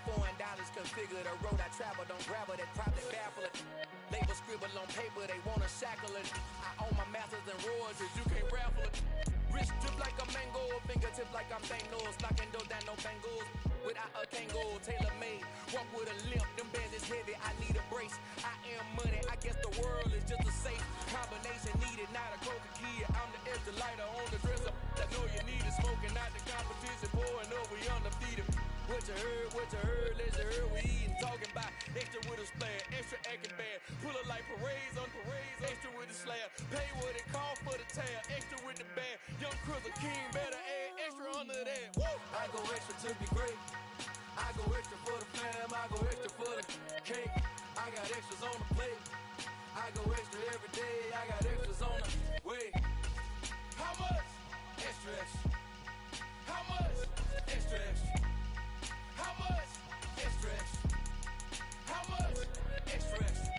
foreign dollars configure the road I travel. Don't gravel that probably baffle it. Label scribble on paper, they wanna shackle it. I own my masters and royalties, you can't raffle it. Wrist drip like a mango, fingertip like I'm Thanos. Knocking doors down, no bangles. Without a tango, tailor-made. Walk with a limp, them bands is heavy, I need a brace. I am money, I guess the world is just a safe combination needed, not a coca key. I'm the extra lighter on the dresser. I know you need it, smoking out the competition, pouring up, we undefeated. What you heard, let's you heard, we eating, talking about extra with a splash, extra acting bad. Pull it like parades on parades, extra with the slab. Pay what it cost for the tab, extra with the bag. Young Cruz, a king, better add extra under that. Woo! I go extra to be great. I go extra for the fam, I go extra for the cake. I got extras on the plate. I go extra every day, I got extras on the way. How much? Extra, extra. How much? Extra, extra. How much? Extra, extra. How much? Extra, extra.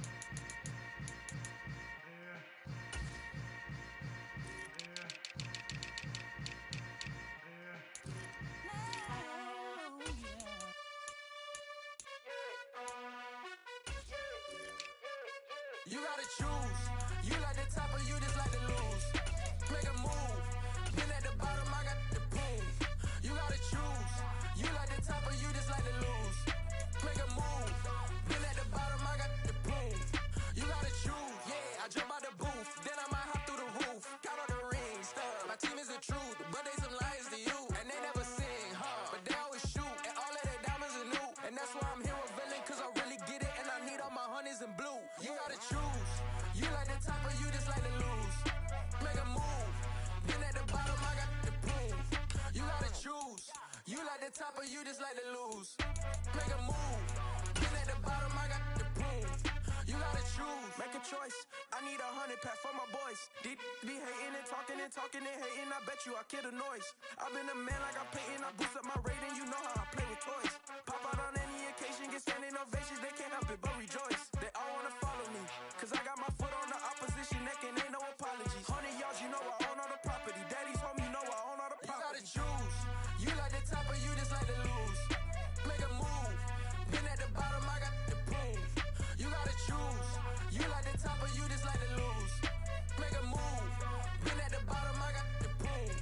You gotta choose. You like the top or you just like to lose. Make a move. Been at the bottom, I got the proof. You gotta choose. You like the top or you just like to lose. Make a move. Been at the bottom, I got the proof. You gotta choose. Yeah, I jump out the booth, then I might hop through the roof. Count all the rings, stuff. My team is the truth, but they some liars to you. And they never sing, but they always shoot. And all of their diamonds are new. And that's why I'm here with villain, cause I really get it. And I need all my honeys in blue. You gotta choose. You like the top or you just like to lose. Make a move. Been at the bottom, I got the proof. You gotta choose. You like the top or you just like to lose. Make a move. Been at the bottom, I got the proof. You gotta choose. Make a choice. I need 100 pack for my boys. Deep be hating and talking and talking and hating. I bet you I kill the noise. I've been a man like I'm Peyton. I boost up my rating. You know how I play with toys. Pop out on any occasion, get standing ovations. They can't help it but rejoice. They all wanna follow me, cause I got my foot on the opposition neck and ain't no apologies. 100 yards, you know I own all the property. Daddy's home, you know I own all the property. You gotta choose. You like the top or you just like to lose. Make a move. Been at the bottom, I got the proof. You gotta choose. You like the top or you just like to lose. Make a move. Been at the bottom, I got the proof.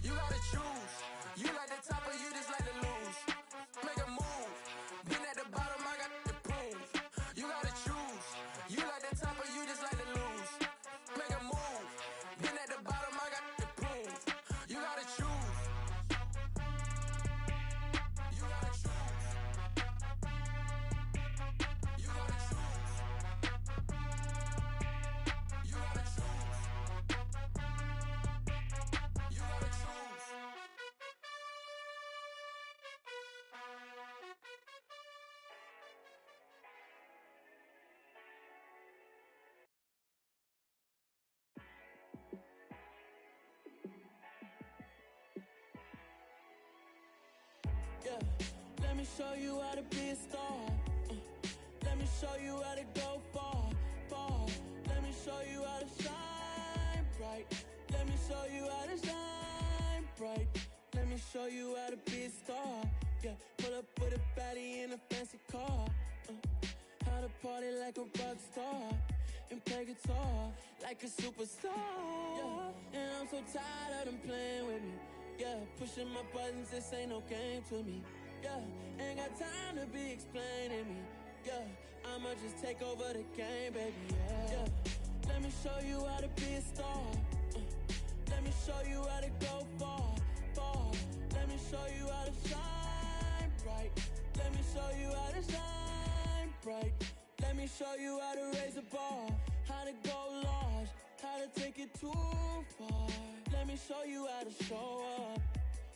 You gotta choose. You like the top or you just like to lose. Make a move. Been at the bottom, I got the proof. You gotta choose. You like the top or you just like to lose. Make a move. Been at the bottom, I got the proof. You gotta choose. You gotta choose. You gotta choose. You gotta choose. You gotta choose. Yeah, let me show you how to be a star. Let me show you how to go far, far. Let me show you how to shine bright. Let me show you how to shine bright. Let me show you how to be a star. Yeah, pull up with a baddie in a fancy car. How to party like a rock star and play guitar like a superstar. Yeah, and I'm so tired of them playing with me. Yeah, pushing my buttons, this ain't no game to me. Yeah, ain't got time to be explaining me. Yeah, I'ma just take over the game, baby. Yeah, let me show you how to be a star. Let me show you how to go far, far. Let me show you how to shine bright. Let me show you how to shine bright. Let me show you how to raise the bar, how to go large, how to take it too far. Let me show you how to show up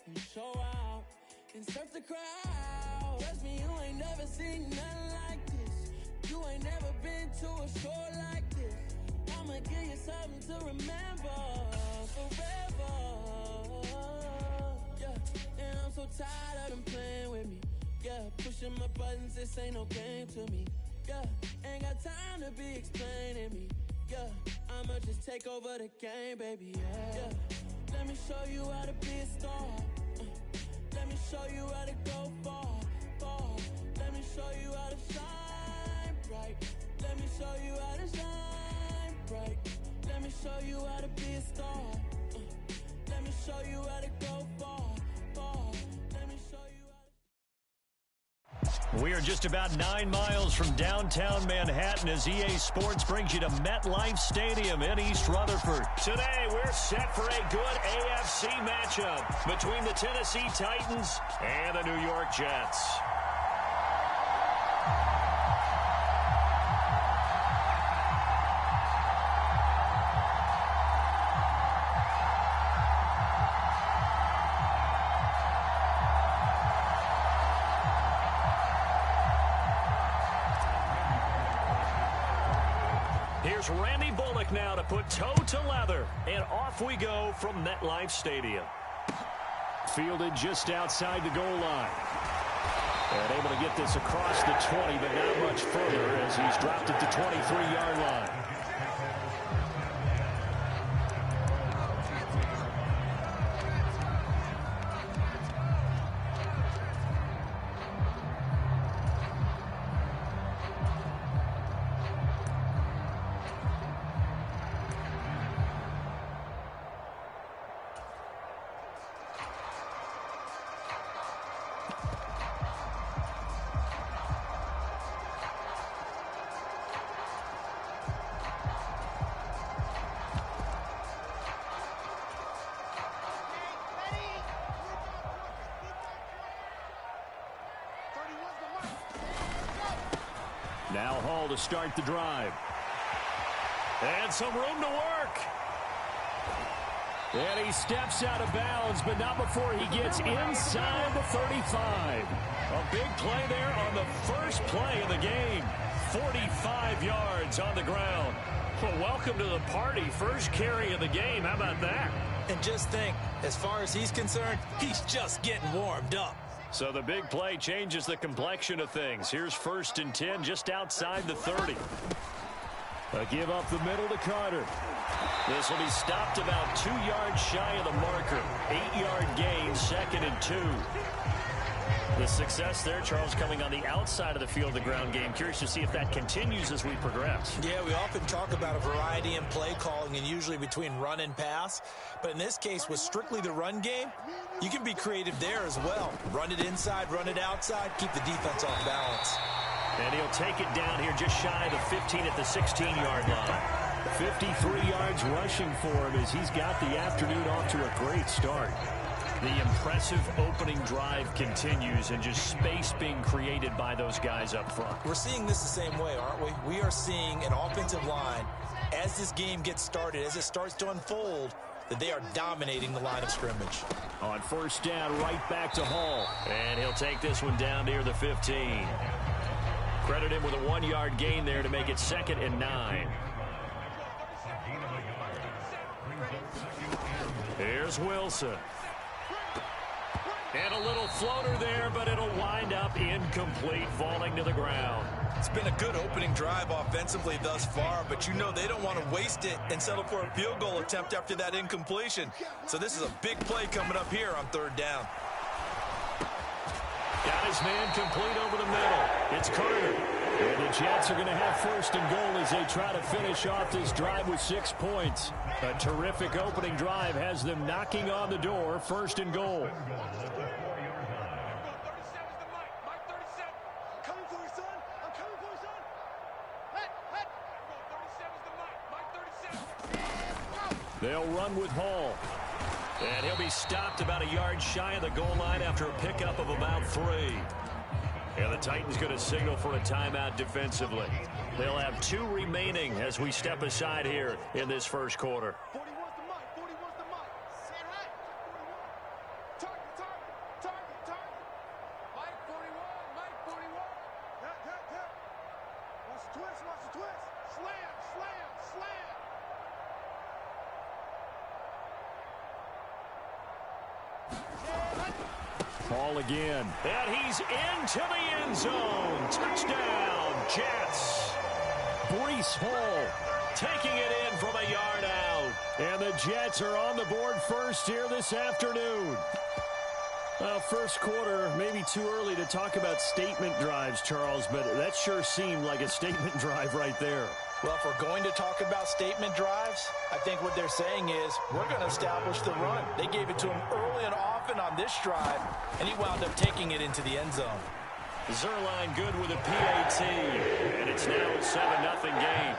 and show out and surf the crowd. Trust me, you ain't never seen nothing like this. You ain't never been to a show like this. I'ma give you something to remember forever. Yeah, and I'm so tired of them playing with me. Yeah, pushing my buttons, this ain't no game to me. Yeah, ain't got time to be explaining me. Yeah, I'ma just take over the game, baby. Yeah, let me show you how to be a star. Let me show you how to go far, far. show you how to shine bright. Let me show you how to shine bright. Let me show you how to be a star. Let me show you how to go far, far. Let me show you how to... We are just about 9 miles from downtown Manhattan as EA Sports brings you to MetLife Stadium in East Rutherford. Today, we're set for a good AFC matchup between the Tennessee Titans and the New York Jets. Here's Randy Bullock now to put toe to leather, and off we go from MetLife Stadium. Fielded just outside the goal line. And able to get this across the 20, but not much further as he's dropped it to 23-yard line. Now Hall to start the drive. And some room to work. And he steps out of bounds, but not before he gets inside the 35. A big play there on the first play of the game. 45 yards on the ground. Well, welcome to the party. First carry of the game. How about that? And just think, as far as he's concerned, he's just getting warmed up. So the big play changes the complexion of things. Here's 1st and 10 just outside the 30. A give up the middle to Carter. This will be stopped about 2 yards shy of the marker. 8-yard gain, 2nd and 2. The success there, Charles, coming on the outside of the field, the ground game. Curious to see if that continues as we progress. Yeah, we often talk about a variety in play calling and usually between run and pass. But in this case, with strictly the run game, you can be creative there as well. Run it inside, run it outside, keep the defense off balance. And he'll take it down here just shy of the 15 at the 16-yard line. 53 yards rushing for him as he's got the afternoon off to a great start. The impressive opening drive continues and just space being created by those guys up front. We're seeing this the same way, aren't we? We are seeing an offensive line, as this game gets started, as it starts to unfold, that they are dominating the line of scrimmage. On 1st down, right back to Hall. And he'll take this one down near the 15. Credit him with a 1-yard gain there to make it 2nd and 9. Here's Wilson. And a little floater there, but it'll wind up incomplete, falling to the ground. It's been a good opening drive offensively thus far, but you know they don't want to waste it and settle for a field goal attempt after that incompletion. So this is a big play coming up here on 3rd down. Got his man complete over the middle. It's Carter. And the Jets are going to have 1st and goal as they try to finish off this drive with 6 points. A terrific opening drive has them knocking on the door. 1st and goal. They'll run with Hall. And he'll be stopped about a yard shy of the goal line after a pickup of about 3. And the Titans going to signal for a timeout defensively. They'll have 2 remaining as we step aside here in this first quarter. Ball again. And he's into the end zone. Touchdown, Jets. Breece Hall taking it in from a yard out. And the Jets are on the board first here this afternoon. Well, first quarter, maybe too early to talk about statement drives, Charles, but that sure seemed like a statement drive right there. Well, if we're going to talk about statement drives, I think what they're saying is we're going to establish the run. They gave it to him early and often on this drive, and he wound up taking it into the end zone. Zerline good with a PAT, and it's now a 7-0 game.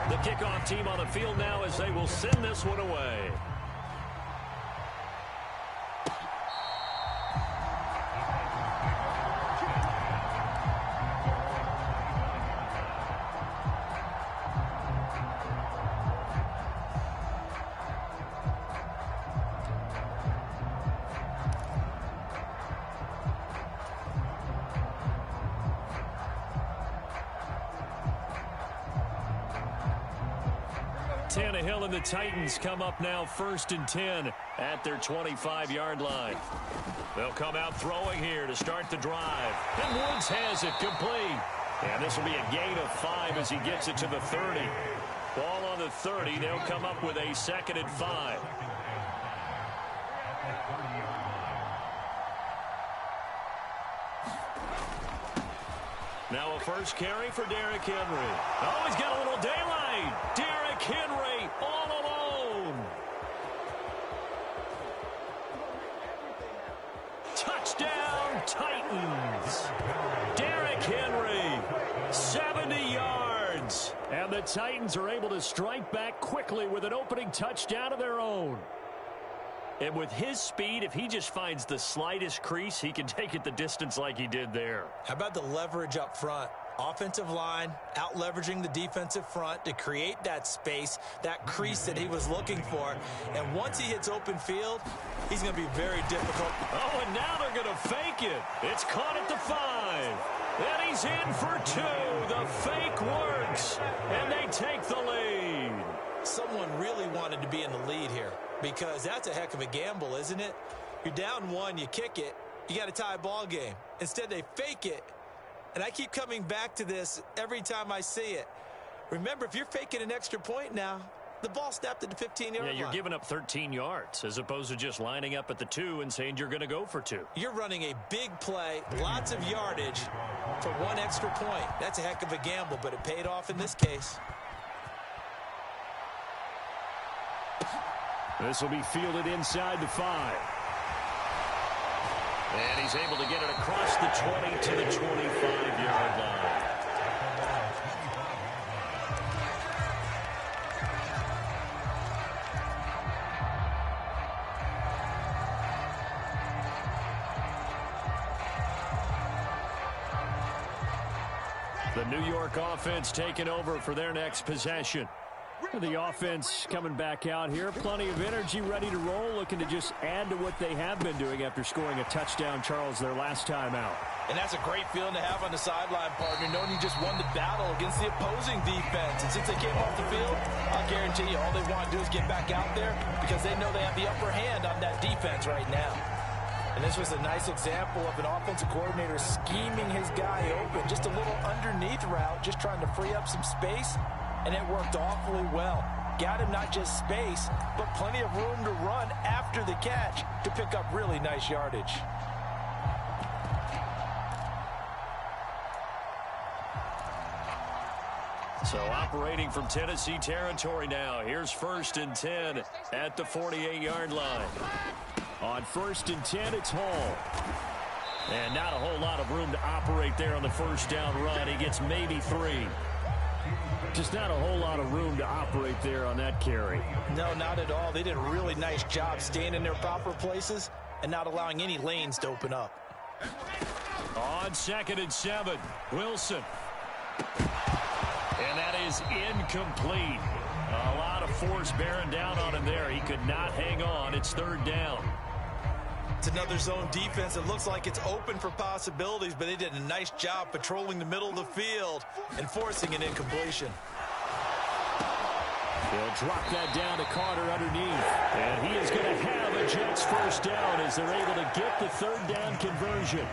The kickoff team on the field now as they will send this one away. Tannehill and the Titans come up now 1st and 10 at their 25-yard line. They'll come out throwing here to start the drive. And Woods has it complete. And this will be a gain of 5 as he gets it to the 30. Ball on the 30. They'll come up with a 2nd and 5. Now a first carry for Derrick Henry. Oh, he's got a little daylight. Derrick Henry all alone. Touchdown, Titans. Derrick Henry, 70 yards. And the Titans are able to strike back quickly with an opening touchdown of their own. And with his speed, if he just finds the slightest crease, he can take it the distance like he did there. How about the leverage up front? Offensive line out leveraging the defensive front to create that space, that crease that he was looking for. And once he hits open field, he's going to be very difficult. Oh, and now they're going to fake it. It's caught at the 5. And he's in for 2. The fake works. And they take the lead. Someone really wanted to be in the lead here because that's a heck of a gamble, isn't it? You're down 1, you kick it, you got a tie ball game. Instead, they fake it. And I keep coming back to this every time I see it. Remember, if you're faking an extra point now, the ball snapped at the 15-yard line. Yeah, you're giving up 13 yards as opposed to just lining up at the 2 and saying you're going to go for 2. You're running a big play, lots of yardage for 1 extra point. That's a heck of a gamble, but it paid off in this case. This will be fielded inside the 5. And he's able to get it across the 20 to the 25-yard line. The New York offense taking over for their next possession. The offense coming back out here. Plenty of energy, ready to roll, looking to just add to what they have been doing after scoring a touchdown, Charles, their last time out. And that's a great feeling to have on the sideline, partner, knowing you just won the battle against the opposing defense. And since they came off the field, I'll guarantee you all they want to do is get back out there because they know they have the upper hand on that defense right now. And this was a nice example of an offensive coordinator scheming his guy open. Just a little underneath route, just trying to free up some space. And it worked awfully well. Got him not just space, but plenty of room to run after the catch to pick up really nice yardage. So operating from Tennessee territory now. Here's 1st and 10 at the 48-yard line. On 1st and 10, it's Hall. And not a whole lot of room to operate there on the first down run. He gets maybe 3. Just not a whole lot of room to operate there on that carry. No, not at all. They did a really nice job staying in their proper places and not allowing any lanes to open up. On 2nd and 7, Wilson. And that is incomplete. A lot of force bearing down on him there. He could not hang on. It's 3rd down. It's another zone defense. It looks like it's open for possibilities, but they did a nice job patrolling the middle of the field and forcing an incompletion. They'll drop that down to Carter underneath. And he is going to have a Jets first down as they're able to get the 3rd down conversion.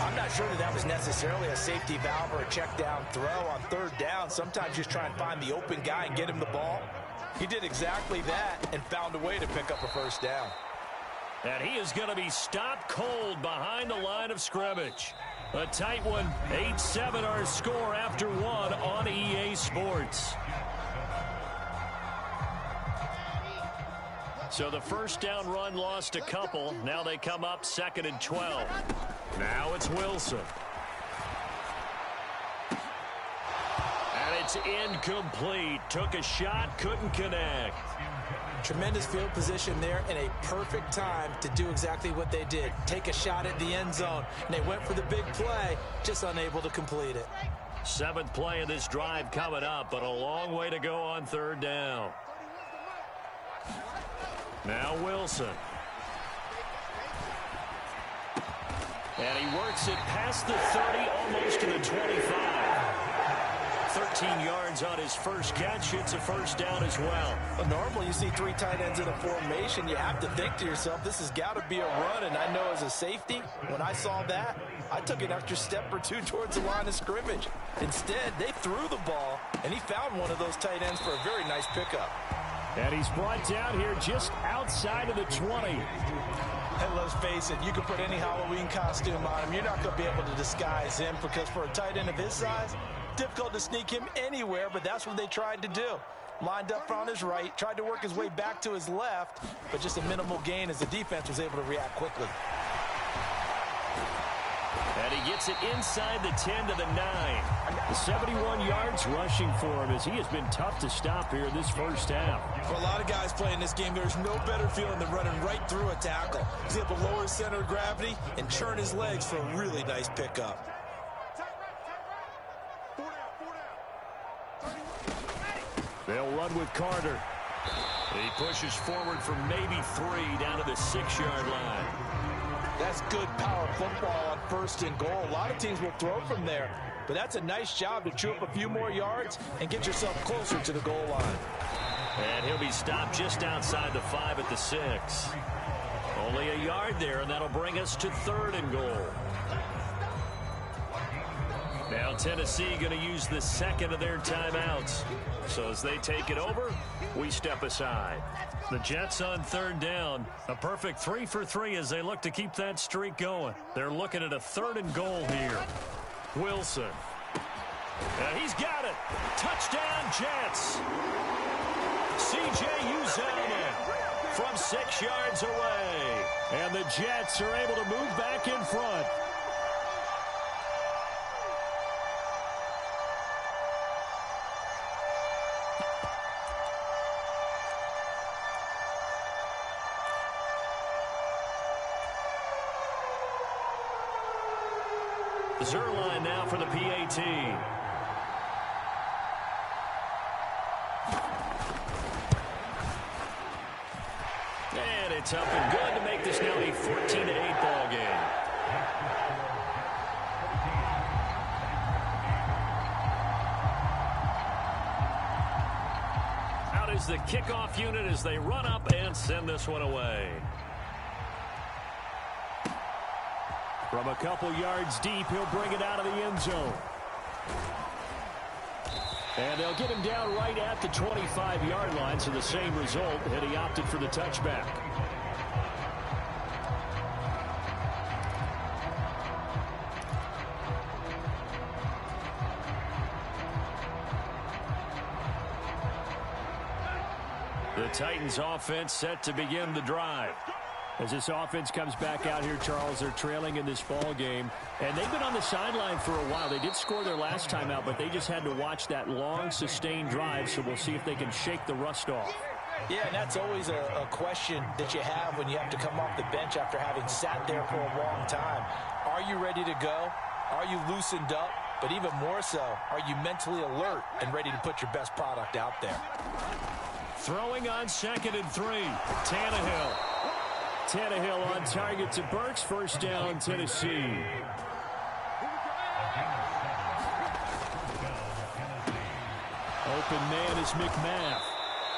I'm not sure that was necessarily a safety valve or a check down throw on 3rd down. Sometimes just try and find the open guy and get him the ball. He did exactly that and found a way to pick up a first down. And he is going to be stopped cold behind the line of scrimmage. A tight one, 8-7 our score after one on EA Sports. So the first down run lost a couple. Now they come up 2nd and 12. Now it's Wilson. And it's incomplete. Took a shot, couldn't connect. Tremendous field position there and a perfect time to do exactly what they did. Take a shot at the end zone. And they went for the big play, just unable to complete it. 7th play of this drive coming up, but a long way to go on 3rd down. Now Wilson. And he works it past the 30, almost to the 25. 13 yards on his first catch. It's a first down as well. Well, normally you see 3 tight ends in a formation. You have to think to yourself, this has got to be a run. And I know as a safety, when I saw that, I took an extra step or 2 towards the line of scrimmage. Instead, they threw the ball, and he found one of those tight ends for a very nice pickup. And he's brought down here just outside of the 20. And let's face it, you can put any Halloween costume on him. You're not going to be able to disguise him because for a tight end of his size, difficult to sneak him anywhere, but that's what they tried to do. Lined up on his right, tried to work his way back to his left, but just a minimal gain as the defense was able to react quickly. And he gets it inside the 10 to the 9. 71 yards rushing for him as he has been tough to stop here in this first half. For a lot of guys playing this game, there's no better feeling than running right through a tackle. He's able to lower his center of gravity and churn his legs for a really nice pickup. They'll run with Carter. He pushes forward for maybe 3 down to the 6-yard line. That's good power football on 1st and goal. A lot of teams will throw from there, but that's a nice job to chew up a few more yards and get yourself closer to the goal line. And he'll be stopped just outside the 5 at the 6. Only a yard there, and that'll bring us to 3rd and goal. Now Tennessee going to use the 2nd of their timeouts. So as they take it over, we step aside. The Jets on 3rd down. A perfect 3 for 3 as they look to keep that streak going. They're looking at a 3rd and goal here. Wilson. And he's got it. Touchdown, Jets. C.J. Uzomah from 6 yards away. And the Jets are able to move back in front. Zerline now for the PAT. And it's up and good to make this now a 14-8 ball game. Out is the kickoff unit as they run up and send this one away. From a couple yards deep, he'll bring it out of the end zone. And they'll get him down right at the 25-yard line, so the same result, and he opted for the touchback. The Titans offense set to begin the drive. As this offense comes back out here, Charles, they're trailing in this ball game. And they've been on the sideline for a while. They did score their last time out, but they just had to watch that long, sustained drive. So we'll see if they can shake the rust off. Yeah, and that's always a question that you have when you have to come off the bench after having sat there for a long time. Are you ready to go? Are you loosened up? But even more so, are you mentally alert and ready to put your best product out there? Throwing on 2nd and 3. Tannehill on target to Burks. First down, Tennessee. Open man is McMath.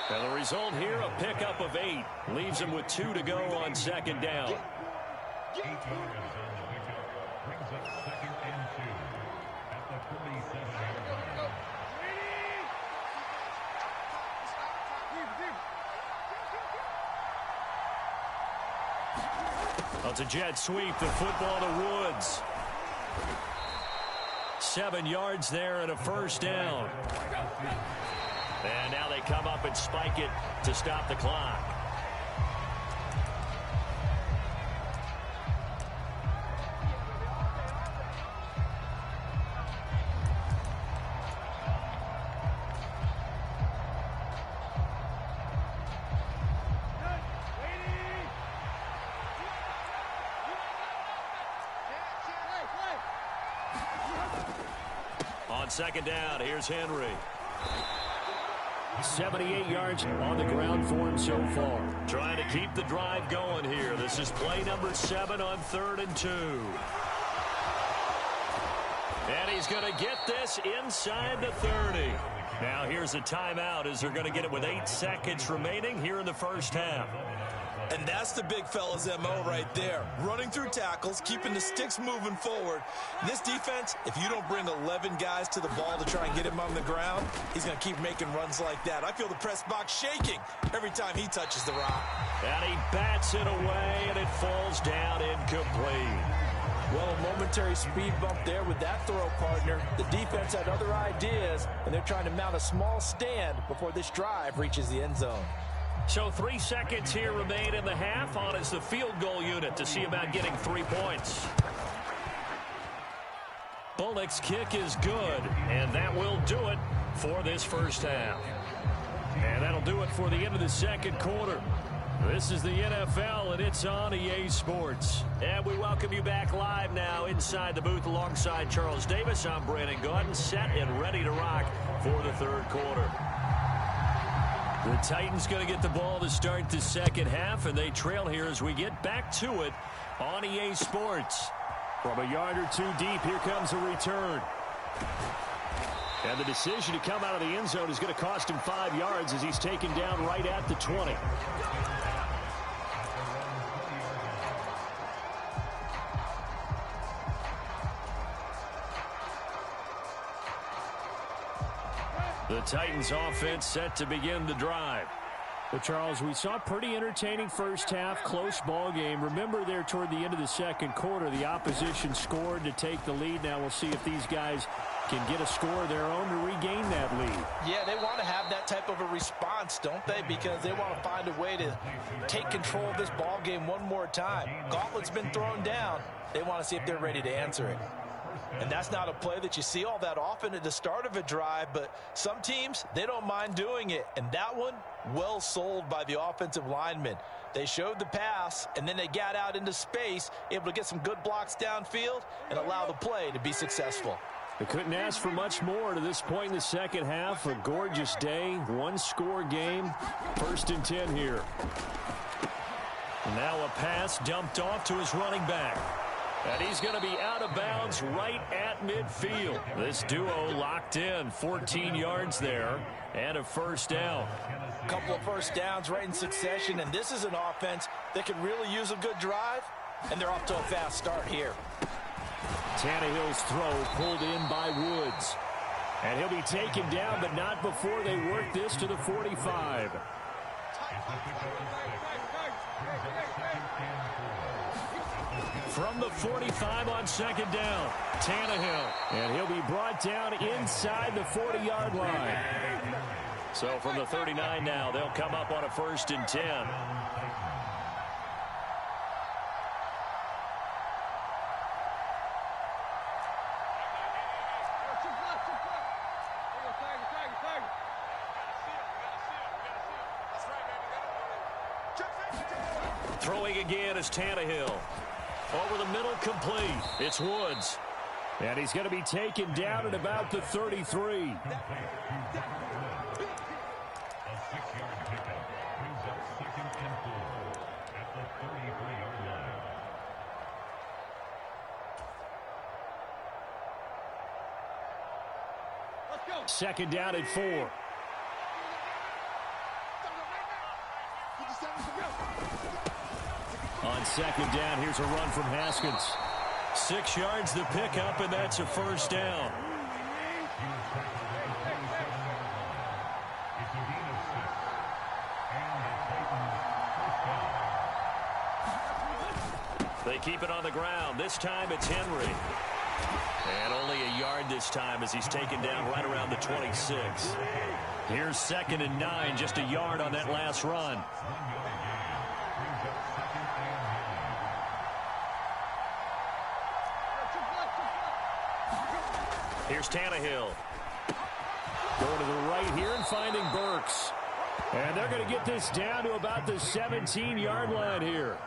And the result here, a pickup of 8. Leaves him with 2 to go on 2nd down. Oh, it's a jet sweep. The football to Woods. 7 yards there and a first down. And now they come up and spike it to stop the clock. On second down, here's Henry. 78 yards on the ground for him so far. Trying to keep the drive going here. This is play number 7 on 3rd and 2. And he's going to get this inside the 30. Now here's a timeout as they're going to get it with 8 seconds remaining here in the first half. And that's the big fella's MO right there. Running through tackles, keeping the sticks moving forward. This defense, if you don't bring 11 guys to the ball to try and get him on the ground, he's going to keep making runs like that. I feel the press box shaking every time he touches the rock. And he bats it away, and it falls down incomplete. Well, a momentary speed bump there with that throw, partner. The defense had other ideas, and they're trying to mount a small stand before this drive reaches the end zone. So 3 seconds here remain in the half. On is the field goal unit to see about getting 3 points. Bullock's kick is good, and that will do it for this first half. And that'll do it for the end of the second quarter. This is the NFL, and it's on EA Sports. And we welcome you back live now inside the booth alongside Charles Davis. I'm Brandon Gaudin, set and ready to rock for the third quarter. The Titans going to get the ball to start the second half, and they trail here as we get back to it on EA Sports. From a yard or 2 deep, here comes a return. And the decision to come out of the end zone is going to cost him 5 yards as he's taken down right at the 20. The Titans offense set to begin the drive. Well, Charles, we saw a pretty entertaining first half, close ball game. Remember there toward the end of the second quarter, the opposition scored to take the lead. Now we'll see if these guys can get a score of their own to regain that lead. Yeah, they want to have that type of a response, don't they? Because they want to find a way to take control of this ball game one more time. Gauntlet's been thrown down. They want to see if they're ready to answer it. And that's not a play that you see all that often at the start of a drive, but some teams, they don't mind doing it. And that one, well sold by the offensive linemen. They showed the pass, and then they got out into space, able to get some good blocks downfield and allow the play to be successful. They couldn't ask for much more to this point in the second half. A gorgeous day, one-score game, 1st and 10 here. And now a pass dumped off to his running back. And he's going to be out of bounds right at midfield. This duo locked in, 14 yards there, and a first down. A couple of first downs right in succession, and this is an offense that can really use a good drive, and they're off to a fast start here. Tannehill's throw pulled in by Woods. And he'll be taken down, but not before they work this to the 45. From the 45 on second down, Tannehill. And he'll be brought down inside the 40-yard line. So from the 39 now, they'll come up on a 1st and 10. Throwing again is Tannehill. Over the middle, complete. It's Woods. And he's going to be taken down at about the 33. Second down at 4. On second down, here's a run from Haskins. 6 yards the pickup, and that's a first down. They keep it on the ground. This time it's Henry. And only a yard this time as he's taken down right around the 26. Here's 2nd and 9, just a yard on that last run. Here's Tannehill. Going to the right here and finding Burks. And they're going to get this down to about the 17-yard line here.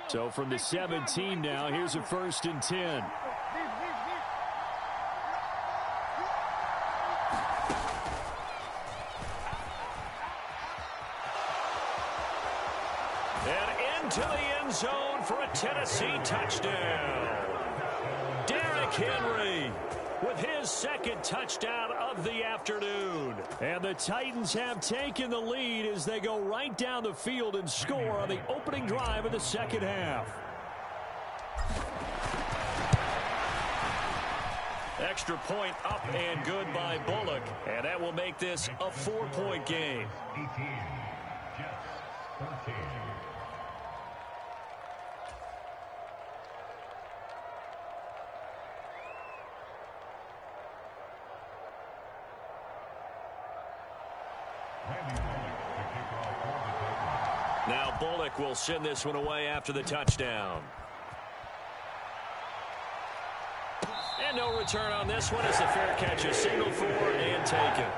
So from the 17 now, here's a 1st and 10. And into the end zone for a Tennessee touchdown. Derrick Henry with his 2nd touchdown of the afternoon. And the Titans have taken the lead as they go right down the field and score on the opening drive of the 2nd half. Extra point up and good by Bullock. And that will make this a 4-point game. 18, Jets, 13. Now Bullock will send this one away after the touchdown. And no return on this one as the fair catch is signaled for and taken.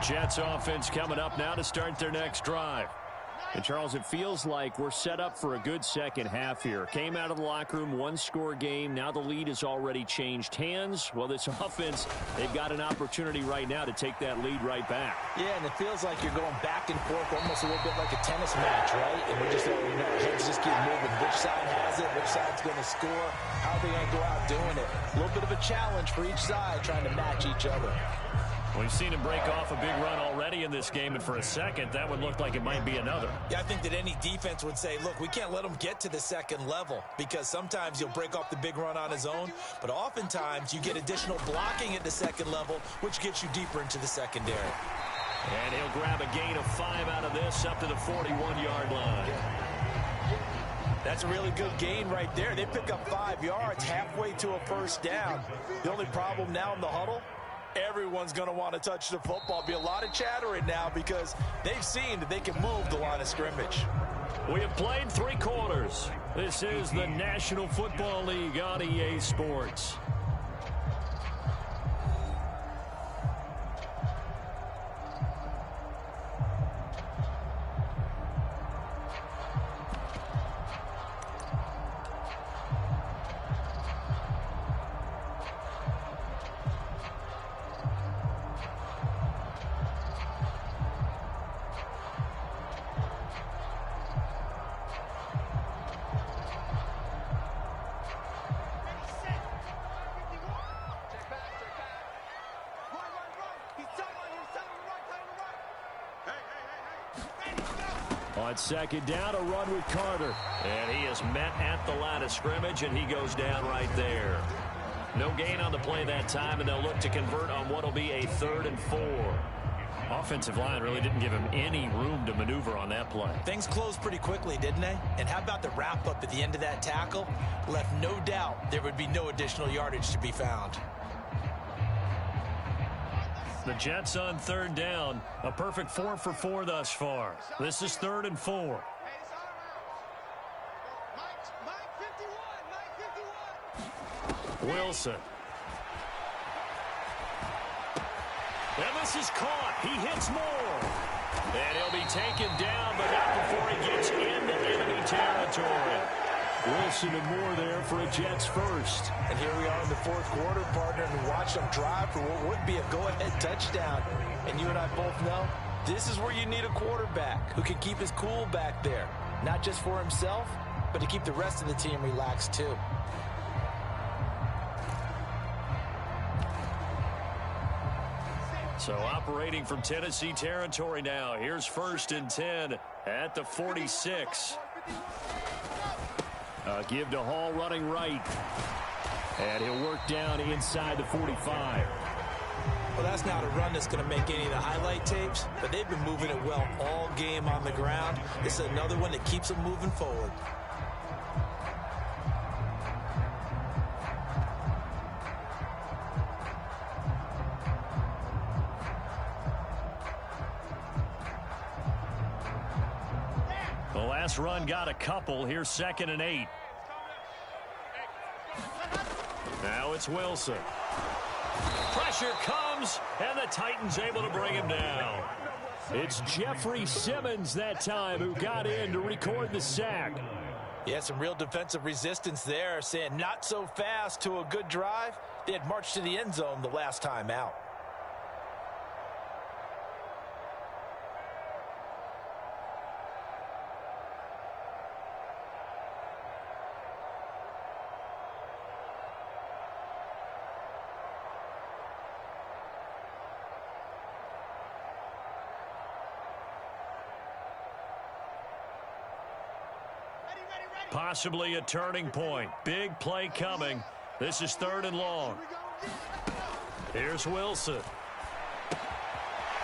Jets offense coming up now to start their next drive. And, Charles, it feels like we're set up for a good second half here. Came out of the locker room, one-score game. Now the lead has already changed hands. Well, this offense, they've got an opportunity right now to take that lead right back. Yeah, and it feels like you're going back and forth almost a little bit like a tennis match, right? And we're just, heads just keep moving. Which side has it? Which side's going to score? How are they going to go out doing it? A little bit of a challenge for each side trying to match each other. We've seen him break off a big run already in this game, and for a second, that would look like it might be another. Yeah, I think that any defense would say, look, we can't let him get to the second level because sometimes he'll break off the big run on his own, but oftentimes you get additional blocking at the second level, which gets you deeper into the secondary. And he'll grab a gain of 5 out of this up to the 41-yard line. That's a really good gain right there. They pick up 5 yards halfway to a first down. The only problem now in the huddle, everyone's going to want to touch the football. Be a lot of chattering now because they've seen that they can move the line of scrimmage. We have played 3 quarters. This is the National Football League on EA Sports. On second down, a run with Carter. And he is met at the line of scrimmage, and he goes down right there. No gain on the play that time, and they'll look to convert on what will be a 3rd and 4. Offensive line really didn't give him any room to maneuver on that play. Things closed pretty quickly, didn't they? And how about the wrap-up at the end of that tackle? Left no doubt there would be no additional yardage to be found. The Jets on 3rd down. A perfect 4 for 4 thus far. This is 3rd and 4. Wilson. And this is caught. He hits more. And he'll be taken down, but not before he gets into enemy territory. Wilson and more there for a Jets first. And here we are in the fourth quarter, partner, and watch them drive for what would be a go-ahead touchdown. And you and I both know this is where you need a quarterback who can keep his cool back there, not just for himself, but to keep the rest of the team relaxed too. So operating from Tennessee territory now. Here's 1st and 10 at the 46. Give to Hall running right. And he'll work down inside the 45. Well, that's not a run that's going to make any of the highlight tapes, but they've been moving it well all game on the ground. This is another one that keeps them moving forward. The last run got a couple. Here's 2nd and 8. Now it's Wilson. Pressure comes, and the Titans able to bring him down. It's Jeffrey Simmons that time who got in to record the sack. Yeah, some real defensive resistance there, saying not so fast to a good drive. They had marched to the end zone the last time out. Possibly a turning point. Big play coming. This is 3rd and long. Here's Wilson.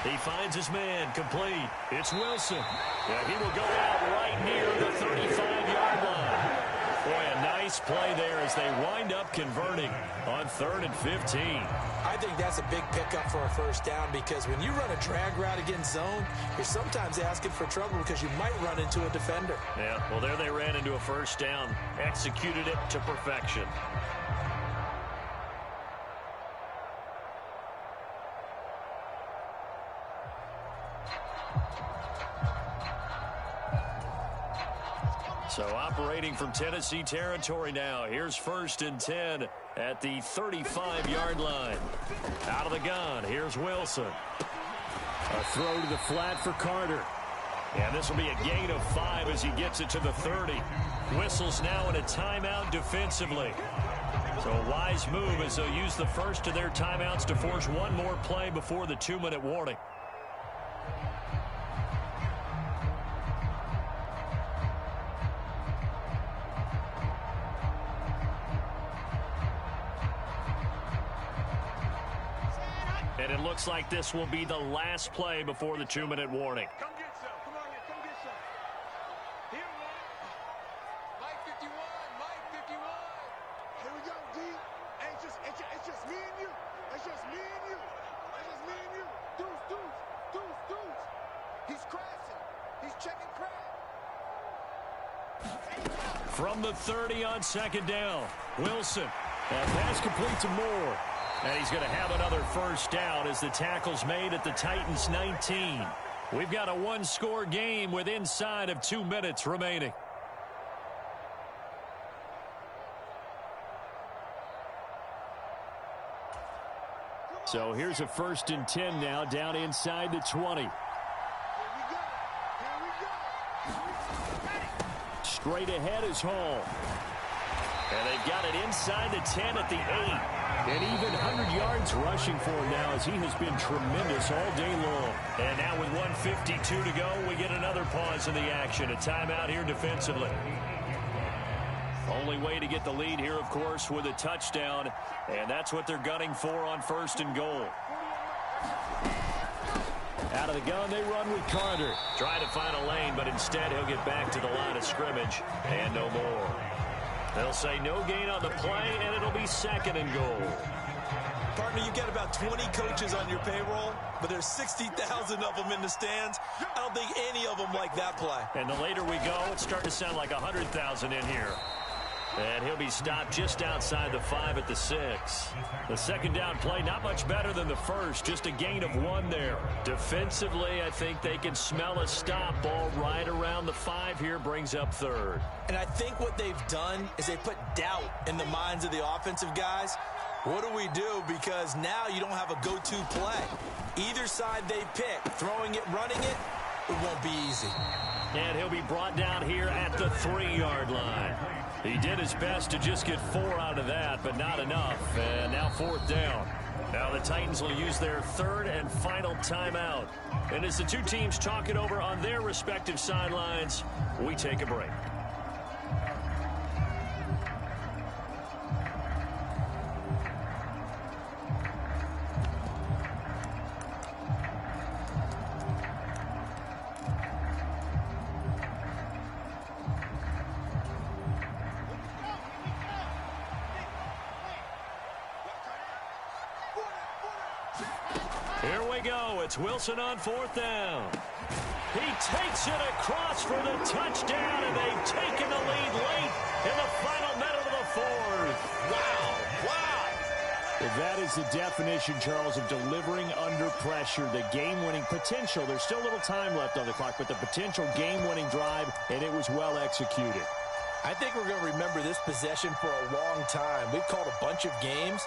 He finds his man complete. It's Wilson. Yeah, he will go out right near the 35-yard line. Boy, a nice play there as they wind up converting on 3rd and 15. I think that's a big pickup for a first down because when you run a drag route against zone, you're sometimes asking for trouble because you might run into a defender. Yeah, well, there they ran into a first down. Executed it to perfection. So operating from Tennessee territory now. Here's 1st and 10 at the 35-yard line. Out of the gun. Here's Wilson. A throw to the flat for Carter. And this will be a gain of 5 as he gets it to the 30. Whistles now in a timeout defensively. So a wise move as they'll use the first of their timeouts to force one more play before the 2-minute warning. And it looks like this will be the last play before the 2-minute warning. Come get some. Come on here. Come get some. Here we go. Mike 51. Mike 51. Here we go, D. Hey, it's just me and you. It's just me and you. It's just me and you. Deuce. He's crashing. He's checking crash. From the 30 on 2nd down. Wilson. That pass complete to Moore. And he's going to have another first down as the tackle's made at the Titans' 19. We've got a one-score game with inside of 2 minutes remaining. So here's a 1st and 10 now down inside the 20. Straight ahead is Hall. And they've got it inside the 10 at the 8. And even 100 yards rushing for him now as he has been tremendous all day long. And now with 1:52 to go, we get another pause in the action. A timeout here defensively. Only way to get the lead here, of course, with a touchdown. And that's what they're gunning for on 1st and goal. Out of the gun, they run with Carter. Trying to find a lane, but instead he'll get back to the line of scrimmage. And no more. They'll say no gain on the play, and it'll be 2nd and goal. Partner, you've got about 20 coaches on your payroll, but there's 60,000 of them in the stands. I don't think any of them like that play. And the later we go, it's starting to sound like 100,000 in here. And he'll be stopped just outside the 5 at the 6. The second down play, not much better than the first, just a gain of 1 there. Defensively, I think they can smell a stop. Ball right around the 5 here, brings up 3rd. And I think what they've done is they put doubt in the minds of the offensive guys. What do we do? Because now you don't have a go-to play. Either side they pick, throwing it, running it, it won't be easy. And he'll be brought down here at the 3-yard line. He did his best to just get 4 out of that, but not enough. And now 4th down. Now the Titans will use their 3rd and final timeout. And as the two teams talk it over on their respective sidelines, we take a break. Here we go. It's Wilson on 4th down. He takes it across for the touchdown, and they've taken the lead late in the final minute of the 4th. Wow. Well, that is the definition, Charles, of delivering under pressure. The game-winning potential. There's still a little time left on the clock, but the potential game-winning drive, and it was well executed. I think we're going to remember this possession for a long time. We've called a bunch of games,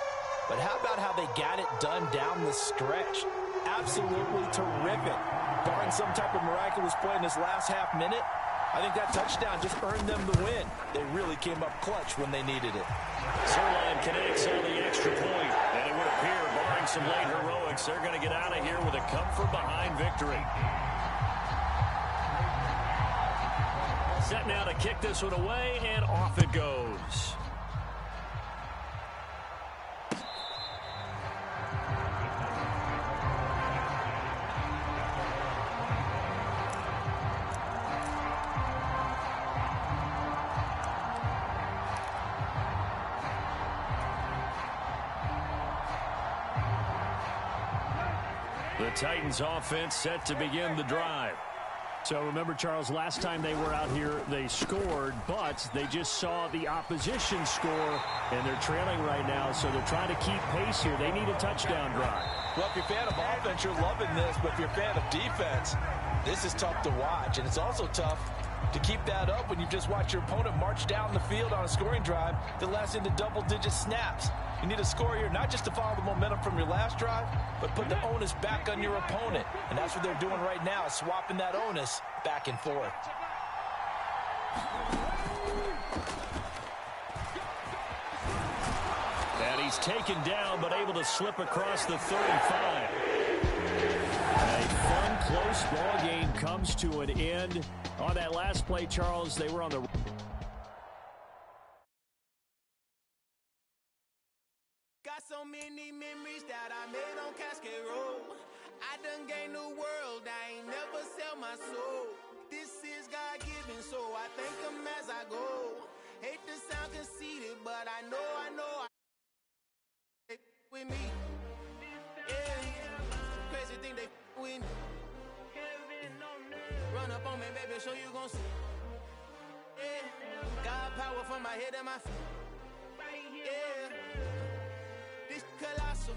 but how about how they got it done down the stretch? Absolutely terrific. Barring some type of miraculous play in this last half minute, I think that touchdown just earned them the win. They really came up clutch when they needed it. Zerline connects on the extra point, and it would appear, barring some late heroics, they're going to get out of here with a come-from-behind victory. Set now to kick this one away, and off it goes. The Titans offense set to begin the drive. So remember, Charles, last time they were out here, they scored, but they just saw the opposition score, and they're trailing right now, so they're trying to keep pace here. They need a touchdown drive. Well, if you're a fan of offense, you're loving this, but if you're a fan of defense, this is tough to watch, and it's also tough to keep that up when you just watch your opponent march down the field on a scoring drive that lasts into double-digit snaps. You need a score here, not just to follow the momentum from your last drive, but put the onus back on your opponent. And that's what they're doing right now, swapping that onus back and forth. And he's taken down, but able to slip across the 35. A fun, close ball game comes to an end. On that last play, Charles, they were on the... Got so many memories that I made on Cascade Road. I done gained the world, I ain't never sell my soul. This is God-given, so I thank him as I go. Hate to sound conceited, but I know with me. Yeah, crazy thing they with me. Run up on me, baby, show you gon' see. Yeah, God power from my head and my feet. Yeah, this colossal.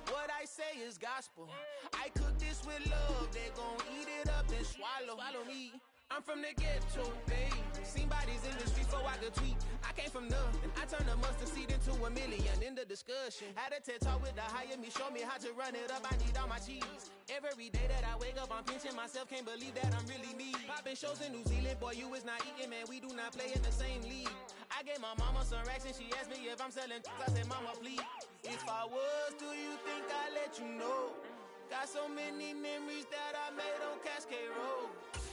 What I say is gospel. I cook this with love. They gon' eat it up and swallow me. I'm from the ghetto, babe. Seen bodies in the streets so I could tweet. I came from nothing. I turned a mustard seed into a million in the discussion. Had a TED talk with the higher me. Show me how to run it up. I need all my cheese. Every day that I wake up, I'm pinching myself. Can't believe that I'm really me. Popping shows in New Zealand. Boy, you is not eating, man. We do not play in the same league. I gave my mama some racks and she asked me if I'm selling. I said, mama, please. If I was, do you think I'd let you know? Got so many memories that I made on Cascade Road.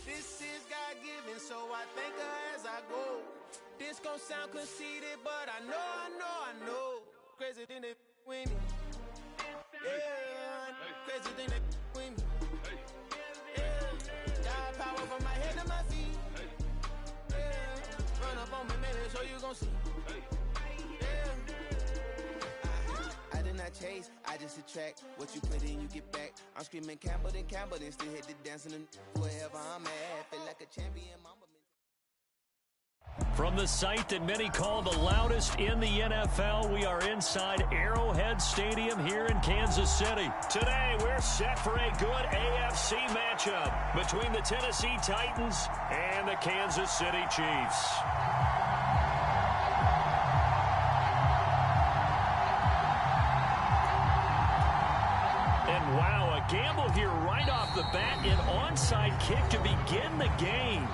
This is God-given, so I thank her as I go. This gon' sound conceited, but I know. Crazy thing they with me. Yeah, crazy thing they with me. Yeah, God power from my head to my feet. Yeah, run up on me, maybe so you gon' see. I did not chase, I just attract. What you put in, you get back. I'm screaming Campbell, then still hit the dancing and wherever I'm at. Feel like a champion, mama. From the site that many call the loudest in the NFL, we are inside Arrowhead Stadium here in Kansas City. Today, we're set for a good AFC matchup between the Tennessee Titans and the Kansas City Chiefs. And wow, a gamble here right off the bat, an onside kick to begin the game.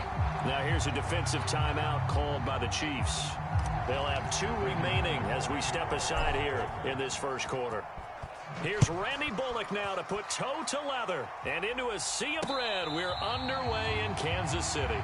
Now here's a defensive timeout called by the Chiefs. They'll have 2 remaining as we step aside here in this first quarter. Here's Randy Bullock now to put toe to leather. And into a sea of red, we're underway in Kansas City.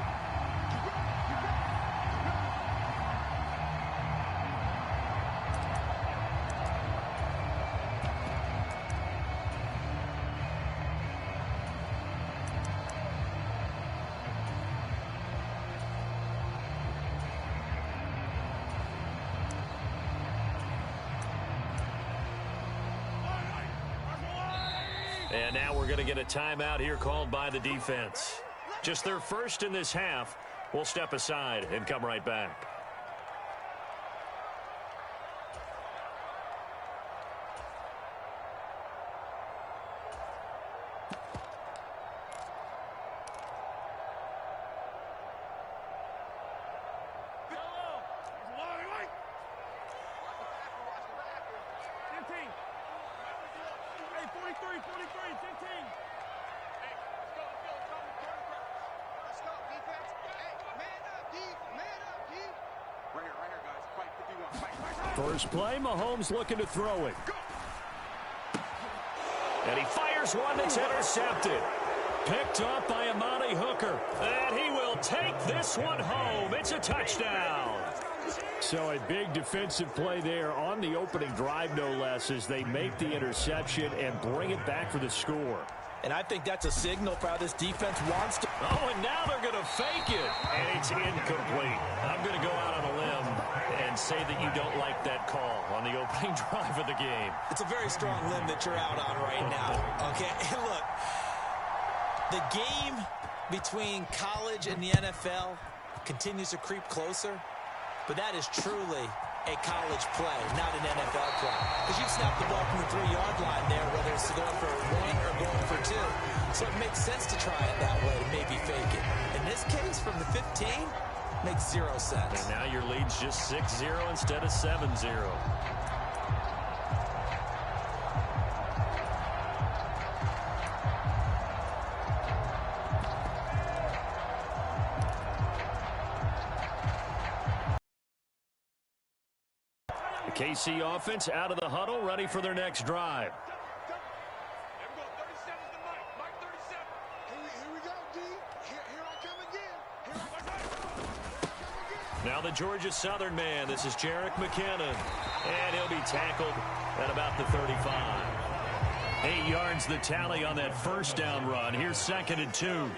And now we're going to get a timeout here called by the defense. Just their first in this half. We'll step aside and come right back. First play, Mahomes looking to throw it. And he fires one that's intercepted. Picked up by Amani Hooker. And he will take this one home. It's a touchdown. So a big defensive play there on the opening drive, no less, as they make the interception and bring it back for the score. And I think that's a signal for how this defense wants to. Oh, and now they're going to fake it. And it's incomplete. I'm going to go out on a limb and say that you don't like that call on the opening drive of the game. It's a very strong limb that you're out on right now. Okay, look, the game between college and the NFL continues to creep closer, but that is truly a college play, not an NFL play. Because you snap the ball from the 3-yard line there, whether it's going for 1 or going for 2. So it makes sense to try it that way to maybe fake it. In this case, from the 15, makes 0 sense. And now your lead's just 6-0 instead of 7-0. The KC offense out of the huddle, ready for their next drive. Now the Georgia Southern man, this is Jerick McKinnon, and he'll be tackled at about the 35. 8 yards the tally on that first down run. Here's 2nd and 2.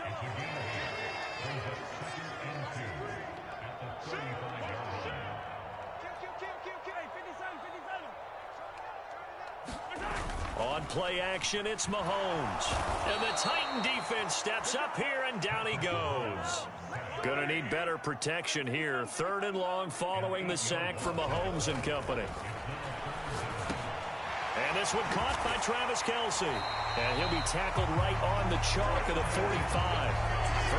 On play action, it's Mahomes. And the Titan defense steps up here, and down he goes. Going to need better protection here. 3rd and long following the sack from Mahomes and company. And this one caught by Travis Kelce. And he'll be tackled right on the chalk of the 45.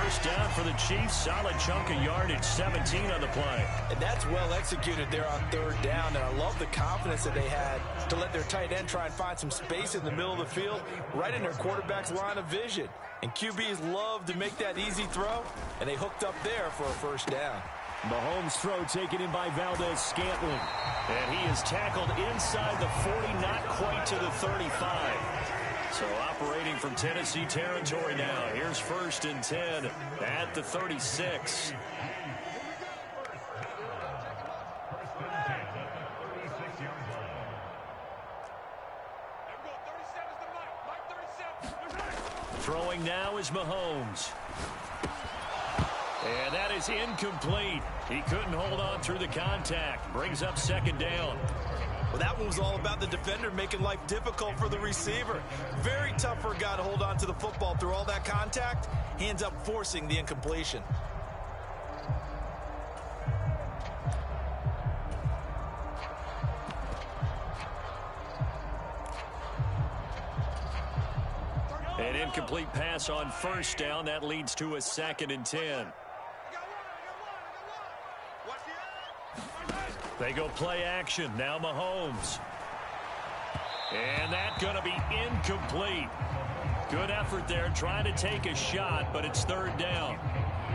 First down for the Chiefs. Solid chunk of yardage, 17 on the play. And that's well executed there on 3rd down. And I love the confidence that they had to let their tight end try and find some space in the middle of the field, right in their quarterback's line of vision. And QBs love to make that easy throw, and they hooked up there for a first down. Mahomes' throw taken in by Valdez-Scantling. And he is tackled inside the 40, not quite to the 35. So operating from Tennessee territory now. Here's 1st and 10 at the 36. Throwing now is Mahomes. And that is incomplete. He couldn't hold on through the contact. Brings up 2nd down. Well, that one was all about the defender making life difficult for the receiver. Very tough for a guy to hold on to the football through all that contact. He ends up forcing the incompletion. An incomplete pass on first down. That leads to a 2nd and 10. They go play action. Now Mahomes. And that's going to be incomplete. Good effort there, trying to take a shot, but it's 3rd down.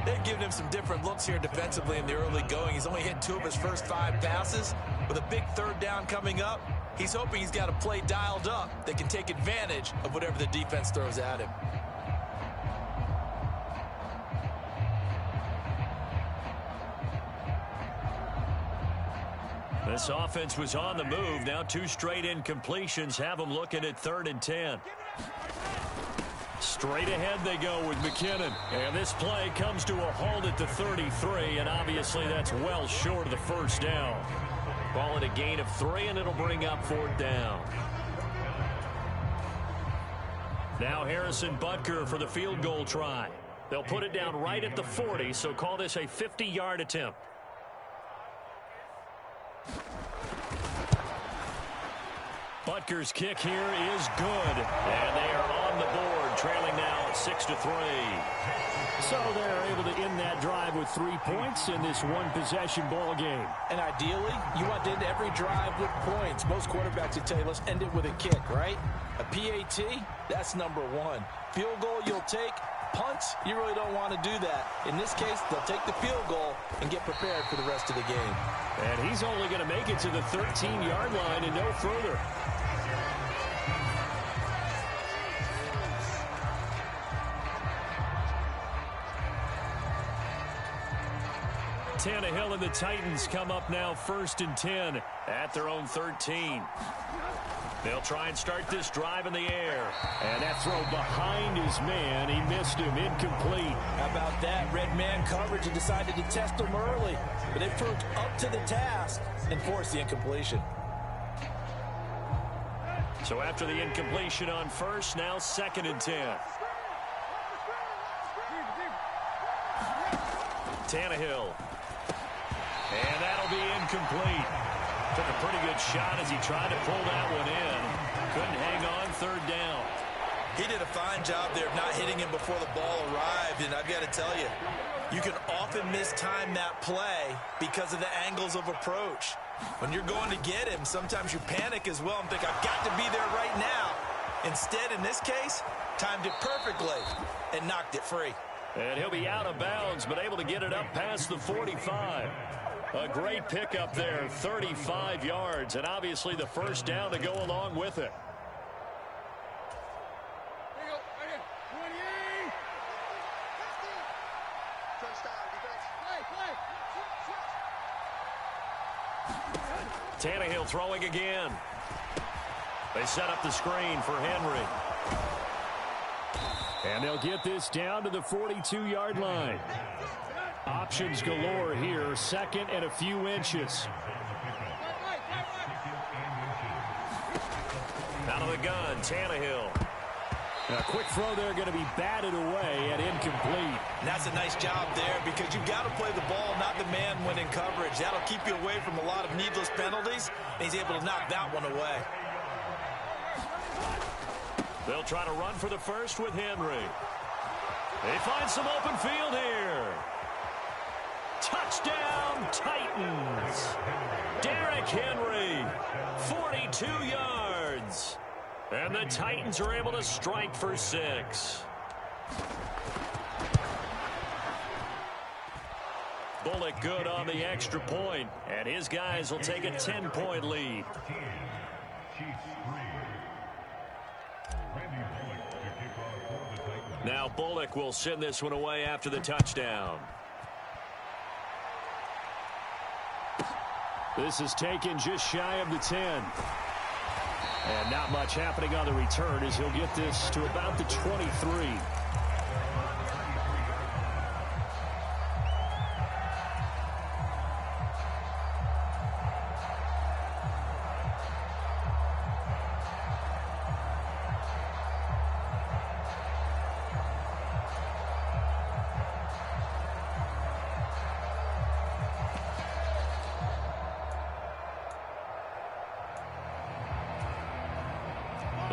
They've given him some different looks here defensively in the early going. He's only hit 2 of his first 5 passes. With a big 3rd down coming up, he's hoping he's got a play dialed up that can take advantage of whatever the defense throws at him. This offense was on the move. Now 2 straight incompletions have them looking at 3rd and 10. Straight ahead they go with McKinnon. And this play comes to a halt at the 33, and obviously that's well short of the first down. Ball at a gain of 3, and it'll bring up 4th down. Now Harrison Butker for the field goal try. They'll put it down right at the 40, so call this a 50-yard attempt. Butker's kick here is good, and they are on the board, trailing now 6-3. So they're able to end that drive with 3 points in this one-possession ball game. And ideally, you want to end every drive with points. Most quarterbacks would tell you, let's end it with a kick, right? A PAT, that's number 1. Field goal you'll take. Punts, you really don't want to do that. In this case, they'll take the field goal and get prepared for the rest of the game. And he's only going to make it to the 13-yard line and no further. Tannehill and the Titans come up now 1st and 10 at their own 13. They'll try and start this drive in the air. And that throw behind his man. He missed him. Incomplete. How about that? Red man coverage and decided to test him early. But they proved up to the task and forced the incompletion. So after the incompletion on first, now 2nd and 10. Tannehill. And that'll be incomplete. Took a pretty good shot as he tried to pull that one in. Couldn't hang on, 3rd down. He did a fine job there of not hitting him before the ball arrived. And I've got to tell you, you can often mistime that play because of the angles of approach. When you're going to get him, sometimes you panic as well and think, I've got to be there right now. Instead, in this case, timed it perfectly and knocked it free. And he'll be out of bounds, but able to get it up past the 45. A great pickup there, 35 yards, and obviously the first down to go along with it. Tannehill throwing again. They set up the screen for Henry. And they'll get this down to the 42-yard line. Options galore here, 2nd and a few inches. Out of the gun, Tannehill. A quick throw there going to be batted away and incomplete. And that's a nice job there because you've got to play the ball, not the man when in coverage. That'll keep you away from a lot of needless penalties, and he's able to knock that one away. They'll try to run for the first with Henry. They find some open field here. Touchdown, Titans. Derrick Henry, 42 yards. And the Titans are able to strike for 6. Bullock good on the extra point, and his guys will take a 10-point lead. Now Bullock will send this one away after the touchdown. This is taken just shy of the 10. And not much happening on the return as he'll get this to about the 23.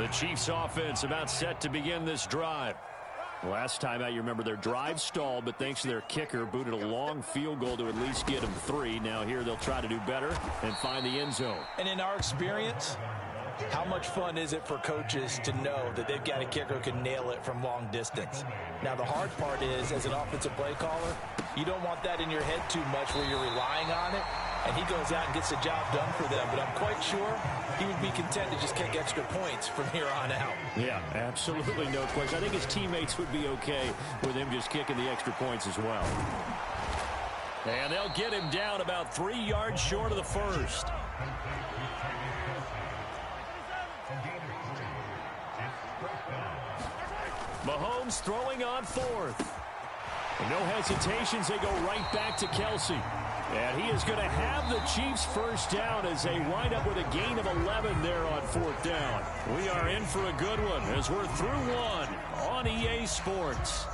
The Chiefs offense about set to begin this drive. Last time out, you remember their drive stalled, but thanks to their kicker, booted a long field goal to at least get them 3. Now here they'll try to do better and find the end zone. And in our experience, how much fun is it for coaches to know that they've got a kicker who can nail it from long distance? Now, the hard part is, as an offensive play caller, you don't want that in your head too much where you're relying on it, and he goes out and gets the job done for them. But I'm quite sure he would be content to just kick extra points from here on out. Yeah, absolutely no question. I think his teammates would be okay with him just kicking the extra points as well. And they'll get him down about 3 yards short of the first. Mahomes throwing on 4th. No hesitations, they go right back to Kelsey. And he is going to have the Chiefs first down as they wind up with a gain of 11 there on 4th down. We are in for a good one as we're through one on EA Sports.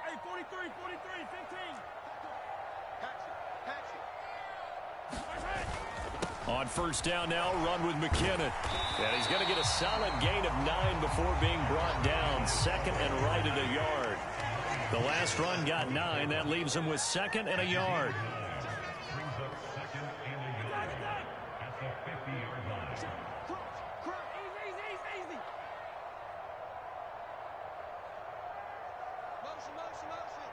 Hey, 43, 15. On first down now, run with McKinnon. And he's going to get a solid gain of 9 before being brought down. Second and right at a yard. The last run got 9. That leaves him with 2nd and a yard. Brings up 2nd and a yard at the 50-yard line. Easy. Motion.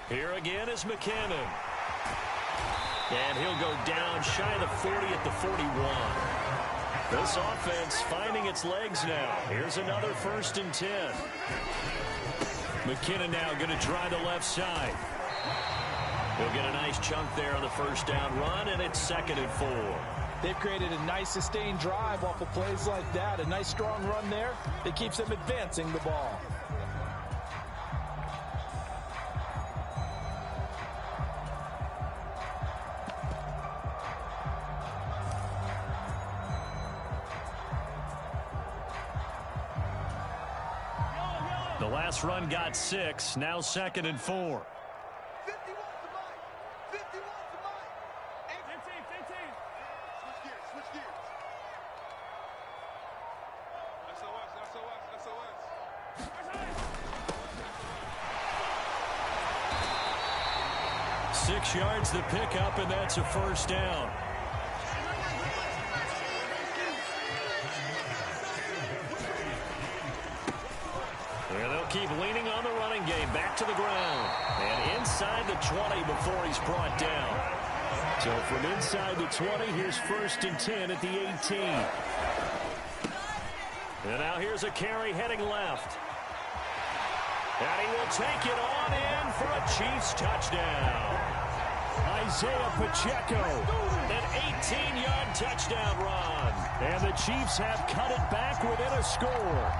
Here again is McKinnon. And he'll go down shy of the 40 at the 41. This offense finding its legs now. Here's another 1st and 10. McKinnon now going to try the left side. He'll get a nice chunk there on the first down run, and it's 2nd and 4. They've created a nice sustained drive off of plays like that. A nice strong run there that keeps them advancing the ball. The last run got 6. Now 2nd and 4. 50 wants the mic. 50 wants the mic. 15. Switch gears. SOS. 6 yards the pickup, and that's a first down. And they'll keep leaning on the running game. Back to the ground. And inside the 20 before he's brought down. So from inside the 20, here's 1st and 10 at the 18. And now here's a carry heading left. And he will take it on in for a Chiefs touchdown. Isaiah Pacheco, an 18-yard touchdown run. And the Chiefs have cut it back within a score.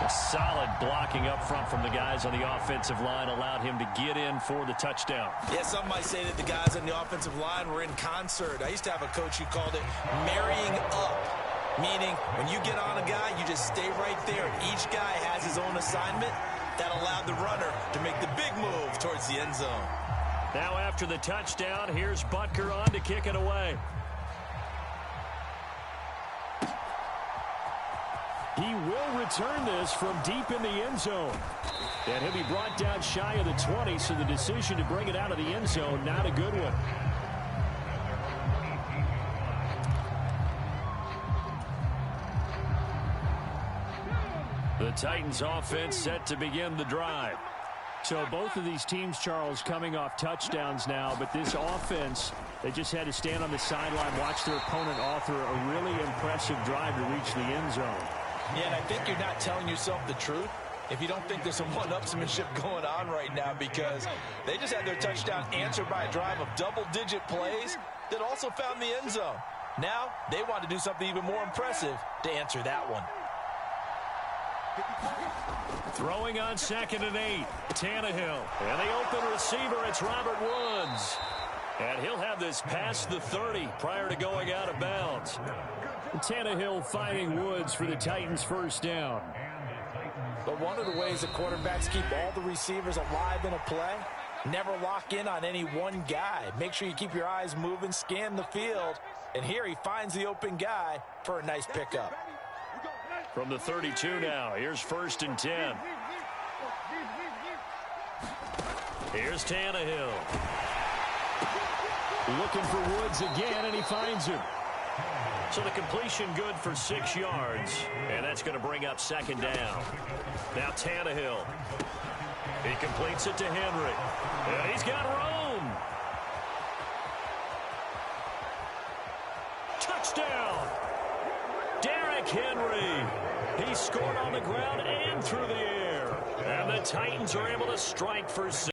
A solid blocking up front from the guys on the offensive line allowed him to get in for the touchdown. Yeah, some might say that the guys on the offensive line were in concert. I used to have a coach who called it marrying up, meaning when you get on a guy, you just stay right there. Each guy has his own assignment. That allowed the runner to make the big move towards the end zone. Now after the touchdown, here's Butker on to kick it away. He will return this from deep in the end zone. And he'll be brought down shy of the 20, so the decision to bring it out of the end zone, not a good one. The Titans offense set to begin the drive. So both of these teams, Charles, coming off touchdowns now, but this offense, they just had to stand on the sideline, watch their opponent author a really impressive drive to reach the end zone. Yeah, and I think you're not telling yourself the truth if you don't think there's some one-upsmanship going on right now, because they just had their touchdown answered by a drive of double-digit plays that also found the end zone. Now they want to do something even more impressive to answer that one. Throwing on 2nd and 8, Tannehill. And the open receiver, it's Robert Woods. And he'll have this past the 30 prior to going out of bounds. Tannehill finding Woods for the Titans' first down. But one of the ways that quarterbacks keep all the receivers alive in a play, never lock in on any one guy. Make sure you keep your eyes moving, scan the field. And here he finds the open guy for a nice pickup. From the 32 now, here's 1st and 10. Here's Tannehill. Looking for Woods again, and he finds him. So the completion good for 6 yards, and that's going to bring up 2nd down. Now Tannehill. He completes it to Henry. And he's got room. Touchdown. Derrick Henry. He scored on the ground and through the air. And the Titans are able to strike for 6.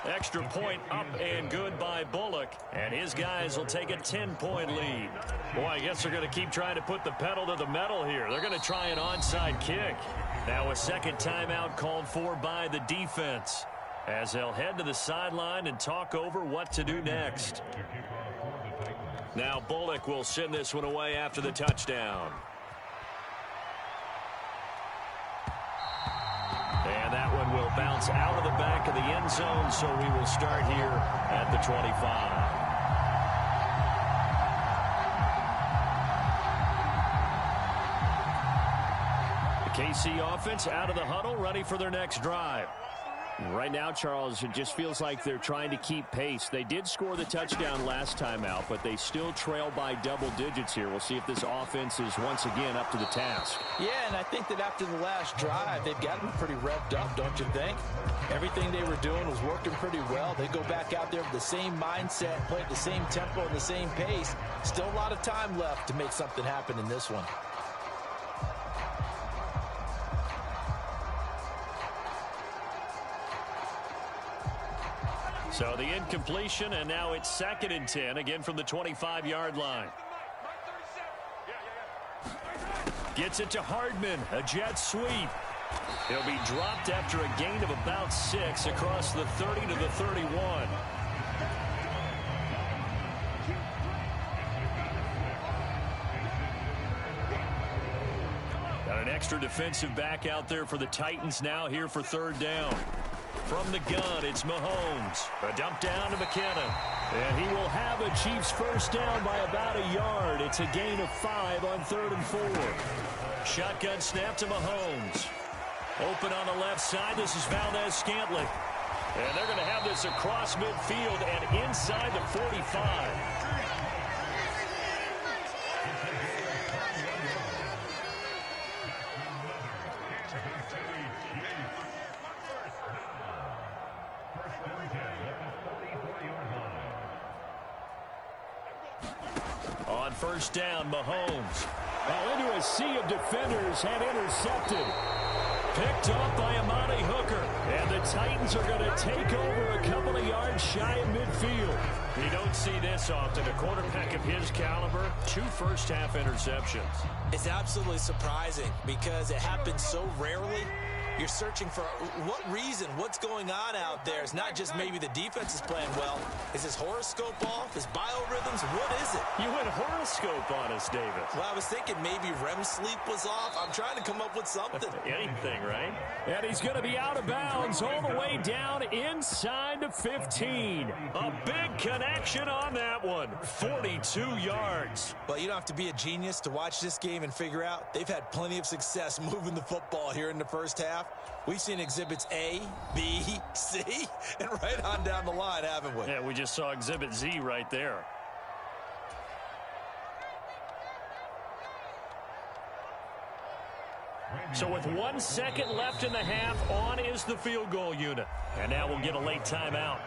Extra point up and good by Bullock, and his guys will take a 10-point lead. Boy, I guess they're going to keep trying to put the pedal to the metal here. They're going to try an onside kick. Now a second timeout called for by the defense as they'll head to the sideline and talk over what to do next. Now Bullock will send this one away after the touchdown. And that one will bounce out of the back of the end zone, so we will start here at the 25. The KC offense out of the huddle, ready for their next drive. Right now, Charles, it just feels like they're trying to keep pace. They did score the touchdown last time out, but they still trail by double digits here. We'll see if this offense is once again up to the task. Yeah, and I think that after the last drive, they've gotten pretty revved up, don't you think? Everything they were doing was working pretty well. They go back out there with the same mindset, play at the same tempo and the same pace. Still a lot of time left to make something happen in this one. So the incompletion, and now it's 2nd and 10, again from the 25-yard line. Gets it to Hardman, a jet sweep. He'll be dropped after a gain of about 6 across the 30 to the 31. Got an extra defensive back out there for the Titans now here for 3rd down. From the gun, it's Mahomes. A dump down to McKinnon. And he will have a Chiefs first down by about a yard. It's a gain of 5 on 3rd and 4. Shotgun snap to Mahomes. Open on the left side. This is Valdez-Scantling. And they're going to have this across midfield and inside the 45. On 1st down, Mahomes. Well, into a sea of defenders and intercepted. Picked up by Amani Hooker. And the Titans are going to take over a couple of yards shy of midfield. You don't see this often. A quarterback of his caliber, 2 first-half interceptions. It's absolutely surprising because it happens so rarely. You're searching for what reason, what's going on out there. It's not just maybe the defense is playing well. Is his horoscope off? His biorhythms? What is it? You went horoscope on us, David. Well, I was thinking maybe REM sleep was off. I'm trying to come up with something. Anything, right? And he's going to be out of bounds all the way down inside the 15. A big connection on that one. 42 yards. Well, you don't have to be a genius to watch this game and figure out they've had plenty of success moving the football here in the first half. We've seen exhibits A, B, C, and right on down the line, haven't we? Yeah, we just saw exhibit Z right there. So with 1 second left in the half, on is the field goal unit. And now we'll get a late timeout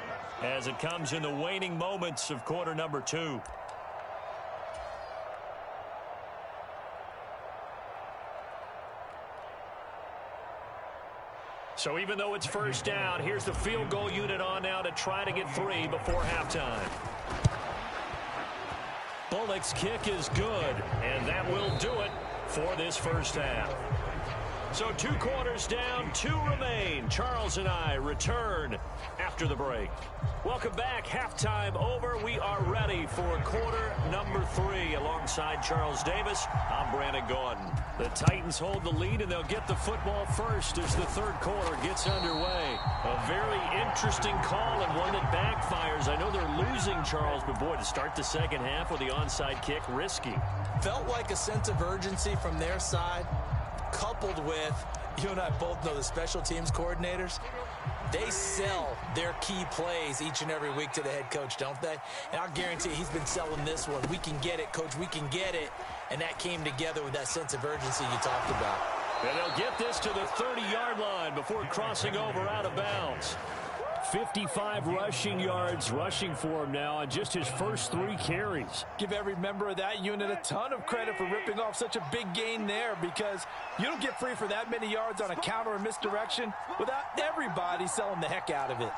as it comes in the waning moments of quarter number 2. So even though it's 1st down, here's the field goal unit on now to try to get 3 before halftime. Bullock's kick is good, and that will do it for this first half. So 2 quarters down, 2 remain. Charles and I return after the break. Welcome back. Halftime over. We are ready for quarter number 3. Alongside Charles Davis, I'm Brandon Gaudin. The Titans hold the lead, and they'll get the football first as the third quarter gets underway. A very interesting call and one that backfires. I know they're losing, Charles, but boy, to start the second half with the onside kick, risky. Felt like a sense of urgency from their side, coupled with, you and I both know the special teams coordinators, they sell their key plays each and every week to the head coach, don't they? And I'll guarantee he's been selling this one. We can get it, coach, we can get it. And that came together with that sense of urgency you talked about. And they'll get this to the 30-yard line before crossing over out of bounds. 55 rushing yards rushing for him now on just his first 3 carries. Give every member of that unit a ton of credit for ripping off such a big gain there, because you don't get free for that many yards on a counter or misdirection without everybody selling the heck out of it.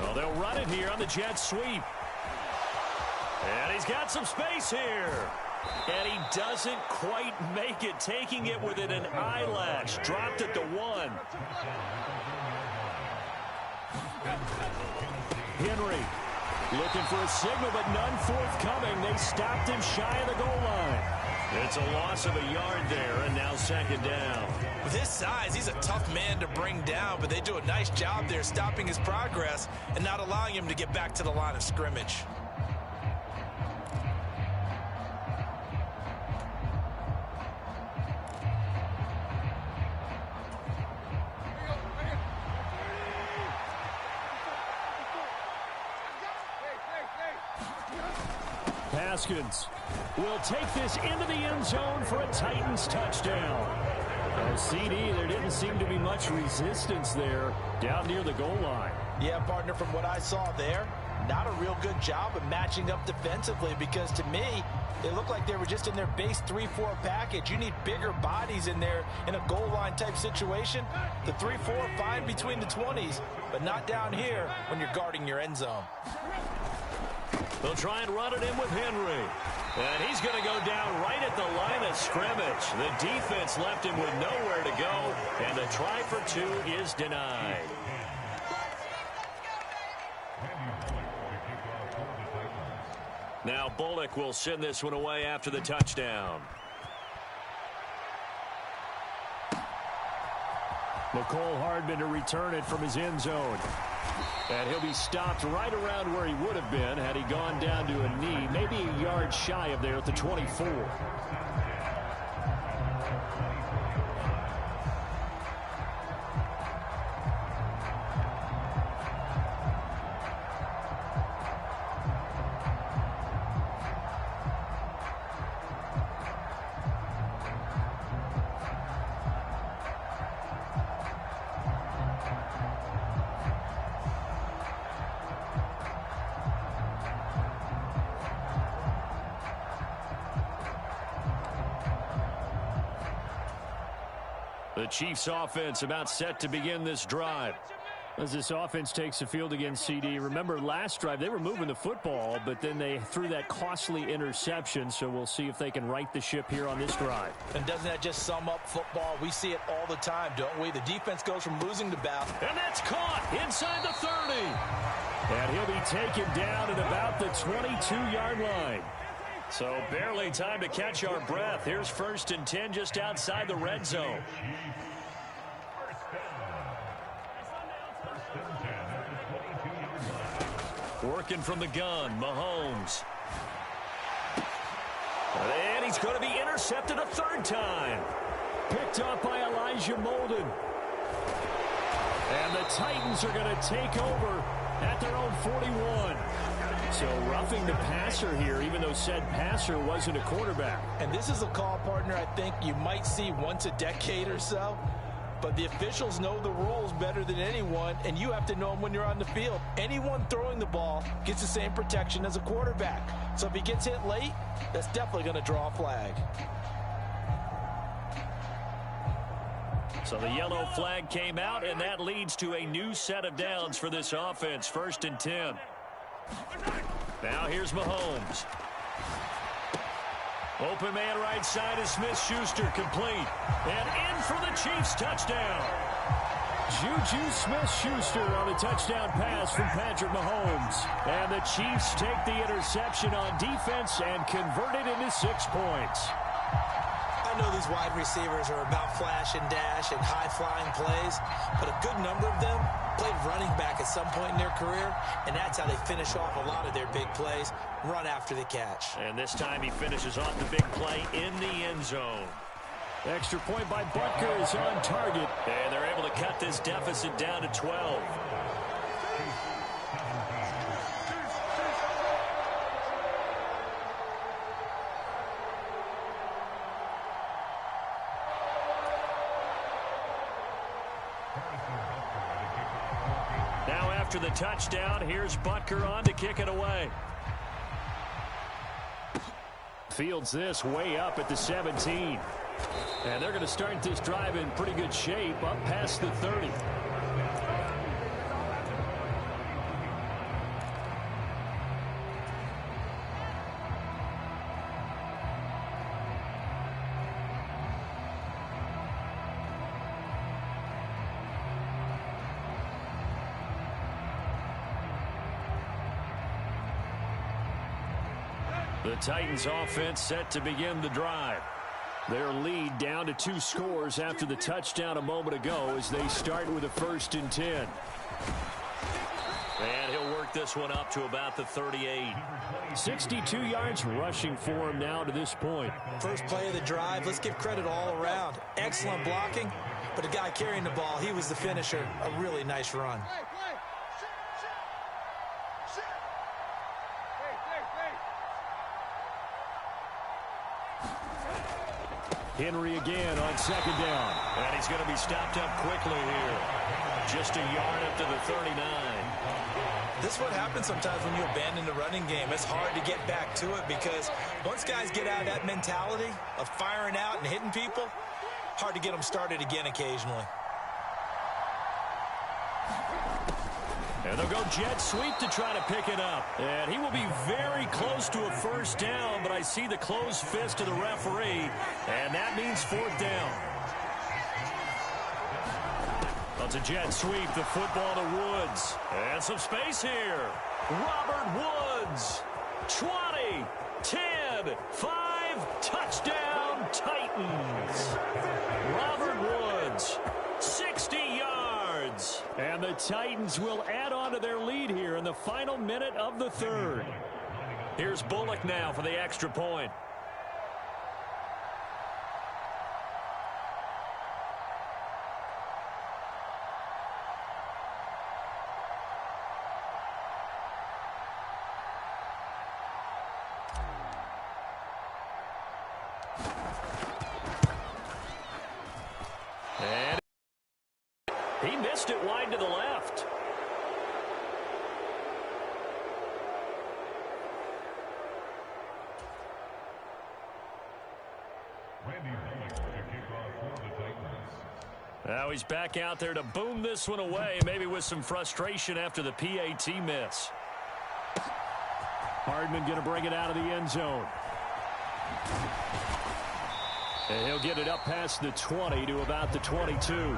Well, they'll run it here on the jet sweep. And he's got some space here. And he doesn't quite make it, taking it within an eyelash. Dropped it to 1. Henry looking for a signal, but none forthcoming. They stopped him shy of the goal line. It's a loss of a yard there, and now second down. With his size, he's a tough man to bring down, but they do a nice job there stopping his progress and not allowing him to get back to the line of scrimmage. Haskins will take this into the end zone for a Titans touchdown. CD, there didn't seem to be much resistance there down near the goal line. Yeah, partner, from what I saw there, not a real good job of matching up defensively, because to me, they looked like they were just in their base 3-4 package. You need bigger bodies in there in a goal line type situation. The 3-4, fine between the 20s, but not down here when you're guarding your end zone. They'll try and run it in with Henry. And he's going to go down right at the line of scrimmage. The defense left him with nowhere to go, and the try for 2 is denied. Now Bullock will send this one away after the touchdown. McCole Hardman to return it from his end zone. And he'll be stopped right around where he would have been had he gone down to a knee, maybe a yard shy of there at the 24. The Chiefs offense about set to begin this drive. As this offense takes the field against CD, remember last drive they were moving the football, but then they threw that costly interception, so we'll see if they can right the ship here on this drive. And doesn't that just sum up football? We see it all the time, don't we? The defense goes from losing to battle. And that's caught inside the 30. And he'll be taken down at about the 22-yard line. So barely time to catch our breath. Here's 1st and 10 just outside the red zone. Working from the gun, Mahomes. And he's going to be intercepted a 3rd time. Picked up by Elijah Molden. And the Titans are going to take over at their own 41. So roughing the passer here, even though said passer wasn't a quarterback. And this is a call, partner, I think you might see once a decade or so. But the officials know the rules better than anyone, and you have to know them when you're on the field. Anyone throwing the ball gets the same protection as a quarterback. So if he gets hit late, that's definitely going to draw a flag. So the yellow flag came out, and that leads to a new set of downs for this offense. 1st and 10. Now here's Mahomes. Open man right side is Smith-Schuster, complete. And in for the Chiefs touchdown. Juju Smith-Schuster on a touchdown pass from Patrick Mahomes. And the Chiefs take the interception on defense and convert it into 6 points. I know these wide receivers are about flash and dash and high-flying plays, but a good number of them played running back at some point in their career, and that's how they finish off a lot of their big plays, run after the catch. And this time he finishes off the big play in the end zone. Extra point by Butker is on target. And they're able to cut this deficit down to 12. Now after the touchdown, here's Butker on to kick it away. Fields this way up at the 17. And they're going to start this drive in pretty good shape up past the 30. The Titans offense set to begin the drive. Their lead down to 2 scores after the touchdown a moment ago as they start with a 1st and 10. And he'll work this one up to about the 38. 62 yards rushing for him now to this point. First play of the drive, let's give credit all around. Excellent blocking, but the guy carrying the ball, he was the finisher. A really nice run. Henry again on 2nd down. And he's going to be stopped up quickly here. Just a yard up to the 39. This is what happens sometimes when you abandon the running game. It's hard to get back to it because once guys get out of that mentality of firing out and hitting people, hard to get them started again occasionally. And they'll go jet sweep to try to pick it up. And he will be very close to a 1st down, but I see the closed fist of the referee, and that means 4th down. Well, it's a jet sweep, the football to Woods. And some space here. Robert Woods. 20, 10, 5, touchdown, Titans. Robert Woods, 60 yards. And the Titans will add on to their lead here in the final minute of the 3rd. Here's Bullock now for the extra point. And he missed it wide to the left. Now he's back out there to boom this one away, maybe with some frustration after the PAT miss. Hardman going to bring it out of the end zone. And he'll get it up past the 20 to about the 22.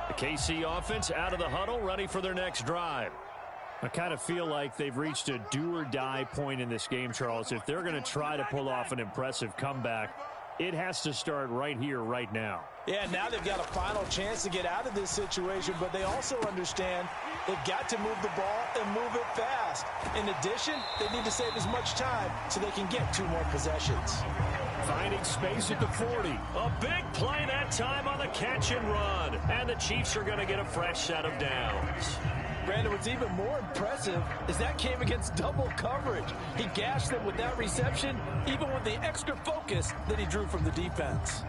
The KC offense out of the huddle, ready for their next drive. I kind of feel like they've reached a do-or-die point in this game, Charles. If they're going to try to pull off an impressive comeback, it has to start right here, right now. Yeah, now they've got a final chance to get out of this situation, but they also understand they've got to move the ball and move it fast. In addition, they need to save as much time so they can get 2 more possessions. Finding space at the 40. A big play that time on the catch and run. And the Chiefs are going to get a fresh set of downs. Brandon, what's even more impressive is that came against double coverage. He gashed them with that reception, even with the extra focus that he drew from the defense.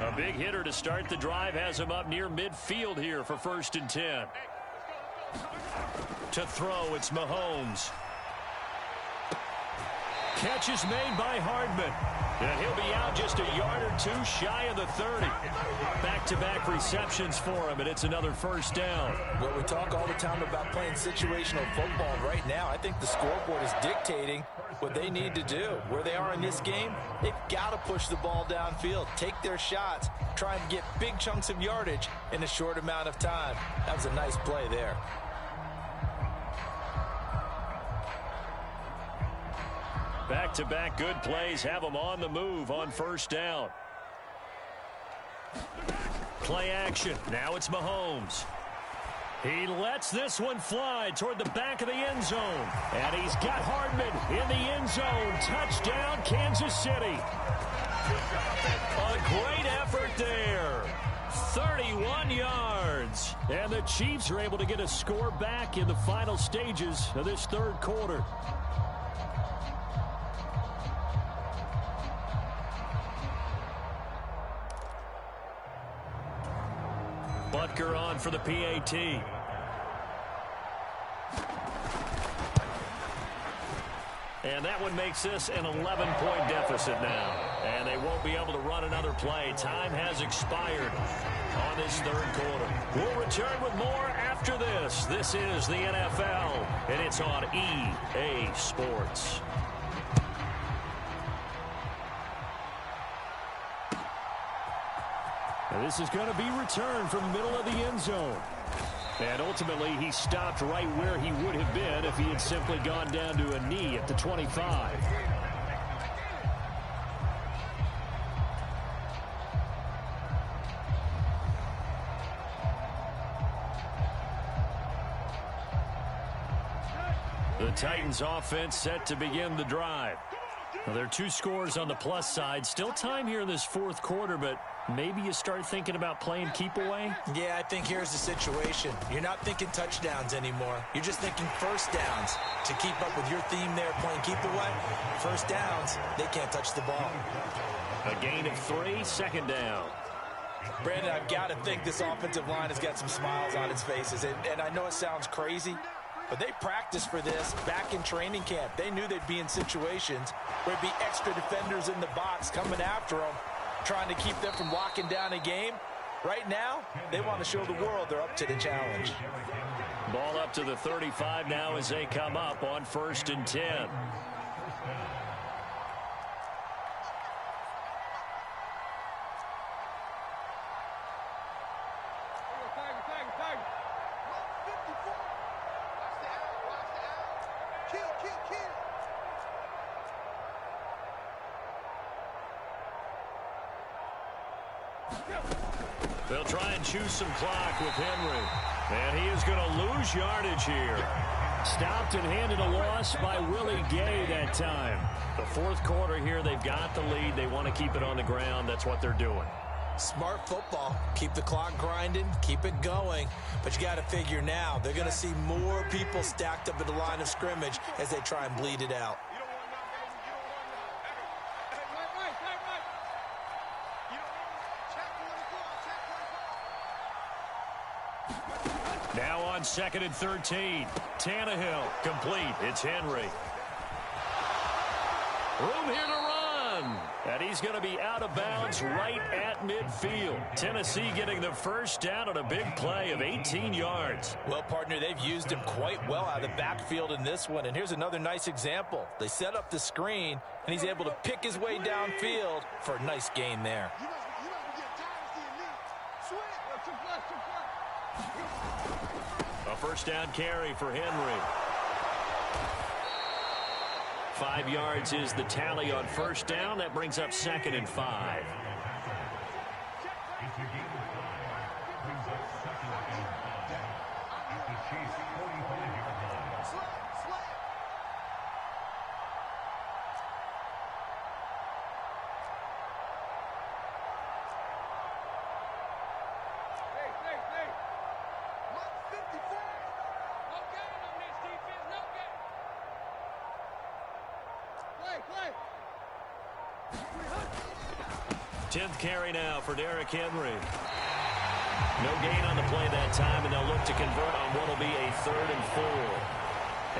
A big hitter to start the drive has him up near midfield here for 1st and 10. To throw, it's Mahomes. Catch is made by Hardman. And he'll be out just a yard or two shy of the 30. Back-to-back receptions for him, and it's another 1st down. Well, we talk all the time about playing situational football. Right now, I think the scoreboard is dictating what they need to do. Where they are in this game, they've got to push the ball downfield, take their shots, try and get big chunks of yardage in a short amount of time. That was a nice play there. Back-to-back good plays have them on the move on 1st down. Play action. Now it's Mahomes. He lets this one fly toward the back of the end zone. And he's got Hardman in the end zone. Touchdown, Kansas City. A great effort there. 31 yards. And the Chiefs are able to get a score back in the final stages of this 3rd quarter. Butker on for the PAT. And that one makes this an 11-point deficit now. And they won't be able to run another play. Time has expired on this 3rd quarter. We'll return with more after this. This is the NFL, and it's on EA Sports. And this is going to be returned from the middle of the end zone. And ultimately, he stopped right where he would have been if he had simply gone down to a knee at the 25. The Titans offense set to begin the drive. Well, there are 2 scores on the plus side. Still time here in this 4th quarter, but maybe you start thinking about playing keep away? Yeah, I think here's the situation. You're not thinking touchdowns anymore. You're just thinking 1st downs. To keep up with your theme there, playing keep away, 1st downs, they can't touch the ball. A gain of 3, 2nd down. Brandon, I've got to think this offensive line has got some smiles on its faces. And I know it sounds crazy, but they practiced for this back in training camp. They knew they'd be in situations where there'd be extra defenders in the box coming after them, trying to keep them from locking down a game. Right now, they want to show the world they're up to the challenge. Ball up to the 35 now as they come up on 1st and 10. They'll try and choose some clock with Henry. And he is going to lose yardage here. Stopped and handed a loss by Willie Gay that time. The 4th quarter here, they've got the lead. They want to keep it on the ground. That's what they're doing. Smart football. Keep the clock grinding. Keep it going. But you got to figure now, they're going to see more people stacked up at the line of scrimmage as they try and bleed it out. Now on 2nd and 13. Tannehill complete. It's Henry. Room here to run. And he's going to be out of bounds right at midfield. Tennessee getting the 1st down on a big play of 18 yards. Well, partner, they've used him quite well out of the backfield in this one. And here's another nice example. They set up the screen, and he's able to pick his way downfield for a nice gain there. A 1st down carry for Henry. 5 yards is the tally on 1st down. That brings up 2nd and 5. Play. 10th carry now for Derrick Henry. No gain on the play that time, and they'll look to convert on what will be a 3rd and 4.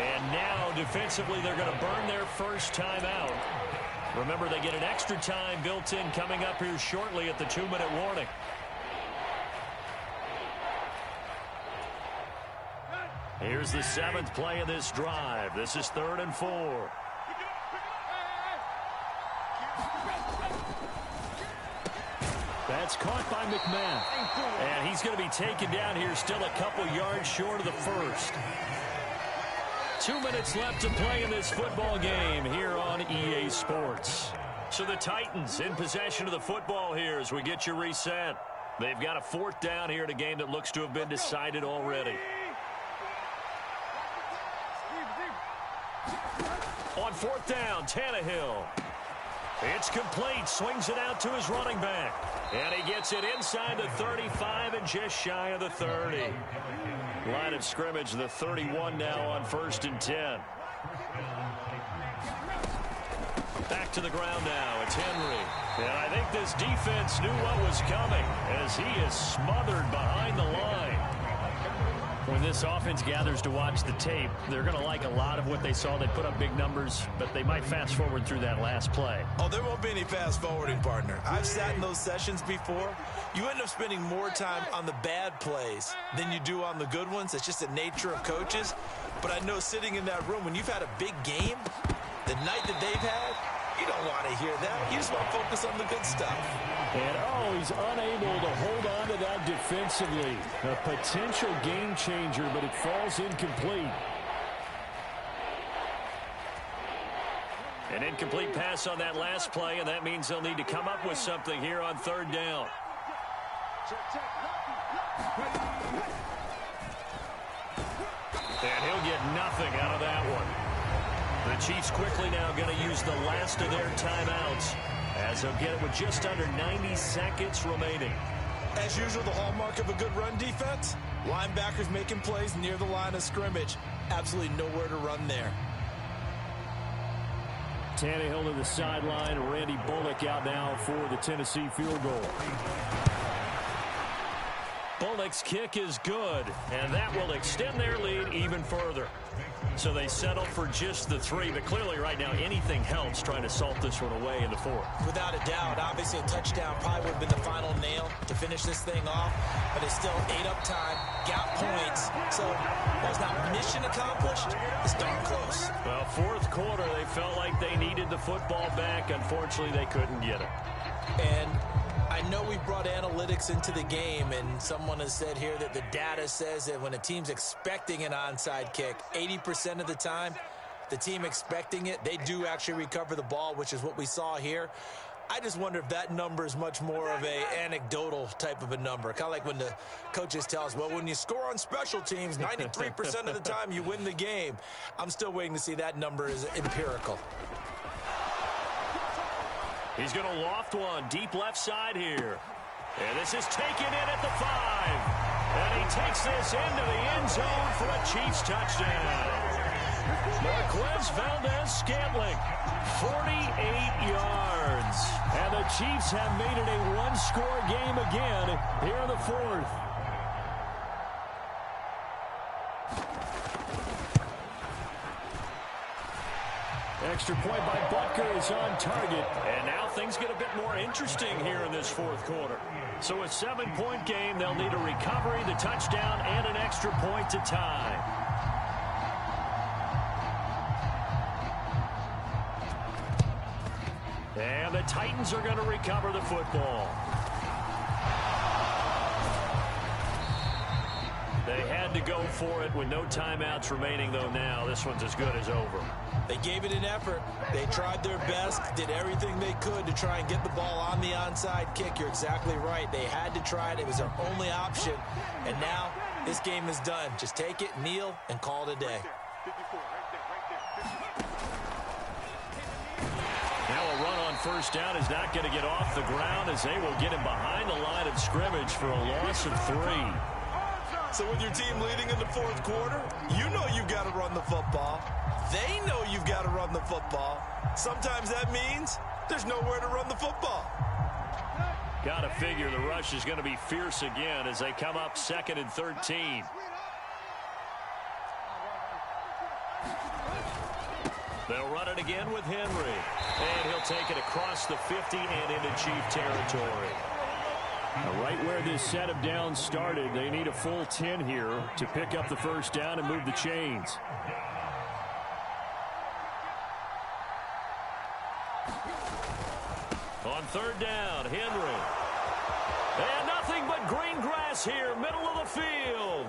And now, defensively, they're going to burn their first time out. Remember, they get an extra time built in coming up here shortly at the 2-minute warning. Here's the 7th play of this drive. This is 3rd and 4. That's caught by McMahon. And he's going to be taken down here, still a couple yards short of the first. 2 minutes left to play in this football game here on EA Sports. So the Titans in possession of the football here as we get you reset. They've got a 4th down here in a game that looks to have been decided already. On 4th down, Tannehill. It's complete. Swings it out to his running back. And he gets it inside the 35 and just shy of the 30. Line of scrimmage, the 31 now on 1st and 10. Back to the ground now. It's Henry. And I think this defense knew what was coming as he is smothered behind the line. When this offense gathers to watch the tape, they're going to like a lot of what they saw. They put up big numbers, but they might fast forward through that last play. Oh, there won't be any fast forwarding, partner. I've sat in those sessions before. You end up spending more time on the bad plays than you do on the good ones. It's just the nature of coaches. But I know sitting in that room, when you've had a big game, the night that they've had, you don't want to hear that. You just want to focus on the good stuff. And, he's unable to hold on to that defensively. A potential game changer, but it falls incomplete. An incomplete pass on that last play, and that means they'll need to come up with something here on 3rd down. And he'll get nothing out of that one. The Chiefs quickly now going to use the last of their timeouts as they'll get it with just under 90 seconds remaining. As usual, the hallmark of a good run defense, linebackers making plays near the line of scrimmage. Absolutely nowhere to run there. Tannehill to the sideline. Randy Bullock out now for the Tennessee field goal. Bullock's kick is good, and that will extend their lead even further. So they settle for just the 3, but clearly right now anything helps trying to salt this one away in the 4th. Without a doubt, obviously a touchdown probably would have been the final nail to finish this thing off, but it's still 8 up time, got points, so while it's not mission accomplished, it's darn close. Well, 4th quarter, they felt like they needed the football back. Unfortunately, they couldn't get it. And I know we brought analytics into the game, and someone has said here that the data says that when a team's expecting an onside kick, 80% of the time, the team expecting it, they do actually recover the ball, which is what we saw here. I just wonder if that number is much more of a anecdotal type of a number. Kind of like when the coaches tell us, well, when you score on special teams, 93% of the time you win the game. I'm still waiting to see that number is empirical. He's going to loft one deep left side here. And this is taken in at the 5. And he takes this into the end zone for a Chiefs touchdown. Marquez Valdez-Scantling, 48 yards. And the Chiefs have made it a one-score game again here in the 4th. Extra point by Butker is on target. And now things get a bit more interesting here in this 4th quarter. So a 7-point game, they'll need a recovery, the touchdown, and an extra point to tie. And the Titans are going to recover the football. They had to go for it with no timeouts remaining, though now this one's as good as over. They gave it an effort. They tried their best, did everything they could to try and get the ball on the onside kick. You're exactly right. They had to try it. It was their only option. And now this game is done. Just take it, kneel, and call it a day. Now a run on 1st down is not going to get off the ground as they will get him behind the line of scrimmage for a loss of 3. So with your team leading in the 4th quarter, you know you got to run the football. They know you've got to run the football. Sometimes that means there's nowhere to run the football. Got to figure the rush is going to be fierce again as they come up 2nd and 13. They'll run it again with Henry. And he'll take it across the 50 and into Chief territory. Now, right where this set of downs started, they need a full 10 here to pick up the first down and move the chains. On 3rd down, Henry. And nothing but green grass here, middle of the field.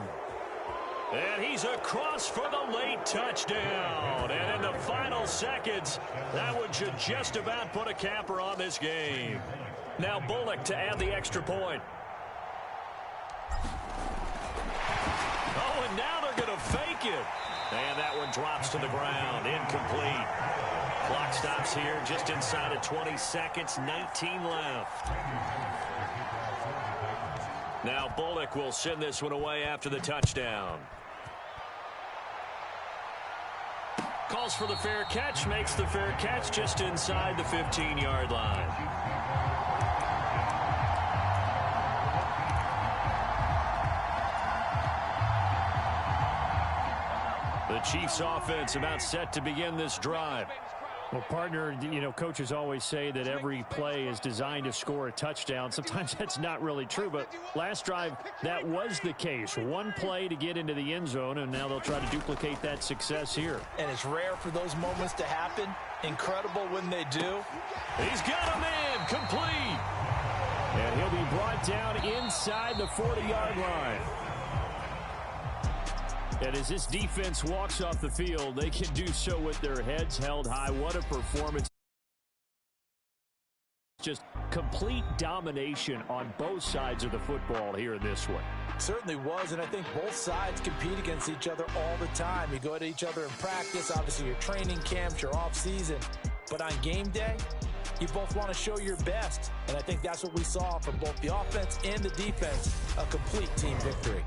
And he's across for the late touchdown. And in the final seconds, that one should just about put a capper on this game. Now Bullock to add the extra point. Oh, and now they're going to fake it. And that one drops to the ground, incomplete. Clock stops here just inside of 20 seconds, 19 left. Now Bullock will send this one away after the touchdown. Calls for the fair catch, makes the fair catch just inside the 15-yard line. The Chiefs offense about set to begin this drive. Well, partner, you know, coaches always say that every play is designed to score a touchdown. Sometimes that's not really true, but last drive, that was the case. One play to get into the end zone, and now they'll try to duplicate that success here. And it's rare for those moments to happen. Incredible when they do. He's got a man complete. And he'll be brought down inside the 40-yard line. And as this defense walks off the field, they can do so with their heads held high. What a performance. Just complete domination on both sides of the football here in this one. Certainly was, and I think both sides compete against each other all the time. You go at each other in practice, obviously your training camps, your off-season. But on game day, you both want to show your best. And I think that's what we saw from both the offense and the defense, a complete team victory.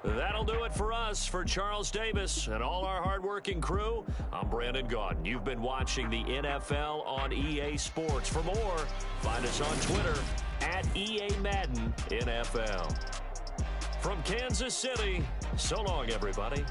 That'll do it for us. For Charles Davis and all our hardworking crew, I'm Brandon Gaudin. You've been watching the NFL on EA Sports. For more, find us on Twitter at EA Madden NFL. From Kansas City, so long, everybody.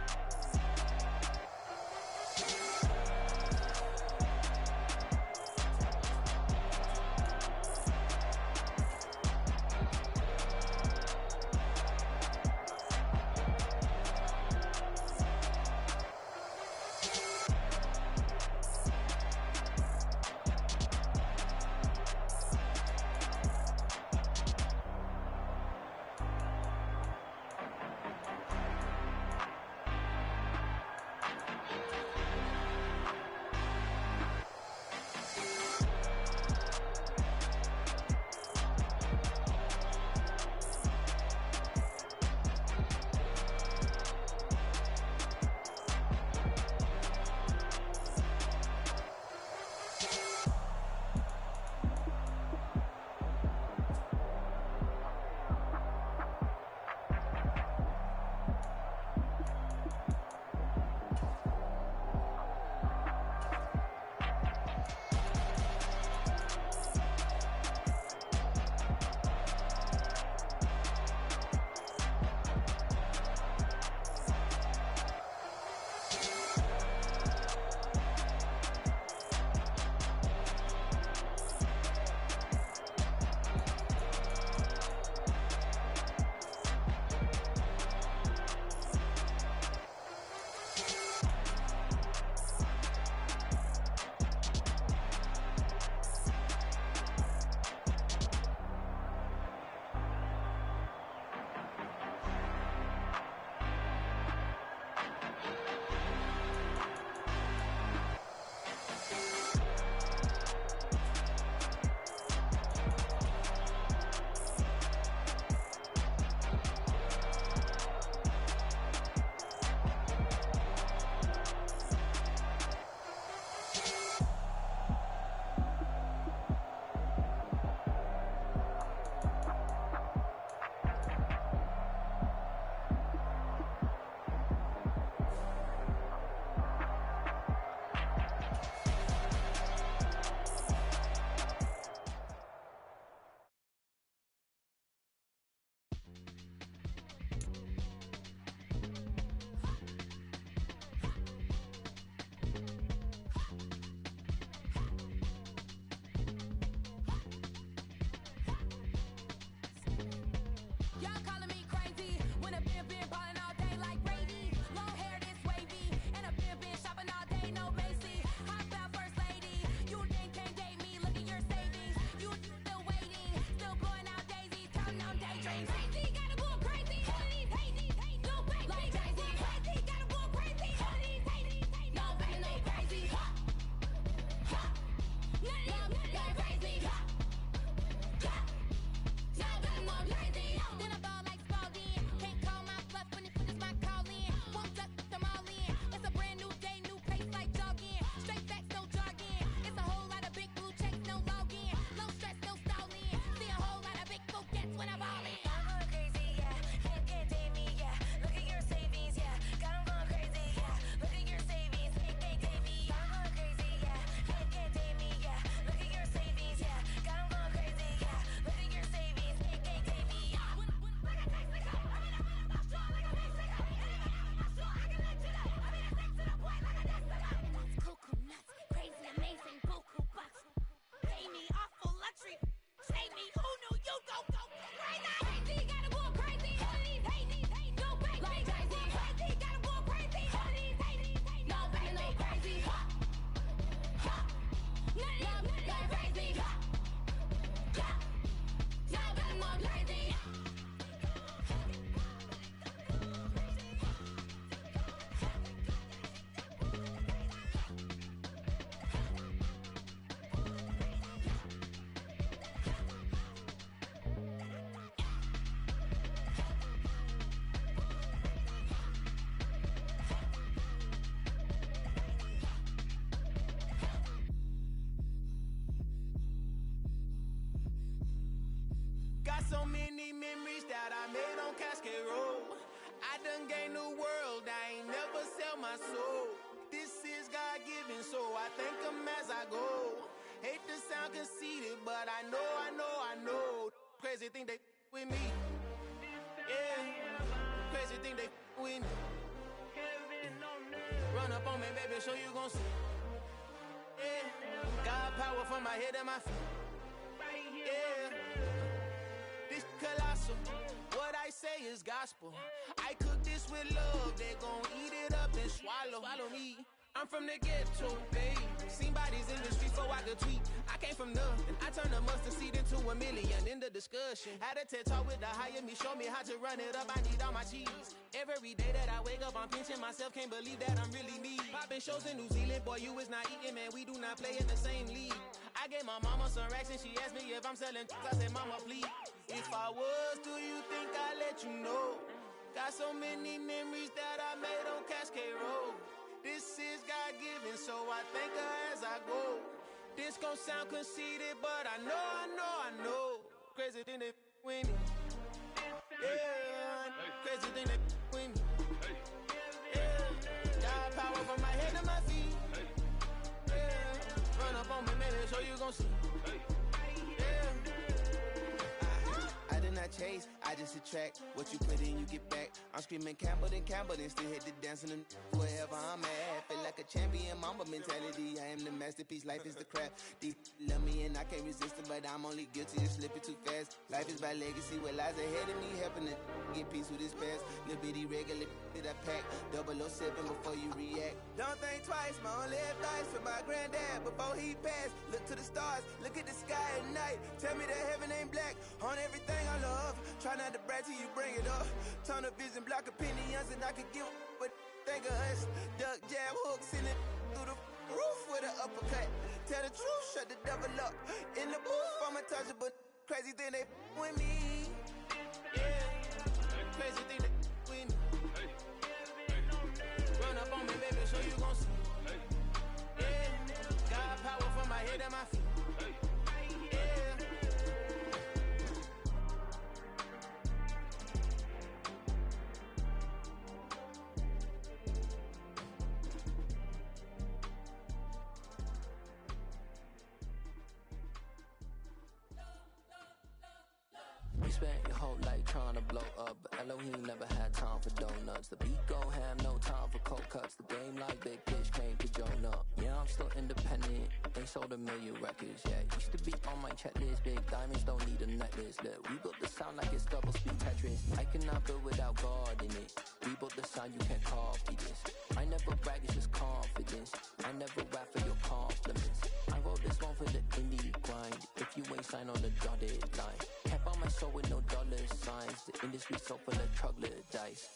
so many memories that I made on Cascade Road. I done gained the world, I ain't never sell my soul. This is God-given, so I thank him as I go. Hate to sound conceited, but I know. Crazy thing they with me. Yeah, crazy thing they with me. Run up on me, baby, show you gon' see. Yeah, God power from my head and my feet. Yeah, this colossal. What I say is gospel. I cook this with love. They gon' eat it up and swallow me. I'm from the ghetto, babe. Seen bodies in the street so I could tweet. I came from nothing. I turned a mustard seed into $1 million in the discussion. Had a TED talk with the hire me, show me how to run it up. I need all my cheese. Every day that I wake up, I'm pinching myself. Can't believe that I'm really me. Popping shows in New Zealand, boy, you is not eating, man. We do not play in the same league. I gave my mama some racks and she asked me if I'm selling. I said, mama, please. If I was, do you think I'd let you know? Got so many memories that I made on Cascade Road. This is God-given, so I thank her as I go. This gon' sound conceited, but I know. Crazy thing they with me. Yeah, crazy thing they with me. Yeah, God power from my head to my feet. Yeah, run up on me, man, so you gon' see. I did not chase, I just attract. What you put in, you get back. I'm screaming Campbell, then still hit the dancing and wherever I'm at. Feel like a champion, mamba mentality. I am the masterpiece, life is the craft. Deep love me and I can't resist it, but I'm only guilty of slipping too fast. Life is by legacy, what lies ahead of me, helping to get peace with this past. Little bitty regular that I pack, 007 before you react. Don't think twice, my only advice for my granddad before he passed. Look to the stars, look at the sky at night. Tell me that heaven ain't black on everything I love. Try not to brag till you bring it up. Tunnel vision, block opinions, and I could give but think of us. Duck, jab, hook, send it through the roof with an uppercut. Tell the truth, shut the devil up. In the booth, I'm untouchable. Crazy thing they with me. Yeah, crazy thing they with me. Run up on me, baby, so you gon' see. Yeah, God power from my head and my feet. Spent your whole life trying to blow up, but Elohim never had time for donuts. The beat go ham, no time for cold cuts. The game like Big Fish came to join up. Yeah, I'm still independent, they sold 1 million records. Yeah, used to be on my checklist. Big diamonds don't need a necklace. Look, we built the sound like it's double speed Tetris. I cannot build without God in it. We built the sound, you can't copy this. I never brag, it's just confidence. I never rap for your compliments. I wrote this one for the indie grind. If you ain't signed on the dotted line, can't buy my soul with no dollar signs. The industry so full of troglodytes.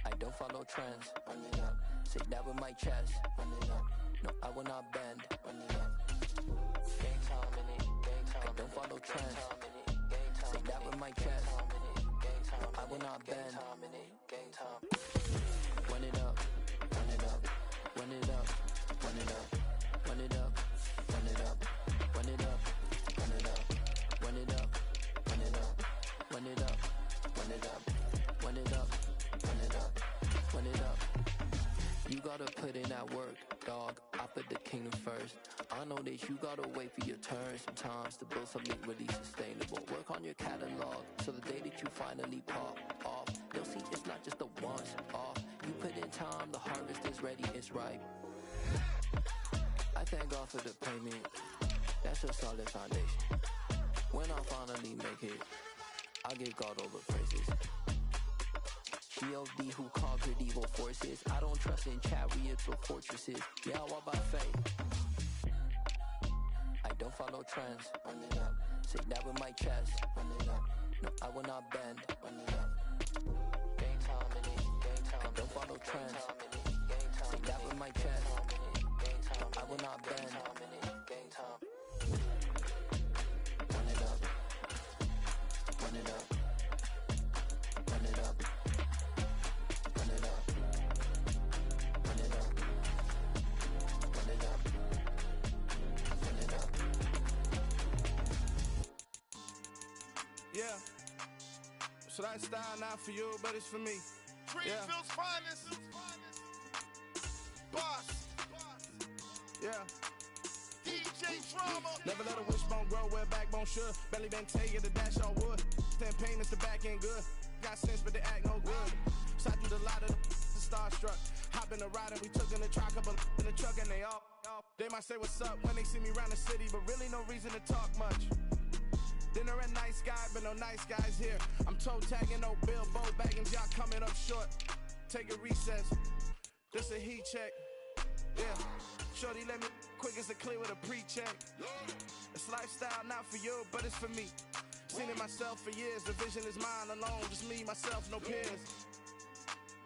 I don't follow trends. Run it up. Say that with my chest. Run it up. No, I will not bend. Run it up. Gang time in it. Gang time. I don't follow trends. Say that with my chest. No, I will not bend. Gang time. Run it up. Run it up. Run it up. Run it up. Run it up. Run it up. Run it up. Run it up. Run it up. Run it up. Run it up. Run it up. Run it up. Run it up. Run it up. You gotta put in that work, dog. I put the kingdom first. I know that you gotta wait for your turn sometimes to build something really sustainable. Work on your catalog, so the day that you finally pop off, you'll see it's not just a once off. You put in time, the harvest is ready, it's ripe. I thank God for the payment. That's a solid foundation. When I finally make it, I'll give God all the praises. G.O.D. who conquered evil forces. I don't trust in chariots or fortresses. Yeah, I walk by faith. I don't follow trends. Run it up. Say that with my chest. Run it up. No, I will not bend. Run it up. Gang time in it. Gang time. I don't follow trends. Say that with my chest. No, I will not bend. Gang time. Run it up. Run it up. Run it up. Run it up. Run it up. Run it up. Run it up. So that style not for you, but it's for me. Greenfield's finest. Boss. Yeah. DJ Drama. Never let a wishbone grow where a backbone should. Belly been taking the dash on wood. 10 payments, the back end good. Got sense, but they act no good. Sat through the lot of the starstruck. Hop in the ride and we took in the truck, couple in the truck and they all. They might say what's up when they see me around the city, but really no reason to talk much. Dinner at nice guy, but no nice guys here. I'm toe tagging, no Bilbo bagging, y'all coming up short. Take a recess. This a heat check. Yeah. Shorty let me quick as a clear with a pre-check. It's lifestyle not for you, but it's for me. Seen it myself for years. The vision is mine alone. Just me, myself, no peers.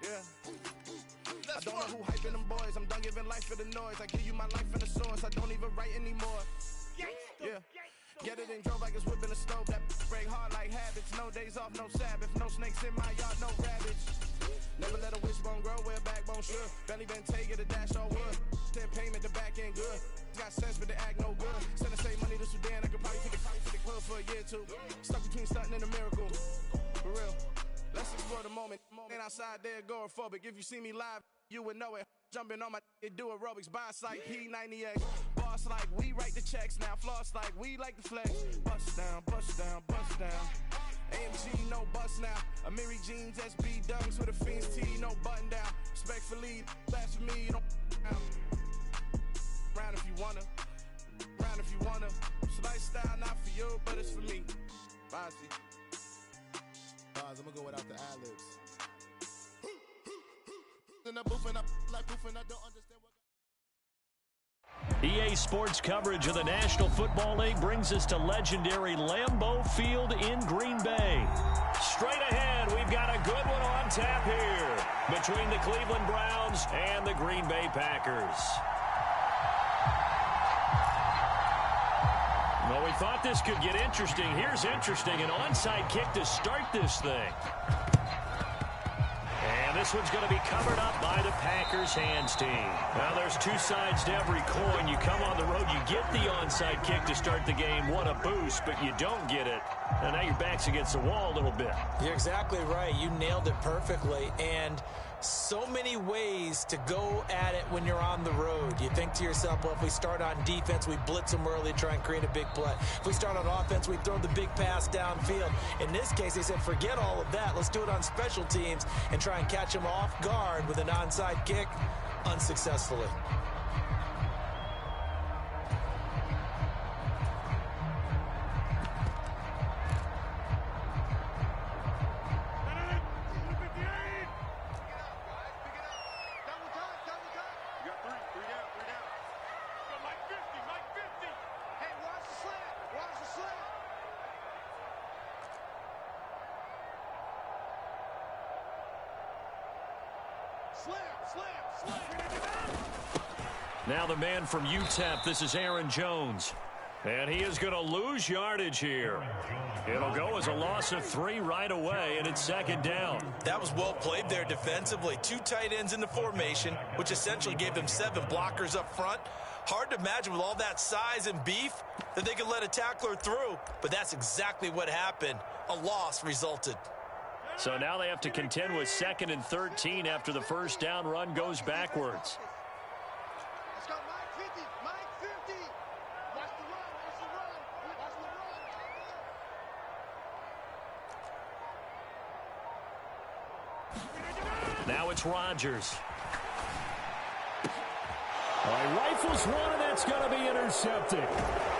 Yeah. I don't know who hyping them boys. I'm done giving life for the noise. I give you my life and the source. I don't even write anymore. Yeah. Get it and drove like it's whipping a stove. That break hard like habits. No days off, no Sabbath. No snakes in my yard, no rabbits. Never let a wishbone grow where a backbone should. Belly been taking the dash on wood. 10 payment, the back end good. Got sense, but they act no good. Send the same money to Sudan. I could probably take the club for a year or two. Stuck between stunting and a miracle. For real. Let's explore the moment. Ain't outside there agoraphobic. If you see me live, you would know it. Jumping on my do aerobics, boss like P90X. Boss like we write the checks now. Floss like we like the flex. Bust down, bust down, bust down. AMG, no bust now. Amiri jeans, SB dunks with a Fiends tee, no button down. Respectfully, that's for me, you don't round if you wanna. Round if you wanna. So lifestyle not for you, but it's for me. Bossy. I'm gonna go without the ad-libs. In the booth and I like proof and I don't understand what. EA Sports coverage of the National Football League brings us to legendary Lambeau Field in Green Bay. Straight ahead, we've got a good one on tap here between the Cleveland Browns and the Green Bay Packers. Well, we thought this could get interesting. Here's interesting, an onside kick to start this thing. And this one's going to be covered up by the Packers hands team. Now, there's two sides to every coin. You come on the road, you get the onside kick to start the game. What a boost, but you don't get it. And now your back's against the wall a little bit. You're exactly right. You nailed it perfectly. And so many ways to go at it when you're on the road. You think to yourself, well, if we start on defense, we blitz them early, try and create a big play. If we start on offense, we throw the big pass downfield. In this case, they said, forget all of that. Let's do it on special teams and try and catch them off guard with an onside kick unsuccessfully. Now the man from UTEP, this is Aaron Jones. And he is going to lose yardage here. It'll go as a loss of 3 right away, and it's second down. That was well played there defensively. 2 tight ends in the formation, which essentially gave them 7 blockers up front. Hard to imagine with all that size and beef that they could let a tackler through, but that's exactly what happened. A loss resulted. So now they have to contend with 2nd and 13 after the first down run goes backwards. Let's go, Mike 50, Mike 50. Watch the run, watch the run, watch the run. Now it's Rodgers. All right, rifles one, and that's going to be intercepted.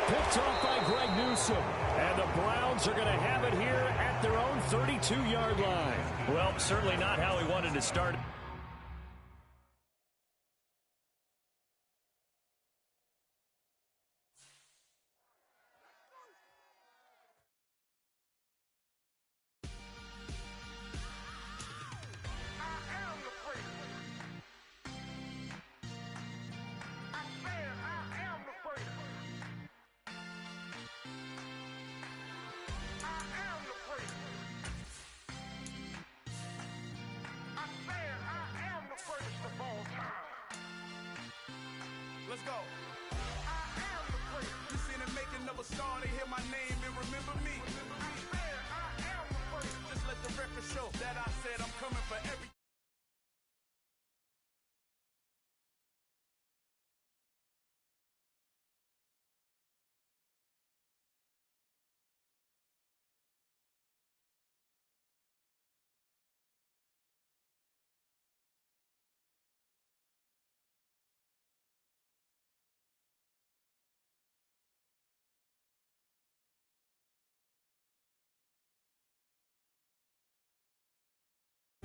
Picked off by Greg Newsome. And the Browns are going to have it here at their own 32-yard line. Well, certainly not how he wanted to start. Let's go. I am the great. You seen the making of a star, they hear my name and remember me. I am the great. Just let the record coming for every.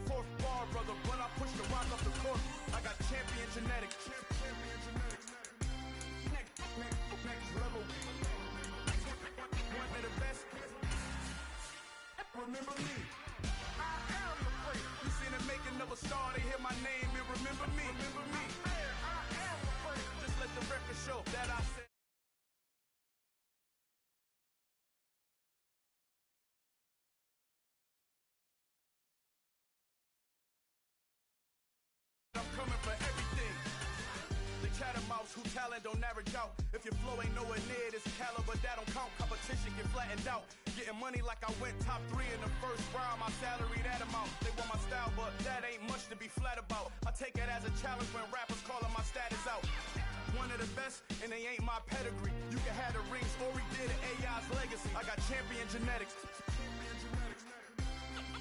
Fourth bar, brother, when I push the rock off the court, I got champion genetics. Next level. One of the best. Remember me. I am the first. You seen the making of a star, they hear my name and remember me. Remember me. I am the first. Just let the record show that I said. I'm coming for everything. The chattermouths who talent don't average out. If your flow ain't nowhere near this caliber, that don't count. Competition get flattened out. Getting money like I went top 3 in the first round. My salary that amount. They want my style, but that ain't much to be flat about. I take it as a challenge when rappers calling my status out. One of the best, and they ain't my pedigree. You can have the rings, or we did it, AI's legacy. I got champion genetics.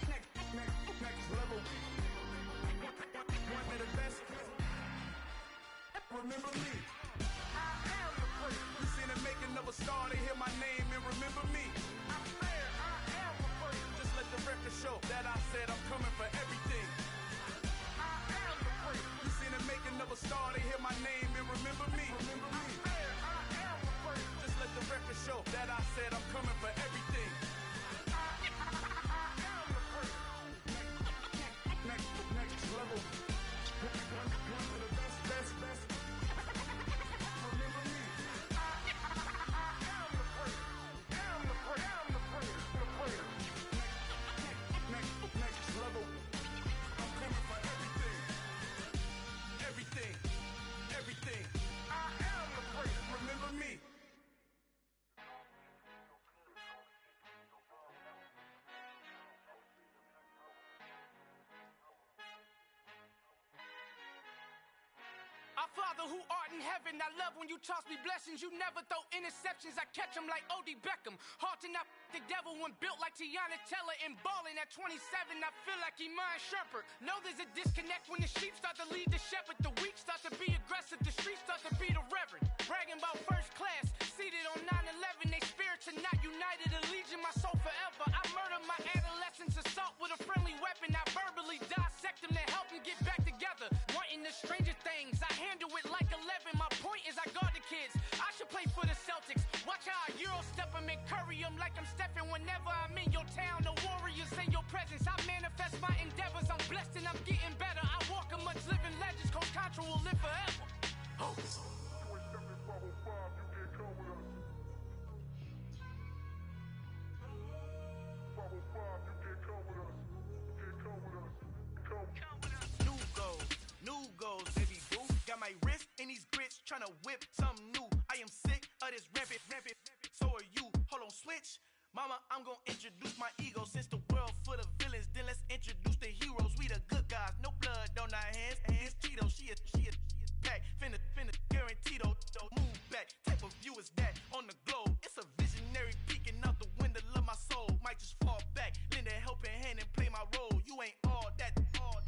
Next level. One of the best. Remember me. I am the first. You seen the making of a star, they hear my name and remember me. I swear I am the first. Just let the record show that I said I'm coming for everything. I am the first. You seen the making of a star, they hear my name and remember me. Remember me. I swear I am the first. Just let the record show that I said I'm coming for everything. I am the first. Next level. One of the best. Remember me. I am the first. Am the first. Next level. I'm coming for everything. Everything. I am the first. Remember me. Our Father who art in heaven, I love when you toss me blessings. You never throw interceptions, I catch them like O.D. Beckham. Hard to not the devil when built like Tiana Teller and balling at 27. I feel like Iman Shumpert. Know there's a disconnect when the sheep start to lead the shepherd. The weak start to be aggressive, the streets start to be the reverend. Bragging about first class, seated on 9/11. They spirits are not united, a legion, my soul forever. I murder my adolescence, assault with a friendly weapon. I verbally dissect them to help them get back together. Wanting the stranger things, I handle it like 11. My point is I guard the kids. I should play for the Celtics. Watch how I Euro step them and curry them like I'm stepping. Whenever I'm in your town, the Warriors in your presence. I manifest my endeavors. I'm blessed and I'm getting better. I walk amongst living legends. Coach Contra will live forever. Oh. New goals, baby boo. Got my wrist in these grits, tryna whip something new. I am sick of this rampant. So are you. Hold on, switch. Mama, I'm gonna introduce my ego. Since the world full of villains, then let's introduce the heroes. We the good guys, no blood on our hands. It's Tito, she a pack. Finna, guaranteed, don't move back. Type of view is that on the globe. It's a visionary peeking out the window of my soul. Might just fall back, lend a helping hand and play my role. You ain't all that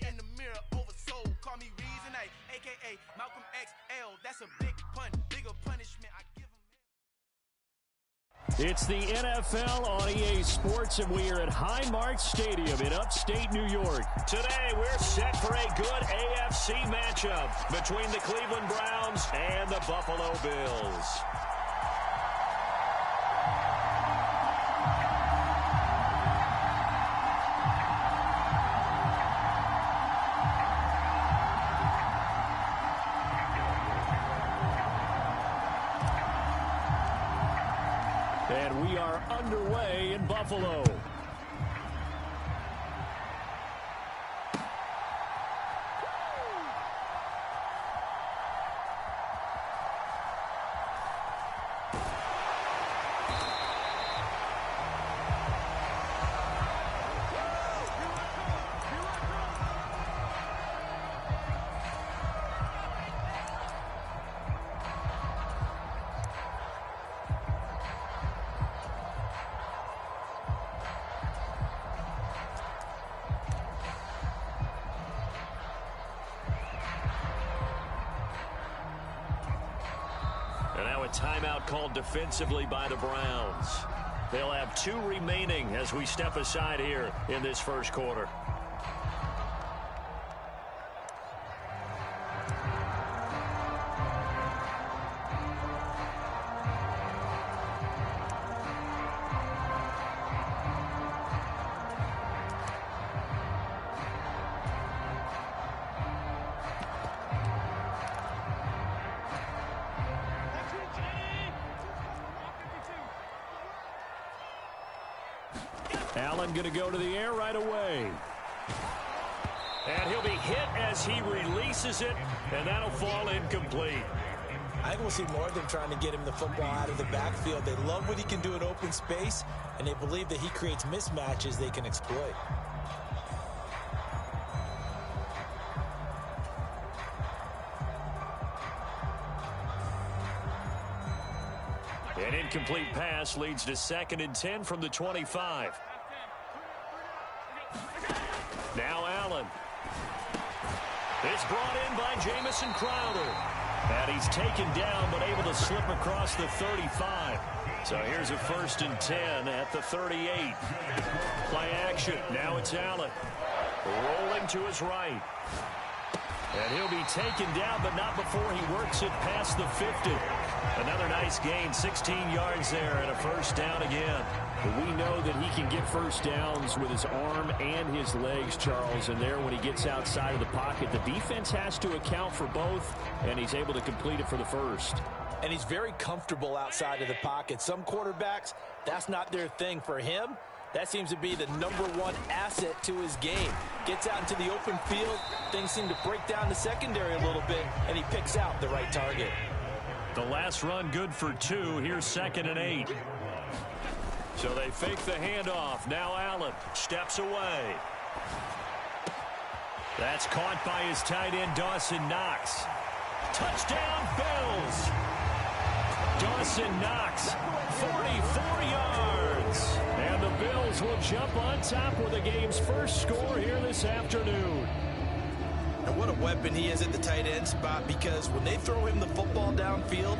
in the mirror oversold. Call me Reason A, aka Malcolm XL. That's a big pun, bigger punishment. I give him. It's the NFL on EA Sports, and we are at Highmark Stadium in upstate New York. Today, we're set for a good AFC matchup between the Cleveland Browns and the Buffalo Bills. And we are underway in Buffalo. And now a timeout called defensively by the Browns. They'll have 2 remaining as we step aside here in this first quarter. Allen going to go to the air right away. And he'll be hit as he releases it, and that'll fall incomplete. I think we'll see more of them trying to get him the football out of the backfield. They love what he can do in open space, and they believe that he creates mismatches they can exploit. An incomplete pass leads to 2nd and 10 from the 25. Now Allen. It's brought in by Jamison Crowder. And he's taken down but able to slip across the 35. So here's a 1st and 10 at the 38. Play action. Now it's Allen. Rolling to his right. And he'll be taken down, but not before he works it past the 50. Another nice gain, 16 yards there, and a 1st down again. We know that he can get 1st downs with his arm and his legs, Charles, and there when he gets outside of the pocket, the defense has to account for both, and he's able to complete it for the 1st. And he's very comfortable outside of the pocket. Some quarterbacks, that's not their thing. For him, that seems to be the #1 asset to his game. Gets out into the open field, things seem to break down the secondary a little bit, and he picks out the right target. The last run good for 2. Here's 2nd and 8. So they fake the handoff. Now Allen steps away. That's caught by his tight end, Dawson Knox. Touchdown, Bills. Dawson Knox, 44 yards. And the Bills will jump on top with the game's first score here this afternoon. And what a weapon he is at the tight end spot, because when they throw him the football downfield,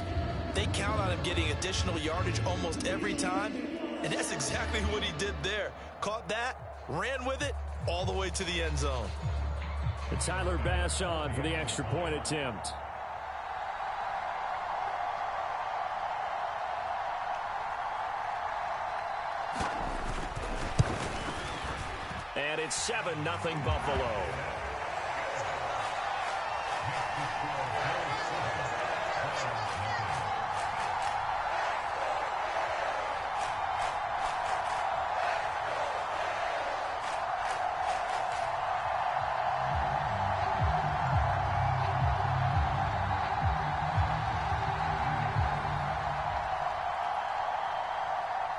they count on him getting additional yardage almost every time. And that's exactly what he did there. Caught that, ran with it, all the way to the end zone. And Tyler Bass on for the extra point attempt. And it's 7-0 Buffalo.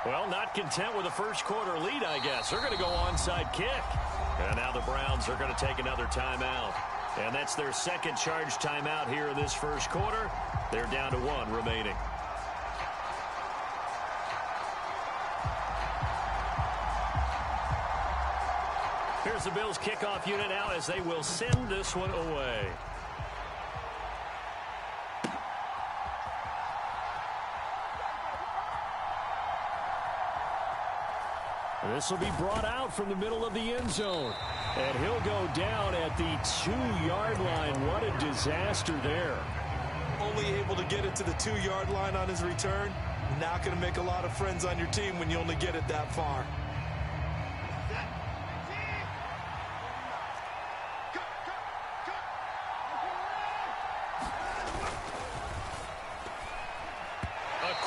Well, not content with a first quarter lead, I guess. They're going to go onside kick. And now the Browns are going to take another timeout. And that's their 2nd charge timeout here in this first quarter. They're down to 1 remaining. Here's the Bills kickoff unit now as they will send this one away. This will be brought out from the middle of the end zone. And he'll go down at the 2-yard line. What a disaster there. Only able to get it to the 2-yard line on his return. Not going to make a lot of friends on your team when you only get it that far.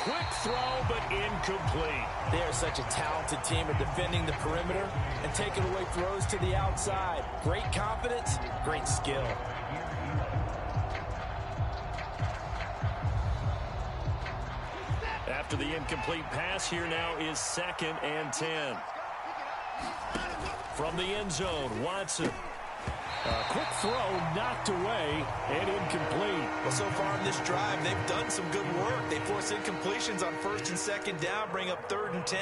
Quick throw, but incomplete. They are such a talented team at defending the perimeter and taking away throws to the outside. Great confidence, great skill. After the incomplete pass, here now is 2nd and 10. From the end zone, Watson. A quick throw knocked away and incomplete. Well, so far in this drive, they've done some good work. They force incompletions on 1st and 2nd down, bring up 3rd and 10.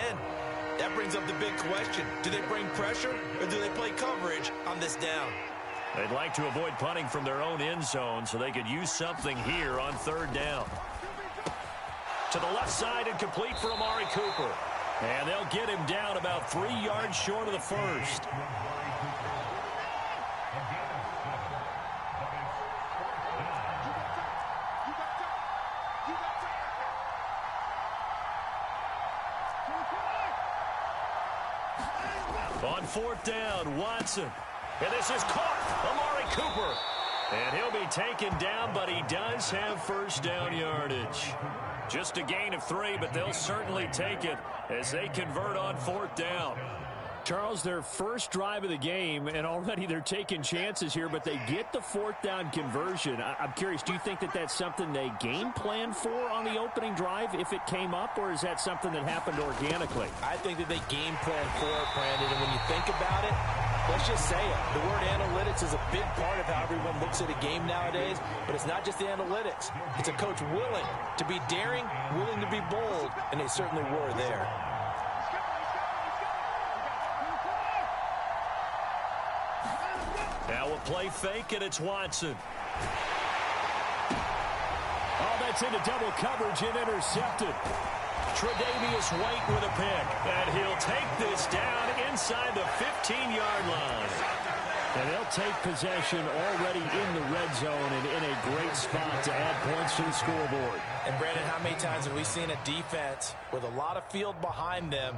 That brings up the big question. Do they bring pressure or do they play coverage on this down? They'd like to avoid punting from their own end zone so they could use something here on 3rd down. To the left side and complete for Amari Cooper. And they'll get him down about 3 yards short of the first. On 4th down, Watson. And this is caught. Amari Cooper. And he'll be taken down, but he does have first down yardage. Just a gain of 3, but they'll certainly take it as they convert on 4th down. Charles, their first drive of the game, and already they're taking chances here, but they get the 4th down conversion. I'm curious, do you think that that's something they game plan for on the opening drive if it came up, or is that something that happened organically? I think that they game plan for it, Brandon, and when you think about it, let's just say it. The word analytics is a big part of how everyone looks at a game nowadays, but it's not just the analytics. It's a coach willing to be daring, willing to be bold, and they certainly were there. Now a play fake, and it's Watson. Oh, that's into double coverage and intercepted. Tre'Davious White with a pick. And he'll take this down inside the 15-yard line. And they'll take possession already in the red zone and in a great spot to add points to the scoreboard. And, Brandon, how many times have we seen a defense with a lot of field behind them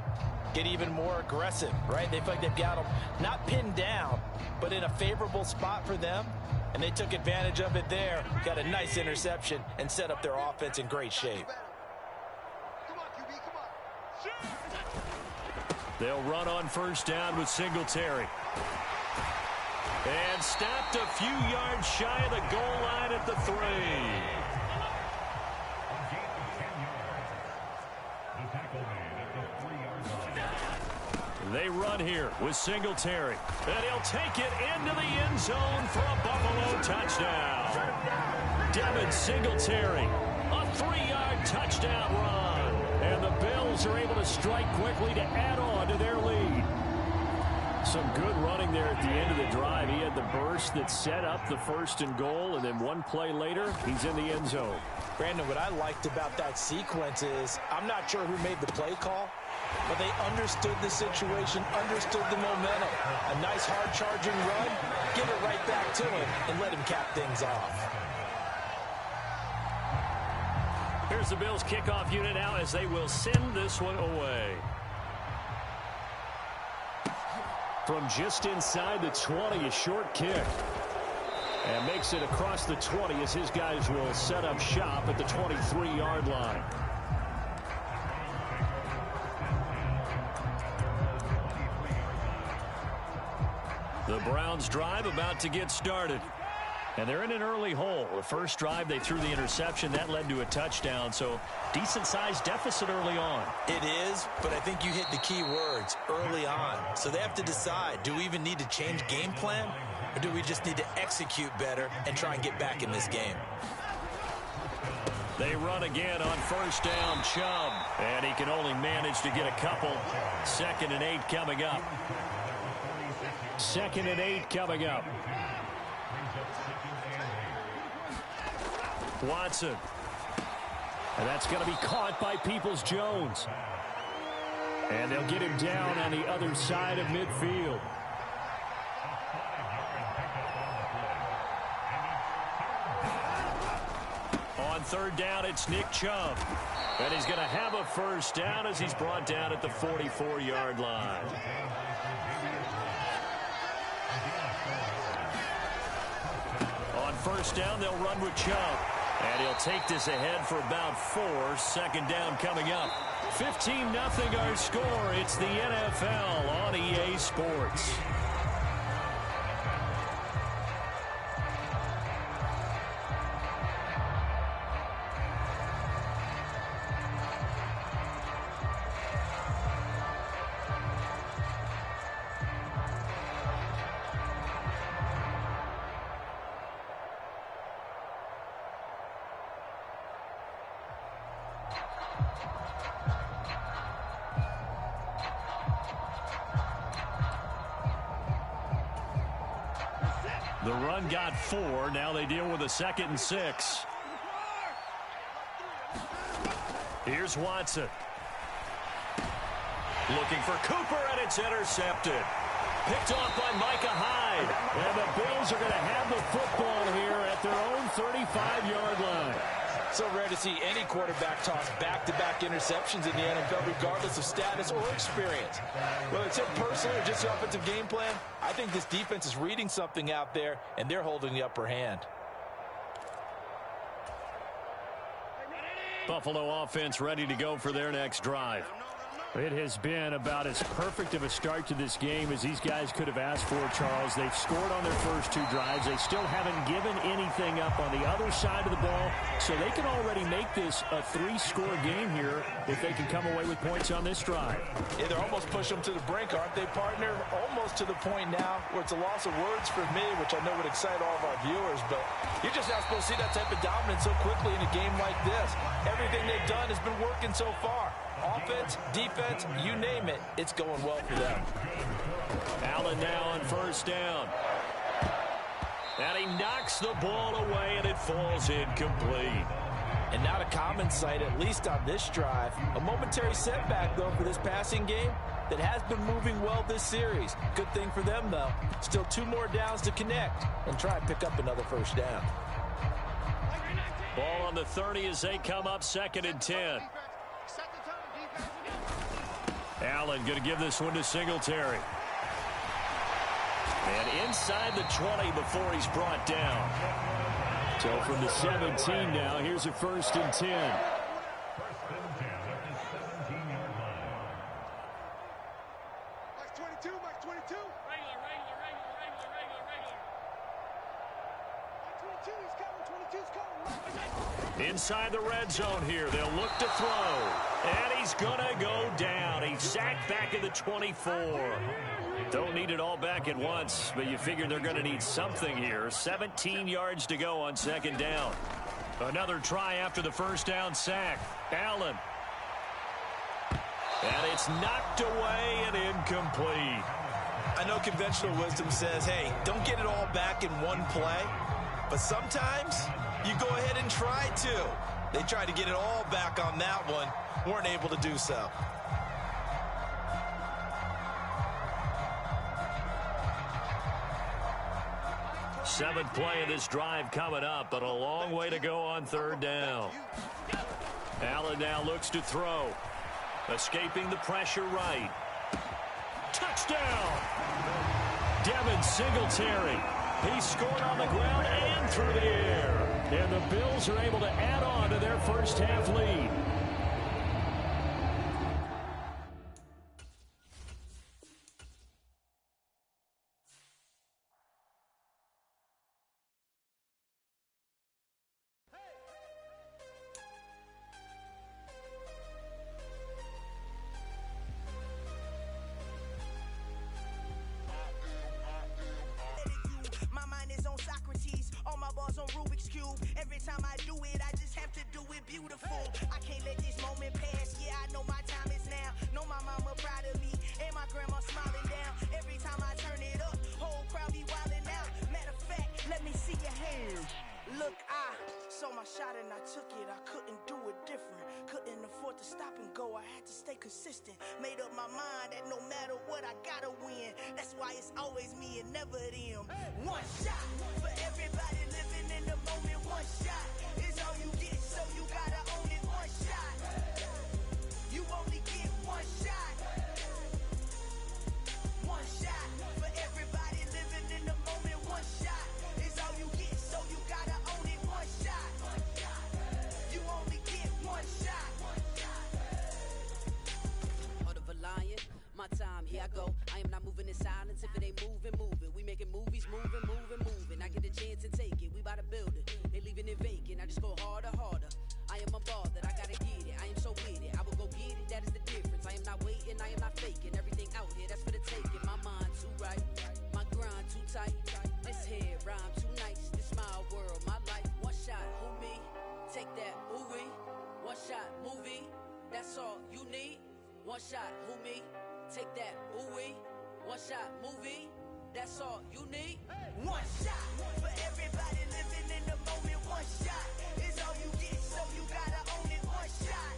get even more aggressive, right? They feel like they've got them not pinned down, but in a favorable spot for them, and they took advantage of it there, got a nice interception, and set up their offense in great shape. They'll run on first down with Singletary. And stopped a few yards shy of the goal line at the 3. They run here with Singletary. And he'll take it into the end zone for a Buffalo touchdown. Devin Singletary, a 3-yard touchdown run. And the Bills are able to strike quickly to add on to their lead. Some good running there at the end of the drive. He had the burst that set up the 1st and goal, and then one play later, he's in the end zone. Brandon, what I liked about that sequence is I'm not sure who made the play call, but they understood the situation, understood the momentum. A nice hard-charging run, give it right back to him, and let him cap things off. Here's the Bills kickoff unit now as they will send this one away. From just inside the 20, a short kick. And makes it across the 20 as his guys will set up shop at the 23-yard line. The Browns drive about to get started. And they're in an early hole. The first drive, they threw the interception. That led to a touchdown, so decent-sized deficit early on. It is, but I think you hit the key words, early on. So they have to decide, do we even need to change game plan, or do we just need to execute better and try and get back in this game? They run again on first down, Chubb. And he can only manage to get a couple. 2nd and 8 coming up. 2nd and 8 coming up. Watson. And that's going to be caught by Peoples-Jones. And they'll get him down on the other side of midfield. On 3rd down, it's Nick Chubb. And he's going to have a first down as he's brought down at the 44-yard line. On first down, they'll run with Chubb. And he'll take this ahead for about 4. 2nd down coming up. 15-0 our score. It's the NFL on EA Sports. The run got 4. Now they deal with a 2nd and 6. Here's Watson. Looking for Cooper, and it's intercepted. Picked off by Micah Hyde. And the Bills are going to have the football here at their own 35-yard line. So rare to see any quarterback toss back-to-back interceptions in the NFL, regardless of status or experience. Whether it's him personally or just the offensive game plan, I think this defense is reading something out there, and they're holding the upper hand. Buffalo offense ready to go for their next drive. It has been about as perfect of a start to this game as these guys could have asked for, Charles. They've scored on their first 2 drives. They still haven't given anything up on the other side of the ball, so they can already make this a 3-score game here if they can come away with points on this drive. Yeah, they're almost pushing them to the brink, aren't they, partner? Almost to the point now where it's a loss of words for me, which I know would excite all of our viewers, but you're just not supposed to see that type of dominance so quickly in a game like this. Everything they've done has been working so far. Offense, defense, you name it, it's going well for them. Allen now on first down. And he knocks the ball away, and it falls incomplete. And not a common sight, at least on this drive. A momentary setback, though, for this passing game that has been moving well this series. Good thing for them, though. Still 2 more downs to connect and try and pick up another first down. Ball on the 30 as they come up 2nd and 10. Allen going to give this one to Singletary. And inside the 20 before he's brought down. So from the 17 now, here's a 1st and 10. First and 10 at the 17-yard line. Max 22, Max 22. Regular. Max 22 is coming, 22's coming. Inside the red zone here. They'll look to throw. And he's going to go down. He's sacked back at the 24. Don't need it all back at once, but you figure they're going to need something here. 17 yards to go on 2nd down. Another try after the first down sack. Allen. And it's knocked away and incomplete. I know conventional wisdom says, hey, don't get it all back in one play. But sometimes you go ahead and try to. They tried to get it all back on that one. Weren't able to do so. Seventh play of this drive coming up, but a long way to go on 3rd down. Allen now looks to throw. Escaping the pressure right. Touchdown! Devin Singletary. He scored on the ground and through the air. And the Bills are able to add on to their first half lead. Consistent, made up my mind that no matter what I gotta win. That's why it's always me and never them. One shot for everybody living in the moment. One shot is all you get, so you gotta own it. One shot, you only get one shot. One shot for everybody living in the moment. One shot is all you get, so you gotta own it. One shot, you only get one shot. My time, here I go. I am not moving in silence. If it ain't moving, move it. We making movies, moving. I get a chance and take it. We bout to build it. They leaving it vacant. I just go harder. I am a ball that I gotta get it. I am so with it. I will go get it. That is the difference. I am not waiting. I am not faking. Everything out here, that's for the taking. My mind too right. My grind too tight. This head rhyme too nice. This my world, my life. One shot, who me? Take that, ooh wee. One shot, movie. That's all you need. One shot, who me? Take that, ooh-wee. One shot, movie. That's all you need. One shot for everybody living in the moment. One shot is all you get, so you gotta own it. One shot,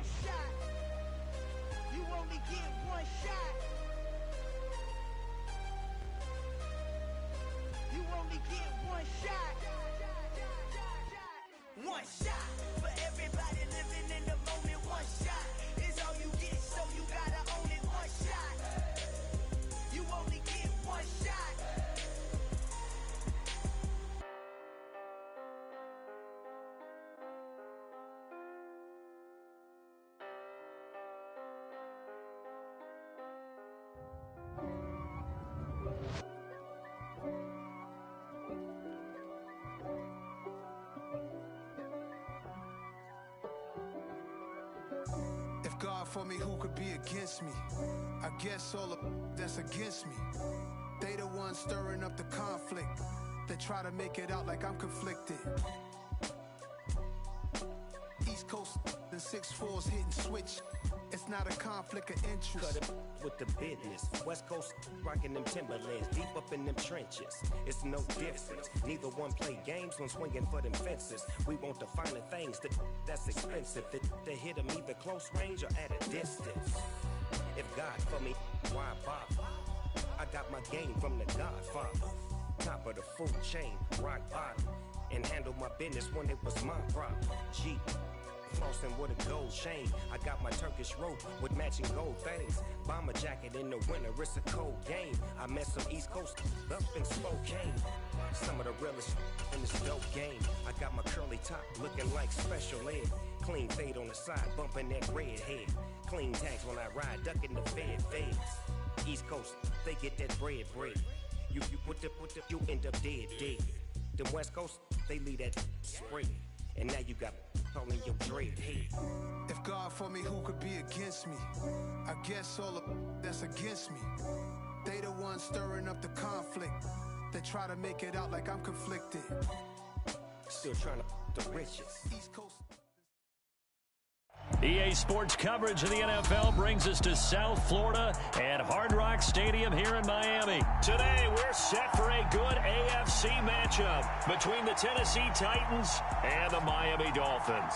one shot. You only get one shot. You only get one shot. One shot for everybody living in the moment. One shot is all you get, so you gotta own it. One shot. You only get one shot. If God for me, who could be against me? I guess all of that's against me. They the ones stirring up the conflict. They try to make it out like I'm conflicted. East Coast and 6'4's hitting switch. It's not a conflict of interest. Cut it with the business. West Coast rocking them Timberlands, deep up in them trenches. It's no difference. Neither one play games when swinging for them fences. We want the finer things that's expensive. That hit them either close range or at a distance. If God for me, why bother? I got my game from the Godfather. Top of the food chain, rock bottom. And handle my business when it was my problem. G. Flossing with a gold chain. I got my Turkish rope with matching gold things. Bomber jacket in the winter, it's a cold game. I met some East Coast up in Spokane. Some of the realest in this dope game. I got my curly top looking like special ed. Clean fade on the side, bumping that red head. Clean tags when I ride, ducking the feds. East Coast, they get that bread. You end up dead. The West Coast, they leave that spray. And now you got calling your dread head. If God for me, who could be against me? I guess all of that's against me. They the ones stirring up the conflict. They try to make it out like I'm conflicted. Still trying to the riches. East Coast. EA Sports coverage of the NFL brings us to South Florida at Hard Rock Stadium here in Miami. Today, we're set for a good AFC matchup between the Tennessee Titans and the Miami Dolphins.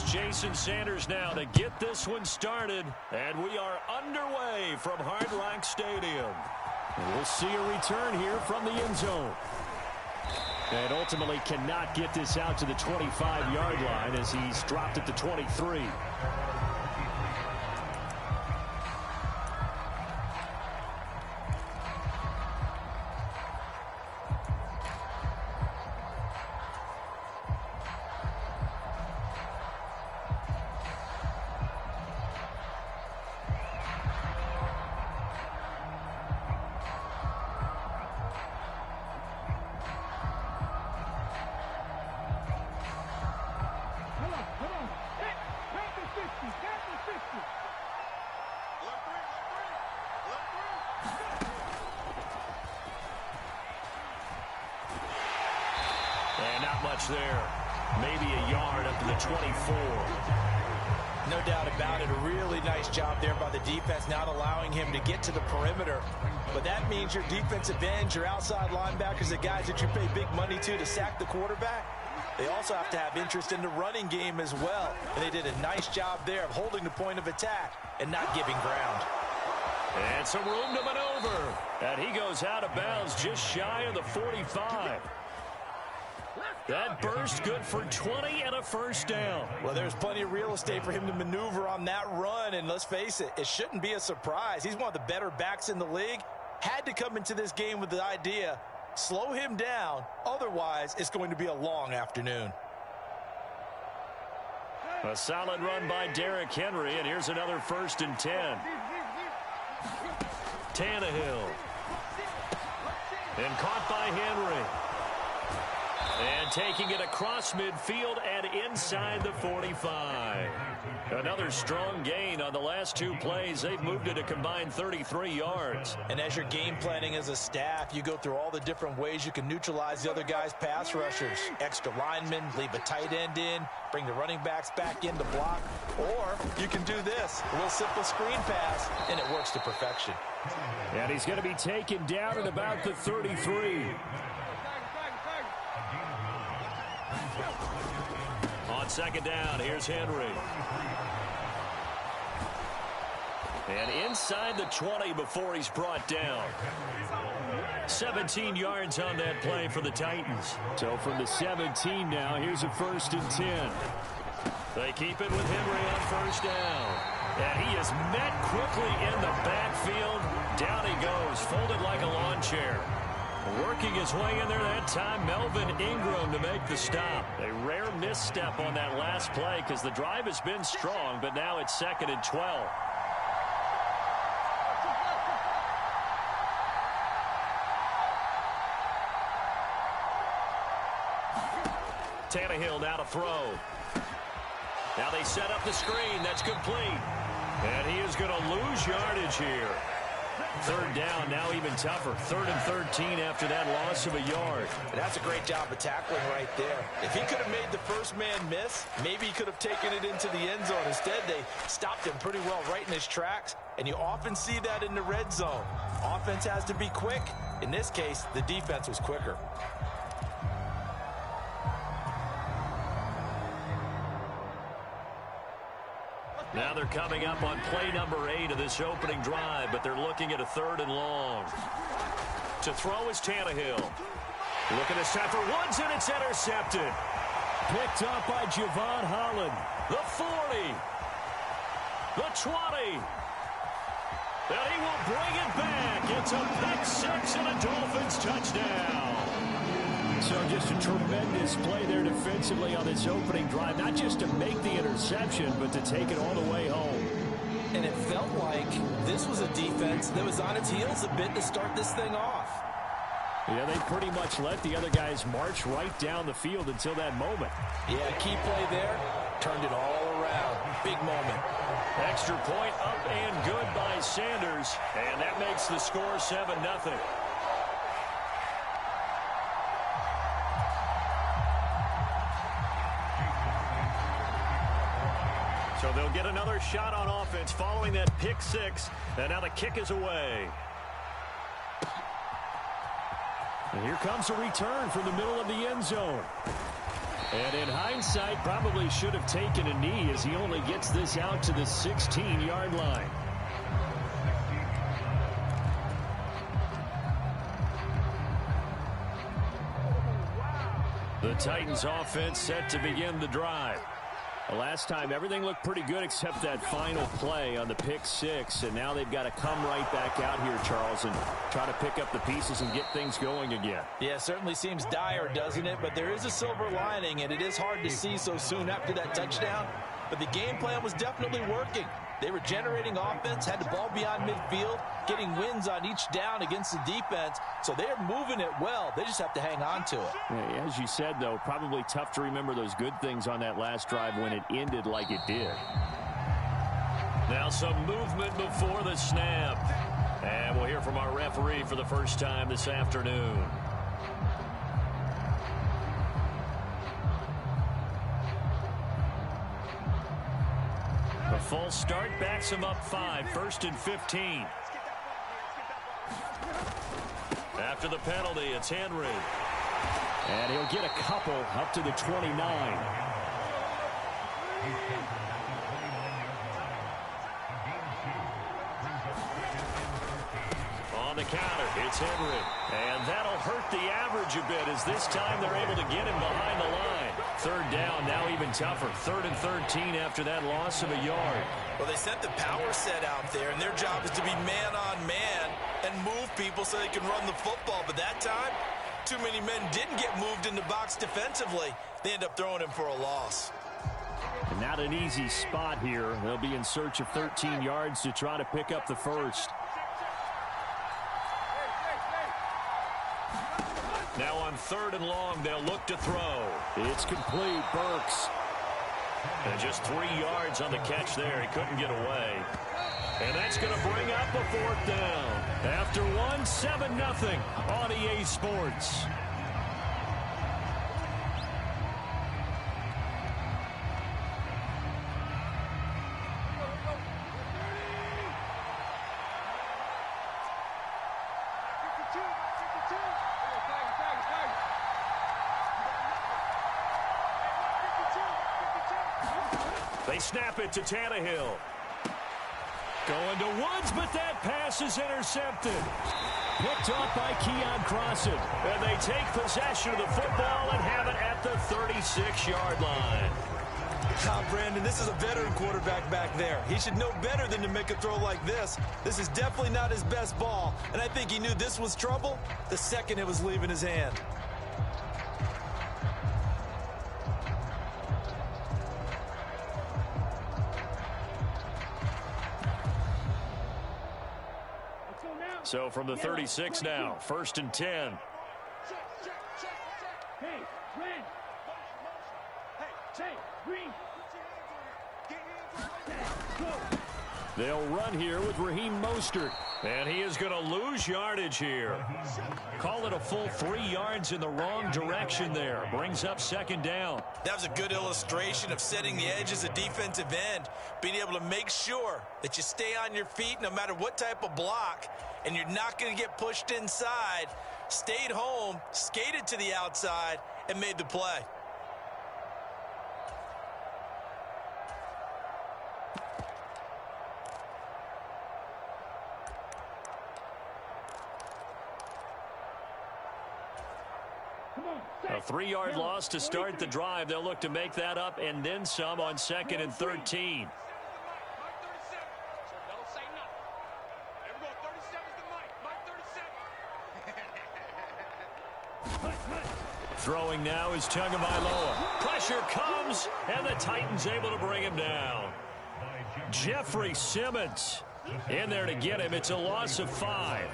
Jason Sanders now to get this one started, and we are underway from Hard Rock Stadium. And we'll see a return here from the end zone. And ultimately cannot get this out to the 25-yard line as he's dropped at the 23. There, maybe a yard up to the 24. No doubt about it. A really nice job there by the defense, not allowing him to get to the perimeter. But that means your defensive ends, your outside linebackers, the guys that you pay big money to sack the quarterback, they also have to have interest in the running game as well. And they did a nice job there of holding the point of attack and not giving ground. And some room to maneuver. And he goes out of bounds just shy of the 45. That burst good for 20 and a first down. Well, there's plenty of real estate for him to maneuver on that run, and let's face it, it shouldn't be a surprise. He's one of the better backs in the league. Had to come into this game with the idea, slow him down, otherwise it's going to be a long afternoon. A solid run by Derrick Henry, and here's another 1st and 10. Tannehill. And caught by Henry. And taking it across midfield and inside the 45. Another strong gain on the last two plays. They've moved it a combined 33 yards. And as you're game planning as a staff, you go through all the different ways you can neutralize the other guy's pass rushers. Extra linemen, leave a tight end in, bring the running backs back in to block. Or you can do this, a little simple screen pass, and it works to perfection. And he's going to be taken down at about the 33. On second down, here's Henry. And inside the 20 before he's brought down. 17 yards on that play for the Titans. So from the 17 now, here's a 1st and 10. They keep it with Henry on first down. And he is met quickly in the backfield. Down he goes, folded like a lawn chair. Working his way in there that time, Melvin Ingram to make the stop. A rare misstep on that last play because the drive has been strong, but now it's 2nd and 12. Tannehill now to throw. Now they set up the screen. That's complete. And he is going to lose yardage here. 3rd down, now even tougher. 3rd and 13 after that loss of a yard. And that's a great job of tackling right there. If he could have made the first man miss, maybe he could have taken it into the end zone. Instead, they stopped him pretty well right in his tracks. And you often see that in the red zone. Offense has to be quick. In this case, the defense was quicker. Now they're coming up on play number 8 of this opening drive, but they're looking at a 3rd and long. To throw is Tannehill. Looking this time for Woods, and it's intercepted. Picked up by Javon Holland. The 40. The 20. And he will bring it back. It's a pick 6 and a Dolphins touchdown. So just a tremendous play there defensively on this opening drive. Not just to make the interception, but to take it all the way home. And it felt like this was a defense that was on its heels a bit to start this thing off. Yeah, they pretty much let the other guys march right down the field until that moment. Yeah, key play there. Turned it all around. Big moment. Extra point up and good by Sanders. And that makes the score 7-0. So they'll get another shot on offense following that pick 6. And now the kick is away. And here comes a return from the middle of the end zone. And in hindsight, probably should have taken a knee as he only gets this out to the 16-yard line. The Titans offense set to begin the drive. The last time, everything looked pretty good except that final play on the pick 6. And now they've got to come right back out here, Charles, and try to pick up the pieces and get things going again. Yeah, certainly seems dire, doesn't it? But there is a silver lining, and it is hard to see so soon after that touchdown. But the game plan was definitely working. They were generating offense, had the ball beyond midfield, getting wins on each down against the defense. So they're moving it well. They just have to hang on to it. Yeah, as you said, though, probably tough to remember those good things on that last drive when it ended like it did. Now some movement before the snap. And we'll hear from our referee for the first time this afternoon. A false start backs him up 5, 1st and 15. After the penalty, it's Henry. And he'll get a couple up to the 29. On the counter, it's Henry. And that'll hurt the average a bit as this time they're able to get him behind the line. 3rd down, now even tougher. 3rd and 13 after that loss of a yard. Well, they sent the power set out there, and their job is to be man-on-man and move people so they can run the football. But that time, too many men didn't get moved in the box defensively. They end up throwing him for a loss. And not an easy spot here. They'll be in search of 13 yards to try to pick up the first. Now on 3rd and long, they'll look to throw. It's complete. Burks. And just 3 yards on the catch there. He couldn't get away. And that's going to bring up a 4th down. After 7-0 on EA Sports. They snap it to Tannehill. Going to Woods, but that pass is intercepted. Picked off by Keon Crossan. And they take possession of the football and have it at the 36-yard line. Brandon, this is a veteran quarterback back there. He should know better than to make a throw like this. This is definitely not his best ball. And I think he knew this was trouble the second it was leaving his hand. So from the 36 now, 1st and 10. Hey, Red. Hey, Green. They'll run here with Raheem Mostert. And he is going to lose yardage here. Call it a full 3 yards in the wrong direction there. Brings up 2nd down. That was a good illustration of setting the edge as a defensive end. Being able to make sure that you stay on your feet no matter what type of block. And you're not going to get pushed inside. Stayed home, skated to the outside, and made the play. A 3-yard loss to start the drive. They'll look to make that up and then some on 2nd and 13. Throwing now is Tagovailoa. Pressure comes, and the Titans able to bring him down. Jeffrey Simmons in there to get him. It's a loss of 5.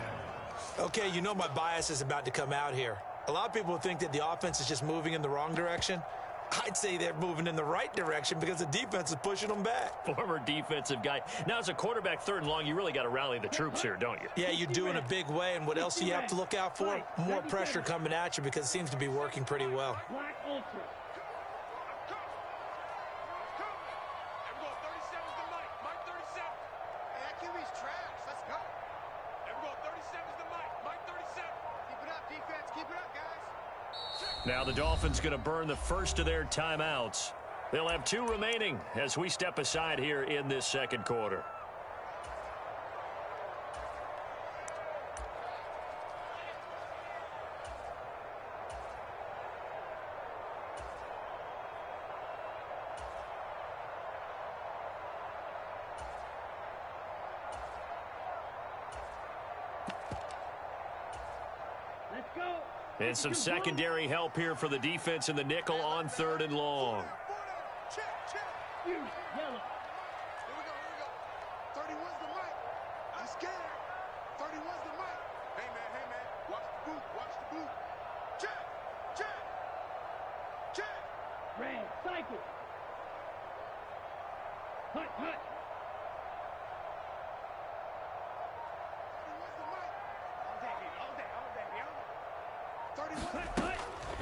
Okay, you know my bias is about to come out here. A lot of people think that the offense is just moving in the wrong direction. I'd say they're moving in the right direction because the defense is pushing them back. Former defensive guy. Now, as a quarterback, 3rd and long, you really got to rally the troops here, don't you? Yeah, you do in a big way. And what else do you have to look out for? More pressure coming at you because it seems to be working pretty well. Now the Dolphins going to burn the first of their timeouts. They'll have 2 remaining as we step aside here in this 2nd quarter. Let's go. And some secondary help here for the defense in the nickel on 3rd and long. Check. Yellow. Here we go. 31's the mic. I'm scared. 31's the mic. Hey, man. Watch the boot. Check. Red, cycle. Hut. 31's the mic. All day.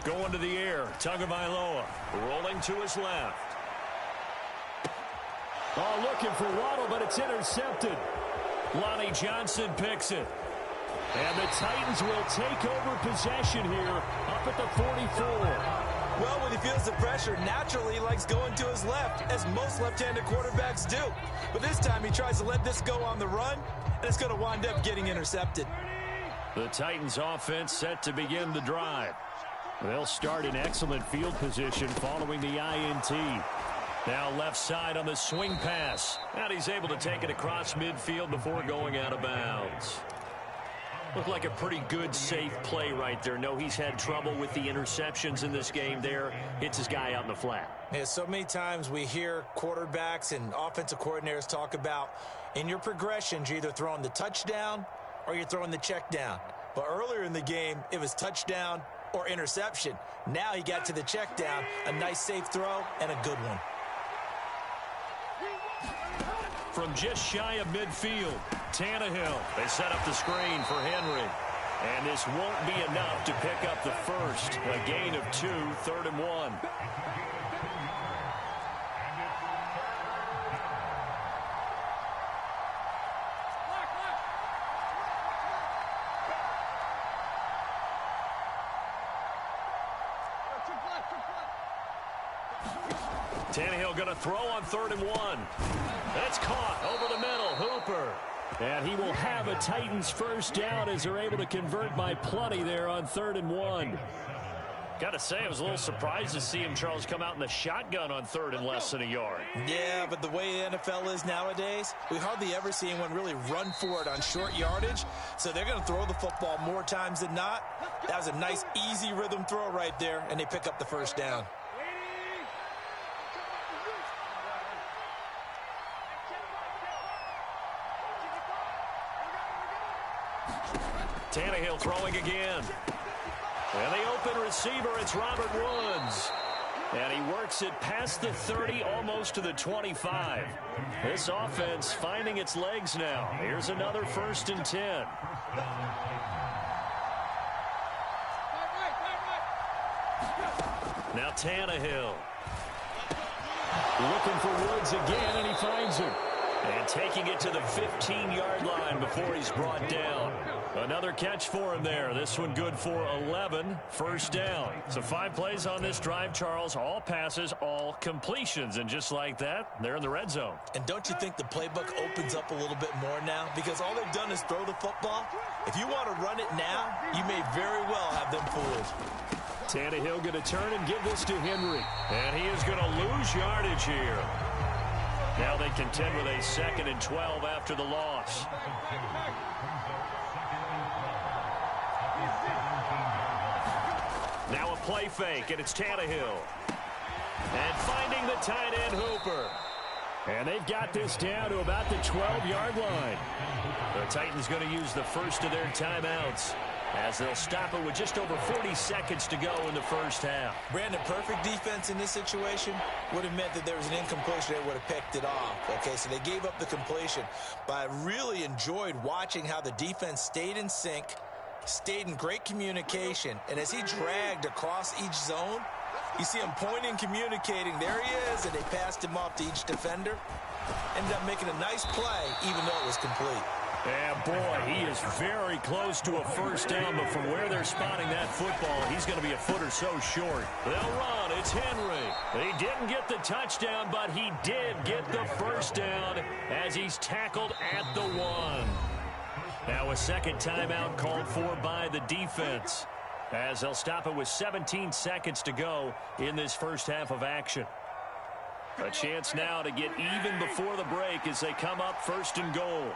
Going to the air, Tagovailoa rolling to his left. Oh, looking for Waddle, but it's intercepted. Lonnie Johnson picks it. And the Titans will take over possession here up at the 44. Well, when he feels the pressure, naturally he likes going to his left, as most left-handed quarterbacks do. But this time he tries to let this go on the run, and it's going to wind up getting intercepted. The Titans offense set to begin the drive. They'll start in excellent field position following the INT. Now left side on the swing pass. And he's able to take it across midfield before going out of bounds. Looked like a pretty good, safe play right there. No, he's had trouble with the interceptions in this game there. Hits his guy out in the flat. Yeah, so many times we hear quarterbacks and offensive coordinators talk about in your progressions, you're either throwing the touchdown or you're throwing the check down. But earlier in the game, it was touchdown or interception. Now he got to the check down, a nice safe throw, and a good one. From just shy of midfield, Tannehill. They set up the screen for Henry. And this won't be enough to pick up the first. A gain of 2, 3rd and 1. Tannehill going to throw on 3rd and 1. That's caught over the middle. Hooper. And he will have a Titans first down as they're able to convert by plenty there on 3rd and 1. Got to say, I was a little surprised to see him, Charles, come out in the shotgun on 3rd and less than a yard. Yeah, but the way the NFL is nowadays, we hardly ever see anyone really run for it on short yardage. So they're going to throw the football more times than not. That was a nice, easy rhythm throw right there, and they pick up the first down. Tannehill throwing again. And the open receiver, it's Robert Woods. And he works it past the 30, almost to the 25. This offense finding its legs now. Here's another 1st and 10. Now Tannehill. Looking for Woods again, and he finds him. And taking it to the 15-yard line before he's brought down. Another catch for him there. This one good for 11. First down. So 5 plays on this drive, Charles. All passes, all completions. And just like that, they're in the red zone. And don't you think the playbook opens up a little bit more now? Because all they've done is throw the football. If you want to run it now, you may very well have them fooled. Tannehill going to turn and give this to Henry. And he is going to lose yardage here. Now they contend with a 2nd and 12 after the loss. Now a play fake, and it's Tannehill. And finding the tight end, Hooper. And they've got this down to about the 12-yard line. The Titans going to use the first of their timeouts, as they'll stop it with just over 40 seconds to go in the first half. Brandon, perfect defense in this situation would have meant that there was an incompletion. They would have picked it off. Okay, so they gave up the completion. But I really enjoyed watching how the defense stayed in sync, stayed in great communication. And as he dragged across each zone, you see him pointing, communicating. There he is, and they passed him off to each defender. Ended up making a nice play, even though it was complete. And boy, he is very close to a first down, but from where they're spotting that football, he's going to be a foot or so short. They'll run. It's Henry. He didn't get the touchdown, but he did get the first down as he's tackled at the 1. Now a second timeout called for by the defense, as they'll stop it with 17 seconds to go in this first half of action. A chance now to get even before the break as they come up 1st and goal.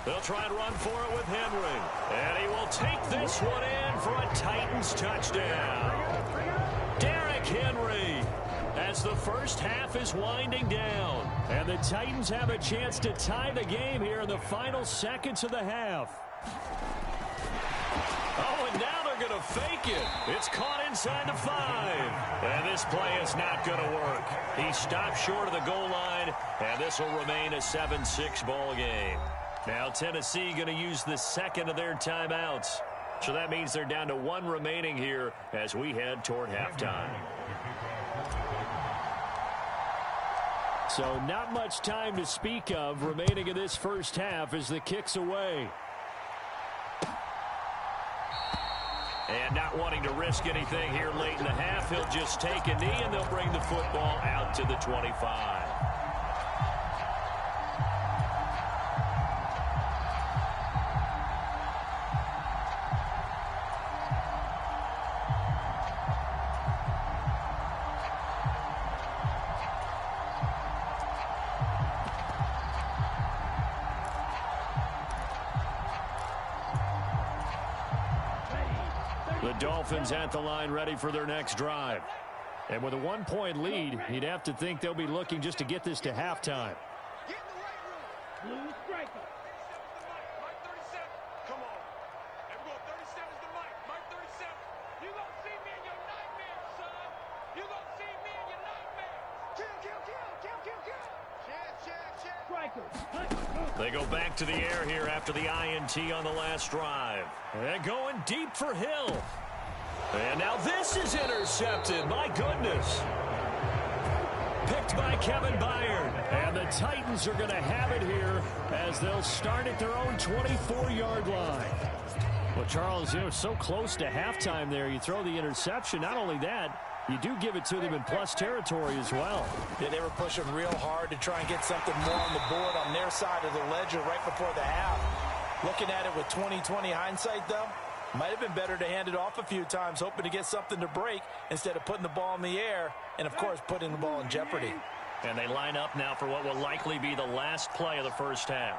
They'll try and run for it with Henry. And he will take this one in for a Titans touchdown. Derrick Henry, as the first half is winding down. And the Titans have a chance to tie the game here in the final seconds of the half. Oh, and now they're going to fake it. It's caught inside the 5. And this play is not going to work. He stopped short of the goal line, and this will remain a 7-6 ball game. Now Tennessee going to use the second of their timeouts. So that means they're down to 1 remaining here as we head toward halftime. So not much time to speak of remaining in this first half as the kick's away. And not wanting to risk anything here late in the half, he'll just take a knee and they'll bring the football out to the 25. The Dolphins at the line ready for their next drive. And with a 1-point lead, you'd have to think they'll be looking just to get this to halftime. Get in the weight room. Blue striker. Mike 37. Come on. Everyone, 37 is the mic. Mike 37. You gonna see me in your nightmares, son. You gonna see me in your nightmares. Kill, kill, kill, kill, kill, kill. Check. Striker. They go back to the air here after the INT on the last drive. And going deep for Hill. And now this is intercepted. My goodness. Picked by Kevin Byard. And the Titans are going to have it here as they'll start at their own 24-yard line. Well, Charles, so close to halftime there. You throw the interception. Not only that, you do give it to them in plus territory as well. Yeah, they were pushing real hard to try and get something more on the board on their side of the ledger right before the half. Looking at it with 20/20 hindsight, though, might have been better to hand it off a few times, hoping to get something to break instead of putting the ball in the air and, of course, putting the ball in jeopardy. And they line up now for what will likely be the last play of the first half.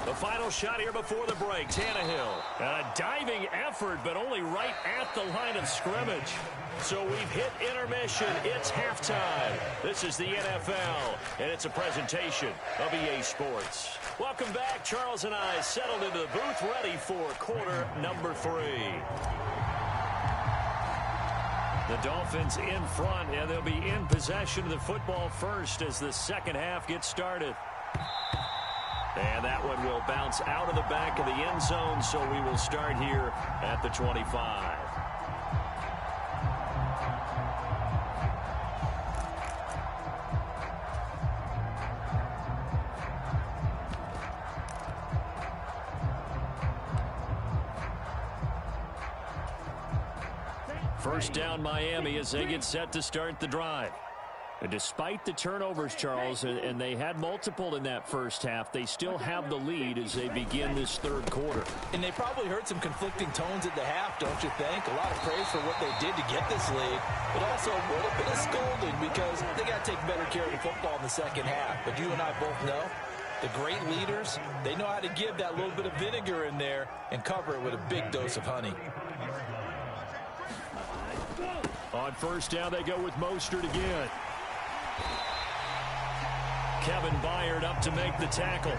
The final shot here before the break, Tannehill. And a diving effort, but only right at the line of scrimmage. So we've hit intermission. It's halftime. This is the NFL, and it's a presentation of EA Sports. Welcome back. Charles and I settled into the booth, ready for quarter number 3. The Dolphins in front, and they'll be in possession of the football first as the second half gets started. And that one will bounce out of the back of the end zone, so we will start here at the 25. First down Miami as they get set to start the drive. And despite the turnovers, Charles, and they had multiple in that first half, they still have the lead as they begin this third quarter. And they probably heard some conflicting tones at the half, don't you think? A lot of praise for what they did to get this lead, but also a little bit of scolding because they got to take better care of the football in the second half. But you and I both know the great leaders, they know how to give that little bit of vinegar in there and cover it with a big dose of honey. On first down, they go with Mostert again. Kevin Byard up to make the tackle.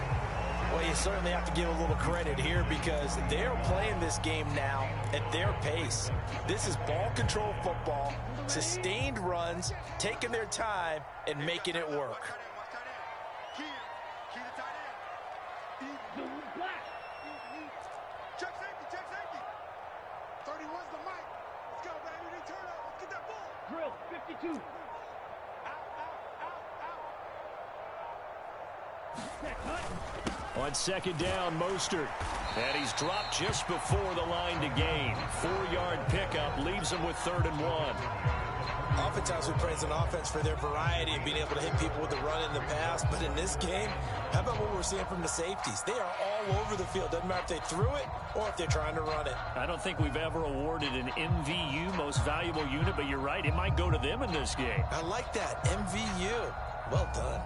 Well, you certainly have to give a little credit here because they're playing this game now at their pace. This is ball control football, sustained runs, taking their time, and making it work. Check safety. 31's the mic. Let's go, baby. They turn up. Let's get that ball. Drill, 52. On second down, Mostert. And he's dropped just before the line to gain. 4-yard pickup leaves him with 3rd and 1. Oftentimes we praise an offense for their variety of being able to hit people with the run in the pass. But in this game, how about what we're seeing from the safeties? They are all over the field. Doesn't matter if they threw it or if they're trying to run it. I don't think we've ever awarded an MVU, most valuable unit, but you're right. It might go to them in this game. I like that. MVU. Well done.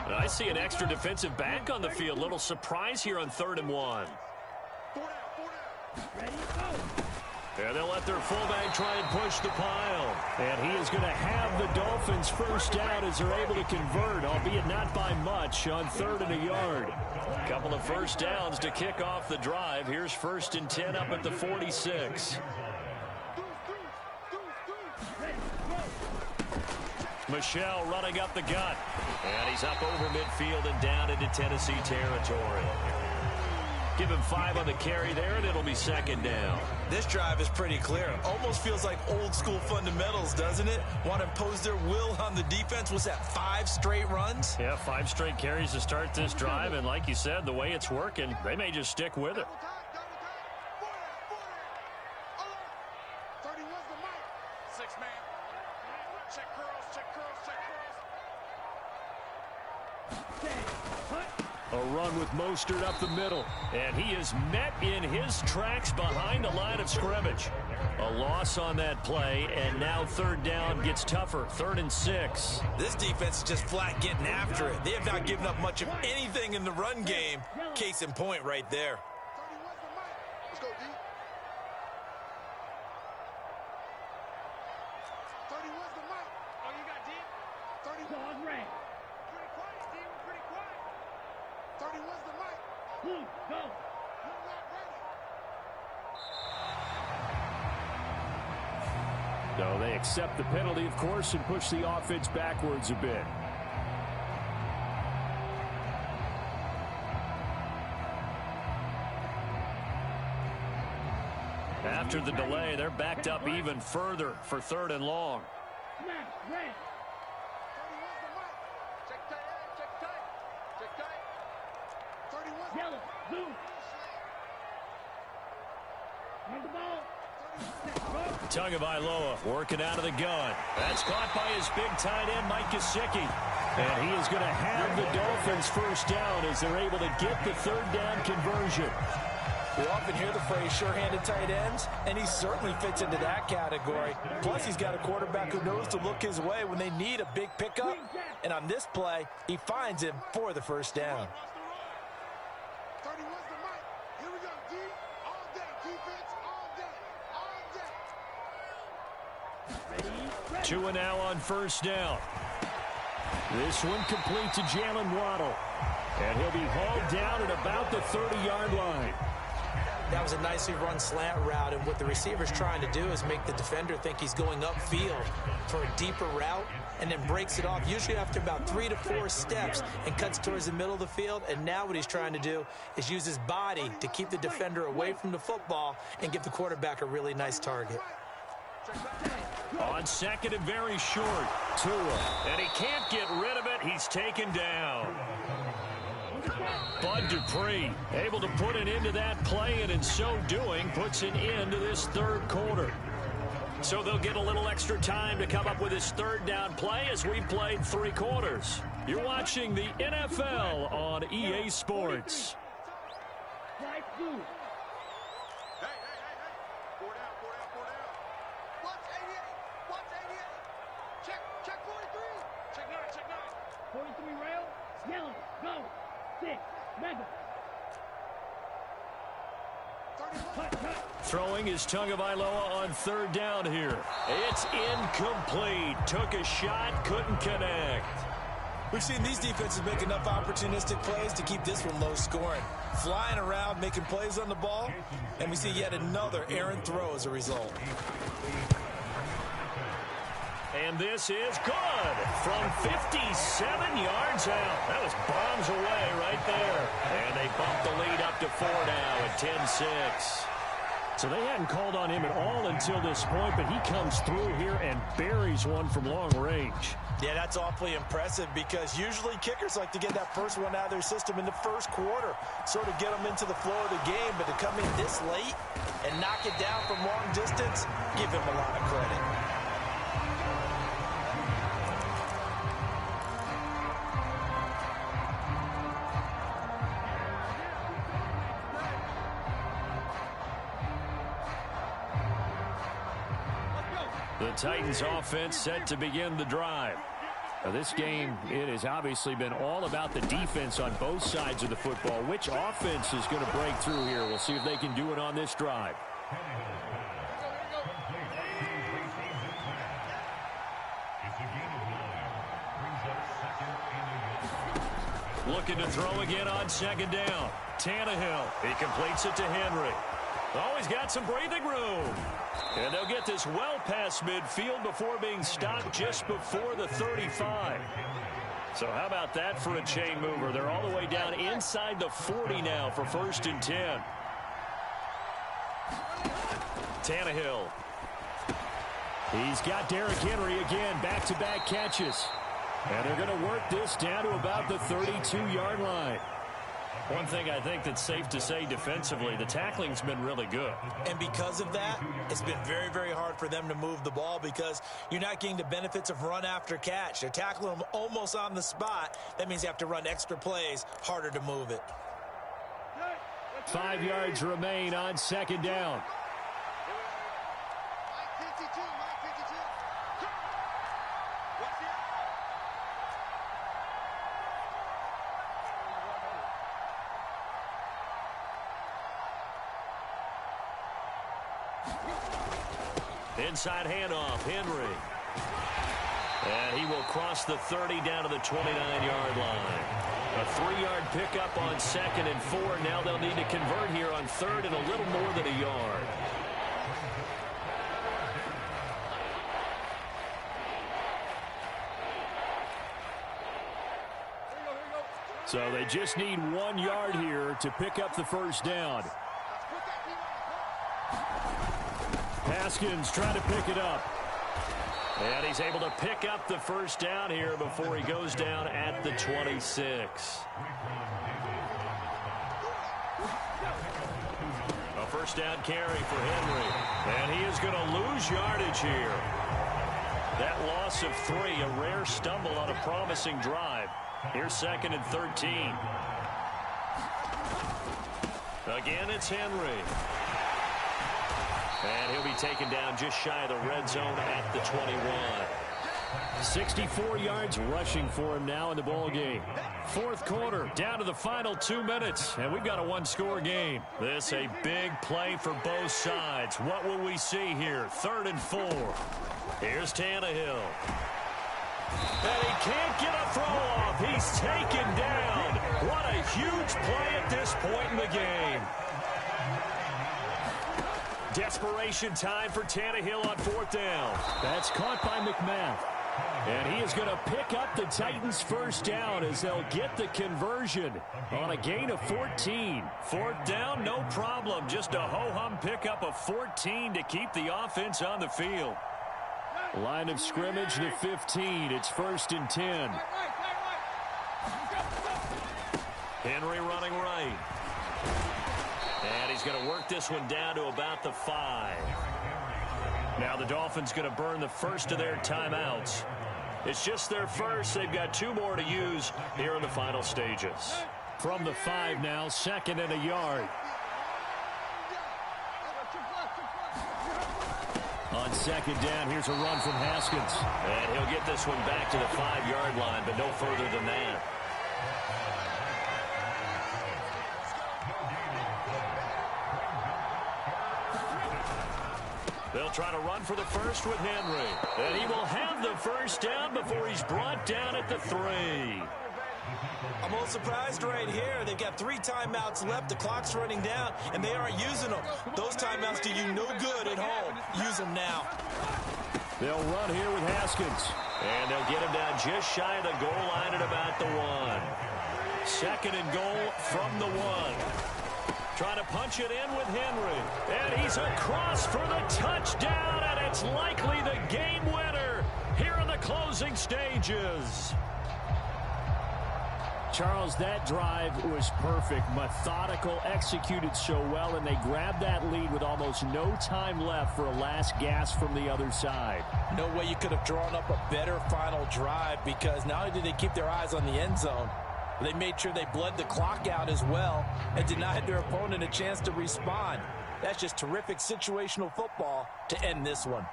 I see an extra defensive back on the field. Little surprise here on 3rd and 1. And they'll let their fullback try and push the pile. And he is going to have the Dolphins first down as they're able to convert, albeit not by much, on 3rd and a yard. Couple of first downs to kick off the drive. Here's 1st and 10 up at the 46. Michelle running up the gut. And he's up over midfield and down into Tennessee territory. Give him 5 on the carry there, and it'll be 2nd down. This drive is pretty clear. Almost feels like old school fundamentals, doesn't it? Want to impose their will on the defense. Was that 5 straight runs? Yeah, 5 straight carries to start this drive. And like you said, the way it's working, they may just stick with it. 31's the mic. 6 man. Check curls. A run with Mostert up the middle. And he is met in his tracks behind the line of scrimmage. A loss on that play, and now 3rd down gets tougher. 3rd and 6. This defense is just flat getting after it. They have not given up much of anything in the run game. Case in point right there. 31's the mic. Let's go, D. So they accept the penalty, of course, and push the offense backwards a bit. After the delay, they're backed up even further for 3rd and long. Tagovailoa working out of the gun. That's caught by his big tight end, Mike Gesicki. And he is going to have the Dolphins first down as they're able to get the 3rd down conversion. We often hear the phrase sure-handed tight ends, and he certainly fits into that category. Plus, he's got a quarterback who knows to look his way when they need a big pickup. And on this play, he finds him for the first down. 31's the mic. Here we go, D. All day. Defense all day. All day. 2 now on first down. This one complete to Jalen Waddle. And he'll be hauled down at about the 30-yard line. That was a nicely run slant route, and what the receiver's trying to do is make the defender think he's going upfield for a deeper route, and then breaks it off, usually after about 3 to 4 steps, and cuts towards the middle of the field. And now what he's trying to do is use his body to keep the defender away from the football and give the quarterback a really nice target. On 2nd and very short, Tua. And he can't get rid of it. He's taken down. Bud Dupree able to put an end to that play, and in so doing puts an end to this 3rd quarter. So they'll get a little extra time to come up with this 3rd down play as we played 3 quarters. You're watching the NFL on EA Sports. Hey. 4 down. Watch 88. Watch 88. Check 43. Check 9. 43 rail. Yellow. Go. 6. Mega. Throwing is Tagovailoa on 3rd down here. It's incomplete. Took a shot, couldn't connect. We've seen these defenses make enough opportunistic plays to keep this one low scoring. Flying around, making plays on the ball, and we see yet another errant throw as a result. And this is good from 57 yards out. That was bombs away right there. And they bump the lead up to 4 now at 10-6. So they hadn't called on him at all until this point, but he comes through here and buries one from long range. Yeah, that's awfully impressive because usually kickers like to get that first one out of their system in the 1st quarter, sort of get them into the flow of the game. But to come in this late and knock it down from long distance, give him a lot of credit. The Titans offense set to begin the drive. Now this game, it has obviously been all about the defense on both sides of the football. Which offense is going to break through here? We'll see if they can do it on this drive. Looking to throw again on 2nd down. Tannehill, he completes it to Henry. Oh, he's got some breathing room. And they'll get this well past midfield before being stopped just before the 35. So how about that for a chain mover? They're all the way down inside the 40 now for 1st and 10. Tannehill. He's got Derrick Henry again, back-to-back catches. And they're going to work this down to about the 32-yard line. One thing I think that's safe to say defensively, the tackling's been really good. And because of that, it's been very, very hard for them to move the ball because you're not getting the benefits of run after catch. They're tackling them almost on the spot. That means you have to run extra plays, harder to move it. 5 yards remain on 2nd down. Inside handoff, Henry. And he will cross the 30 down to the 29-yard line. A 3-yard pickup on 2nd and 4. Now they'll need to convert here on 3rd and a little more than a yard. So they just need 1 yard here to pick up the first down. Haskins trying to pick it up. And he's able to pick up the first down here before he goes down at the 26. A first down carry for Henry. And he is going to lose yardage here. That loss of 3, a rare stumble on a promising drive. Here's 2nd and 13. Again, it's Henry. And he'll be taken down just shy of the red zone at the 21. 64 yards rushing for him now in the ball game. 4th quarter, down to the final 2 minutes, and we've got a 1-score game. This a big play for both sides. What will we see here? 3rd and 4. Here's Tannehill. And he can't get a throw off. He's taken down. What a huge play at this point in the game. Desperation time for Tannehill on 4th down. That's caught by McMath. And he is going to pick up the Titans' first down as they'll get the conversion on a gain of 14. 4th down, no problem. Just a ho-hum pickup of 14 to keep the offense on the field. Line of scrimmage to 15. It's 1st and 10. Henry running right. And he's going to work this one down to about the 5. Now the Dolphins going to burn the first of their timeouts. It's just their first. They've got 2 more to use here in the final stages. From the 5 now, 2nd and a yard. On 2nd down, here's a run from Haskins. And he'll get this one back to the 5-yard line, but no further than that. They'll try to run for the first with Henry. And he will have the first down before he's brought down at the 3. I'm a little surprised right here. They've got 3 timeouts left. The clock's running down, and they aren't using them. Those timeouts do you no good at home. Use them now. They'll run here with Haskins. And they'll get him down just shy of the goal line at about the 1. 2nd and goal from the 1. Trying to punch it in with Henry. And he's across for the touchdown, and it's likely the game winner here in the closing stages. Charles, that drive was perfect, methodical, executed so well, and they grabbed that lead with almost no time left for a last gasp from the other side. No way you could have drawn up a better final drive, because not only did they keep their eyes on the end zone, they made sure they bled the clock out as well and denied their opponent a chance to respond. That's just terrific situational football to end this one.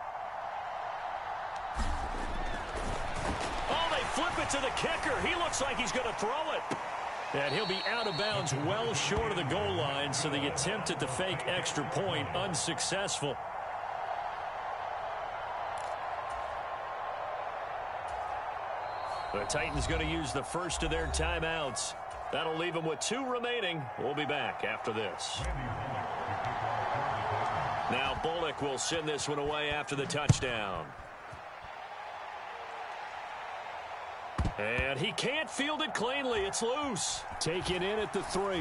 Flip it to the kicker. He looks like he's going to throw it. And he'll be out of bounds well short of the goal line, so the attempt at the fake extra point unsuccessful. The Titans going to use the first of their timeouts. That'll leave them with 2 remaining. We'll be back after this. Now Bullock will send this one away after the touchdown. And he can't field it cleanly. It's loose. Taken in at the 3.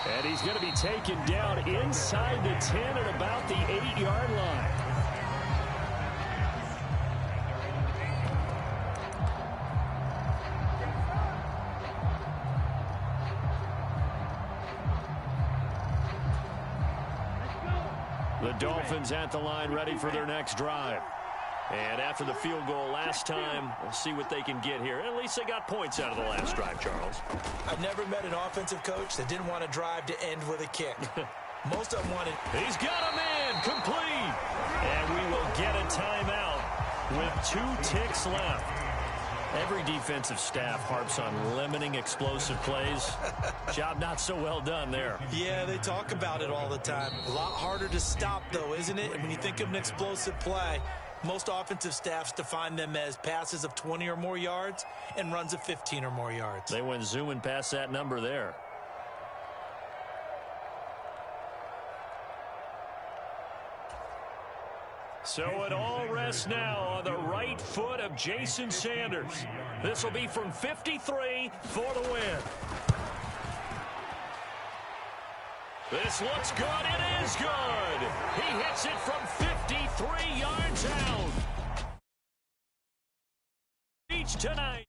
And he's going to be taken down inside the 10 at about the 8-yard line. The Dolphins at the line, ready for their next drive. And after the field goal last time, we'll see what they can get here. At least they got points out of the last drive, Charles. I've never met an offensive coach that didn't want to drive to end with a kick. Most of them wanted. He's got him in, complete. And we will get a timeout with 2 ticks left. Every defensive staff harps on limiting explosive plays. Job not so well done there. Yeah, they talk about it all the time. A lot harder to stop, though, isn't it? And when you think of an explosive play, Most offensive staffs define them as passes of 20 or more yards and runs of 15 or more yards. They went zooming past that number there. So it all rests now on the right foot of Jason Sanders. This will be from 53 for the win. This looks good. It is good. He hits it from 53 yards out. Each tonight.